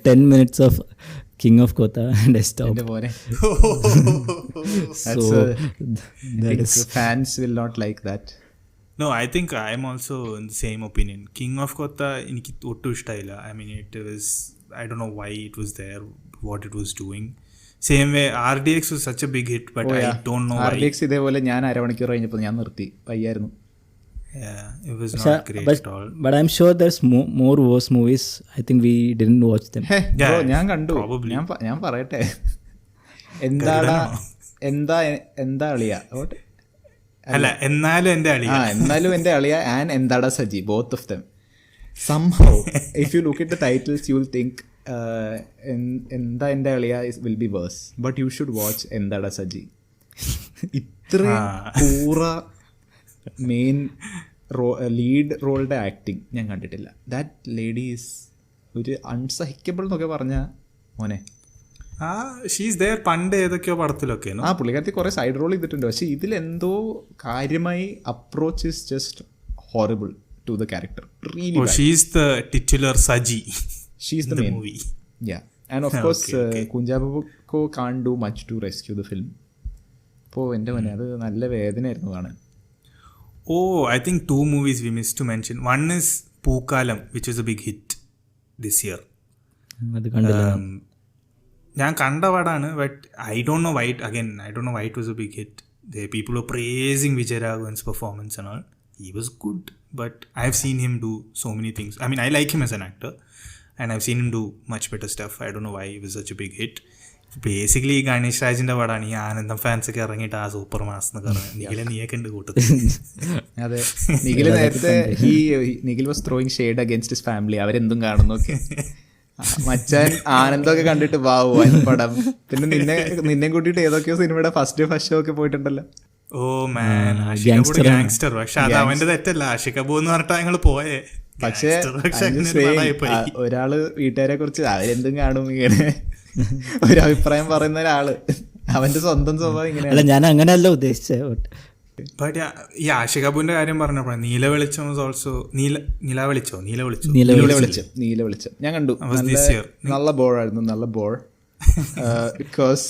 10 minutes of King of Kotha and I stopped. എൻ്റെ പോലെ So that is fans will not like that. No, I think I am also in the same opinion. King of Kotha എനിക്ക് ഒട്ടും ഇഷ്ടമായില്ല. I mean, it was, I don't know why it was there, what it was doing. Same way, RDX was such a big hit, but I don't know why. RDX ഇതേപോലെ ഞാൻ അരമണിക്കൂർ കഴിഞ്ഞപ്പോൾ ഞാൻ നിർത്തി, വയ്യായിരുന്നു. Yeah, it was not great at all. But I'm sure there's more worse movies. I think we didn't watch them. Bro, ഞാൻ കണ്ടു. Probably. ഞാൻ പറയട്ടെ, എന്താ അളിയ, അല്ല എന്നാലും എൻ്റെ അളി, എന്നാലും എൻ്റെ അളിയ ആൻഡ് എന്താടാ Saji, both of them somehow if you look at the titles you will think എന്താ എൻ്റെ അളിയ will be worse, but you should watch എന്താടാ സജി. ഇത്ര പൂറ മെയിൻ ലീഡ് റോളുടെ ആക്ടിങ് ഞാൻ കണ്ടിട്ടില്ല. ദാറ്റ് ലേഡി ഈസ് ഒരു അൺസഹിക്കബിൾ എന്നൊക്കെ പറഞ്ഞ മോനെ. ഷീസ് ദെയർ പണ്ട് ഏതൊക്കെയോ പടത്തിലൊക്കെ. പുള്ളിക്കാരത്തി കുറെ സൈഡ് റോൾ ചെയ്തിട്ടുണ്ട്, പക്ഷെ ഇതിലെന്തോ കാര്യമായി approach is just horrible to the character. Really she's the titular Saji, she's the main movie. Yeah, and of course Kunchacko can do much to rescue the film. അപ്പോൾ എൻ്റെ മോനെ അത് നല്ല വേദനയായിരുന്നു കാണാൻ. Oh, I think 2 movies we missed to mention. One is Pookalam, which was a big hit this year. അത് കണ്ടില്ല. ഞാൻ കണ്ട പടമാണ്, but I don't know why it was a big hit. The people were praising Vijay Raghavan's performance and all. He was good, but I've seen him do so many things. I mean, I like him as an actor and I've seen him do much better stuff. I don't know why he was such a big hit. Basically Ganesh രാജിന്റെ പടമാണ് ഈ ആനന്ദം fans ഒക്കെ ഇറങ്ങിയിട്ട് ആ super mass എന്നൊക്കെ പറഞ്ഞു. നിഖിലെ നീയൊക്കെ ഉണ്ട് കൂട്ടത്തിൽ. അതെ, നിഖിൽ നേരത്തെ Nikhil was throwing shade against his family, അവരെന്തും കാണുന്നൊക്കെ. മച്ചാൻ ആനന്ദമൊക്കെ കണ്ടിട്ട് വാവു പടം. പിന്നെ നിന്നെ കൂട്ടിയിട്ട് ഏതൊക്കെയോ സിനിമയുടെ ഫസ്റ്റ് ഷോ ഒക്കെ പോയിട്ടുണ്ടല്ലോ. ഓ മാൻ, ഗാങ്സ്റ്റർ. പക്ഷെ അത് അവന്റെ തെറ്റല്ല, ആഷികബു എന്ന് പറഞ്ഞിട്ട് ഞങ്ങൾ പോയേ. പക്ഷെ ഒരാള് വീട്ടുകാരെ കുറിച്ച് അവരെന്തും കാണും ഇങ്ങനെ ഒരു അഭിപ്രായം പറയുന്ന ഒരാള്, അവന്റെ സ്വന്തം സ്വഭാവം ഇങ്ങനെയല്ല. ഞാൻ അങ്ങനെയല്ല ഉദ്ദേശിച്ചത്. ഈ ആഷികബുവിന്റെ കാര്യം പറഞ്ഞപ്പോൾ നീലവെളിച്ചം ഓൾസോ നീലവെളിച്ചം ഞാൻ കണ്ടു. നല്ല ബോറായിരുന്നു, നല്ല ബോർ. ബിക്കോസ്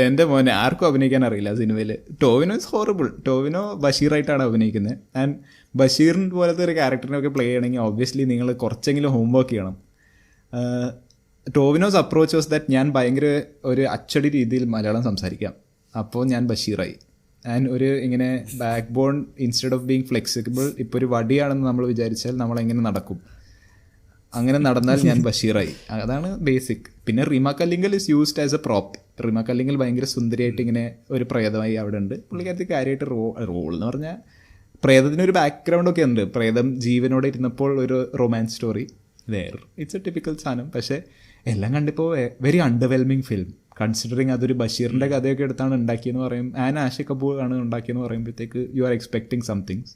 എൻ്റെ മോനെ ആർക്കും അഭിനയിക്കാൻ അറിയില്ല സിനിമയിൽ. Tovino is horrible. ടോവിനോ ബഷീറായിട്ടാണ് അഭിനയിക്കുന്നത്. ആൻഡ് ബഷീറിന് പോലത്തെ ഒരു ക്യാരക്ടറിനൊക്കെ പ്ലേ ചെയ്യണമെങ്കിൽ ഒബ്വിയസ്ലി നിങ്ങൾ കുറച്ചെങ്കിലും ഹോംവർക്ക് ചെയ്യണം. ടോവിനോസ് അപ്രോച്ച് വാസ് ദാറ്റ് ഞാൻ ഭയങ്കര ഒരു അച്ചടി രീതിയിൽ മലയാളം സംസാരിക്കാം, അപ്പോൾ ഞാൻ ബഷീറായി. ആൻഡ് ഒരു ഇങ്ങനെ backbone instead of being flexible, ഇപ്പോൾ ഒരു വടിയാണെന്ന് നമ്മൾ വിചാരിച്ചാൽ നമ്മളെങ്ങനെ നടക്കും, അങ്ങനെ നടന്നാൽ ഞാൻ ബഷീറായി. അതാണ് ബേസിക്. പിന്നെ Rima Kallingal is used as a prop. Rima Kallingal ഭയങ്കര സുന്ദരിയായിട്ട് ഇങ്ങനെ ഒരു പ്രേതമായി അവിടെ ഉണ്ട്. പുള്ളിക്കാരത്തി കാര്യമായിട്ട് റോൾ എന്ന് പറഞ്ഞാൽ പ്രേതത്തിനൊരു ബാക്ക്ഗ്രൗണ്ടൊക്കെ ഉണ്ട്. പ്രേതം ജീവനോടെ ഇരുന്നപ്പോൾ ഒരു romance story there. It's a typical സാധനം. പക്ഷേ എല്ലാം കണ്ടിപ്പോൾ വെരി അണ്ടർവെൽമിങ് ഫിലിം കൺസിഡറിങ് അതൊരു ബഷീറിൻ്റെ കഥയൊക്കെ എടുത്താണ് ഉണ്ടാക്കിയെന്ന് പറയും, ആഷിഖ് കപൂർ ആണ് ഉണ്ടാക്കിയെന്ന് പറയുമ്പോഴത്തേക്ക് you are expecting somethings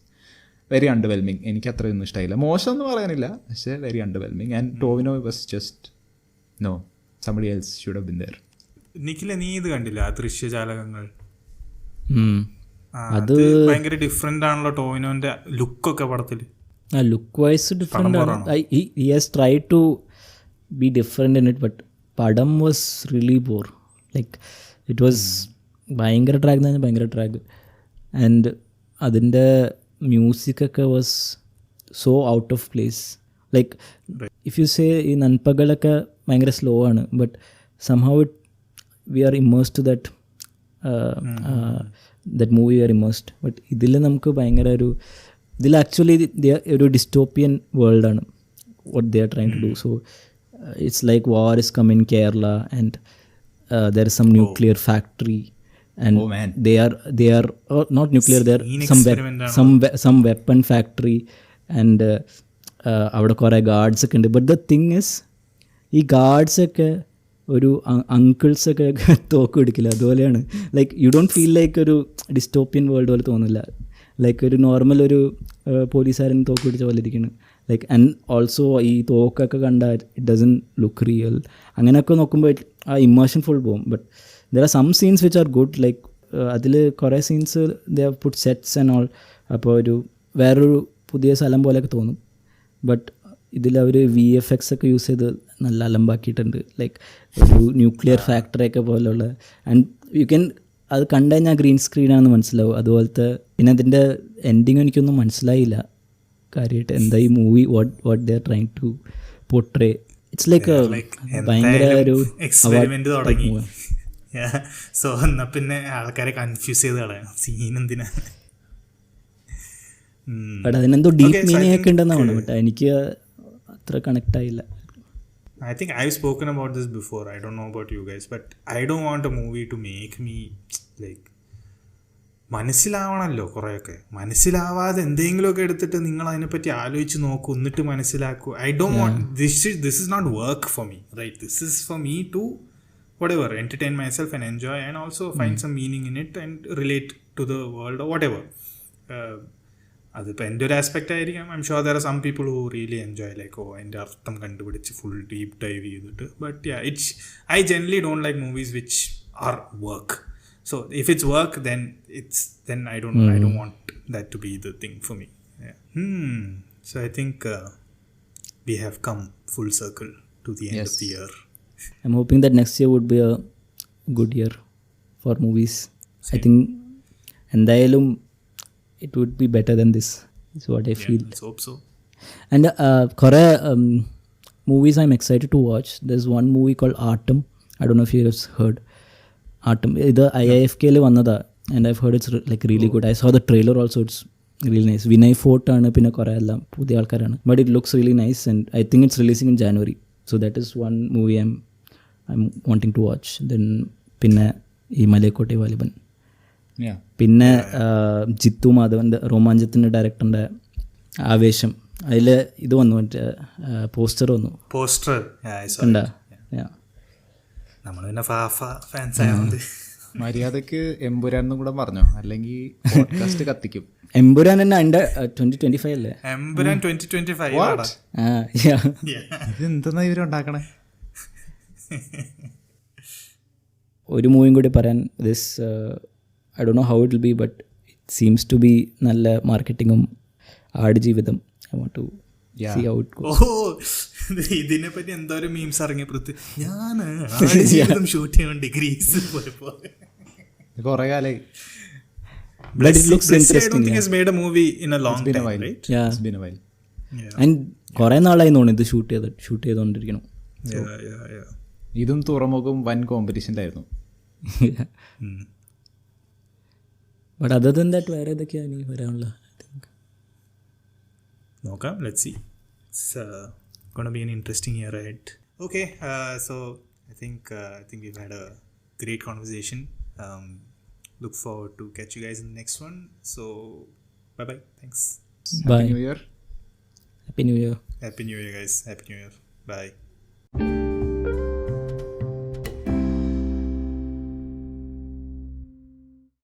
very underwhelming. എനിക്ക് അത്രയൊന്നും ഇഷ്ടമായില്ല. മോശം എന്ന് പറയാനില്ല, പക്ഷേ very underwhelming. And Tovino was just no, somebody else should have been there. Nikhila, നീ ഇത് കണ്ടില്ല ദൃശ്യജാലകങ്ങൾ? അത് ഭയങ്കര ഡിഫറെന്റ് ആണല്ലോ ടോവിനോന്റെ ലുക്കൊക്കെ പടത്തിൽ. ലുക്ക് വൈസ് ഡിഫറെൻ്റ് ആണ്. he has tried to be different in it, but പടം was really bore. Like it was ഭയങ്കര ട്രാക്ക് എന്ന് പറഞ്ഞാൽ ഭയങ്കര ട്രാക്ക്. ആൻഡ് അതിൻ്റെ മ്യൂസിക്കൊക്കെ was so out of place. Like if you say ഈ നൻപകലൊക്കെ ഭയങ്കര സ്ലോ ആണ്, but somehow it we are immersed to that movie are immersed. But ഇതിൽ നമുക്ക് ഭയങ്കര ഇതിൽ ആക്ച്വലി ഒരു ഡിസ്റ്റോപ്പിയൻ വേൾഡാണ് what they are trying to do. So it's like war is coming in Kerala and there is some nuclear factory and they are not nuclear, they are some weapon factory and അവിടെ കുറേ guards ഒക്കെ ഉണ്ട്. But the thing is ഈ guards ഒക്കെ ഒരു അങ്കിൾസൊക്കെ തോക്ക് പിടിക്കില്ല, അതുപോലെയാണ്. Like you don't feel like ഒരു ഡിസ്റ്റോപ്പിയൻ വേൾഡ് പോലെ തോന്നില്ല. ലൈക്ക് ഒരു നോർമൽ ഒരു പോലീസുകാരൻ തോക്ക് പിടിച്ച പോലെ ഇരിക്കുന്നു. ലൈക്ക് ആൻഡ് ഓൾസോ ഈ തോക്കൊക്കെ കണ്ടാൽ ഇറ്റ് ഡസൻ ലുക്ക് റിയൽ. അങ്ങനെയൊക്കെ നോക്കുമ്പോൾ ആ ഇമോഷൻ ഫുൾ പോകും. But there are some scenes which are good. Like അതിൽ കുറേ scenes they put sets and all. അപ്പോൾ ഒരു വേറൊരു പുതിയ സ്ഥലം പോലെയൊക്കെ തോന്നും. ബട്ട് ഇതിലവർ VFX ഒക്കെ യൂസ് ചെയ്ത് നല്ല അലമ്പാക്കിയിട്ടുണ്ട്. ലൈക്ക് ഒരു ന്യൂക്ലിയർ ഫാക്ടറിയൊക്കെ പോലെയുള്ള. ആൻഡ് യു ക്യാൻ അത് കണ്ടു കഴിഞ്ഞാൽ ഗ്രീൻ സ്ക്രീനാണെന്ന് മനസ്സിലാവും. അതുപോലത്തെ പിന്നെ അതിൻ്റെ എൻഡിങ് എനിക്കൊന്നും മനസ്സിലായില്ല കാര്യമായിട്ട്. എന്താ ഈ movie what they are trying to portray. It's like ഭയങ്കര ഒരു എക്സ്പെരിമെന്റ് തുടങ്ങി. സോ എന്നാ പിന്നെ ആൾക്കാരെ കൺഫ്യൂസ് ചെയ്ത് കളയാം, സീൻ എന്തിനാ. ബട്ട് അതിനെന്തോ ഡീപ്പ് മീനിങ് ഒക്കെ ഉണ്ടെന്നാണ്. ബട്ട് എനിക്ക് അത്ര കണക്ട് ആയില്ല. I think I've spoken about this before. I don't know about you guys, but I don't want a movie to make me like മനസ്സിലാവണമല്ലോ. കുറേയൊക്കെ മനസ്സിലാവാതെ എന്തെങ്കിലുമൊക്കെ എടുത്തിട്ട് നിങ്ങൾ അതിനെപ്പറ്റി ആലോചിച്ച് നോക്കൂ, എന്നിട്ട് മനസ്സിലാക്കൂ. I don't want this is not work for me, right? This is for me to whatever, entertain myself and enjoy, and also find some meaning in it and relate to the world or whatever. അതിപ്പോൾ എൻ്റെ ഒരു aspect ആയിരിക്കാം. I'm sure there are some people who really enjoy like എൻ്റെ അർത്ഥം കണ്ടുപിടിച്ച് full deep dive ചെയ്തിട്ട്. But I generally don't like movies which are work. So if it's work, then I don't want that to be the thing for me. Yeah. So I think we have come full circle to the end of the year. I'm hoping that next year would be a good year for movies. Same. I think endayalum it would be better than this is what I feel. Let's hope so. And kore movies I'm excited to watch. There's one movie called Atom. I don't know if you have heard Atom. ഇത് IIFKയിൽ വന്നതാ, and I've heard it's like really good. I saw the trailer also, it's really nice. Vinay Forrt ആണ്, പിന്നെ കുറേ എല്ലാം പുതിയ ആൾക്കാരാണ്. But it looks really nice and I think it's releasing in January. So that is one movie I'm wanting to watch. Then പിന്നെ ഈ മലയക്കോട്ടെ വാലിബൻ, പിന്നെ ജിത്തു മാധവൻ്റെ റോമാഞ്ചത്തിൻ്റെ ഡയറക്ടറിൻ്റെ ആവേശം. അതിൽ ഇത് വന്നു, മറ്റേ പോസ്റ്റർ വന്നു. പോസ്റ്റർ കണ്ടാ? നമ്മൾ പിന്നെ ഫാഫ ഫാൻസ് ആയതുകൊണ്ട് മര്യാദക്ക് എമ്പുരാനും കൂടെ പറഞ്ഞോ, അല്ലെങ്കിൽ പോഡ്കാസ്റ്റ് കത്തിക്കും. എമ്പുരാൻ തന്നെ അതിൻ്റെ 2025 അല്ലേ? എമ്പുരാൻ 2025. ഇതെന്താ ഇവരുണ്ടാക്കണേ? ഒരു മൂവിയും കൂടി പറയാൻ, this I don't know how it will be, but it seems to be നല്ല മാർക്കറ്റിങ്ങും. Aadujeevitham. I want to see how it goes. ഇതിനെ പറ്റി എന്തോരം മീംസ് ഇറങ്ങിയ ഞാൻ ആടുജീവിതം ഷൂട്ട് ചെയ്യാൻ ഡിഗ്രീസ് പോയപ്പോ കുറേ കാലായി. But it looks interesting. I don't think has made a movie in a long time, right? Yeah, it's been a while. And കുറേ നാളായി തോന്നുന്നു ഇത് ഷൂട്ട് ചെയ്തുകൊണ്ടിരിക്കണം. ഇതും തുറമുഖം വൻ കോമ്പറ്റീഷനിലായിരുന്നു. ബട്ട് അതർ ദാൻ ദാറ്റ് വേറെ ഏതൊക്കെയാണ് ഇനി വരാനുള്ള? നോക്കാം, let's see. It's going to be an interesting year ahead. Okay, so I think we've had a great conversation. Look forward to catch you guys in the next one. So bye, thanks. Bye. Happy New Year. Happy New Year. Happy New Year guys. Happy New Year. Bye.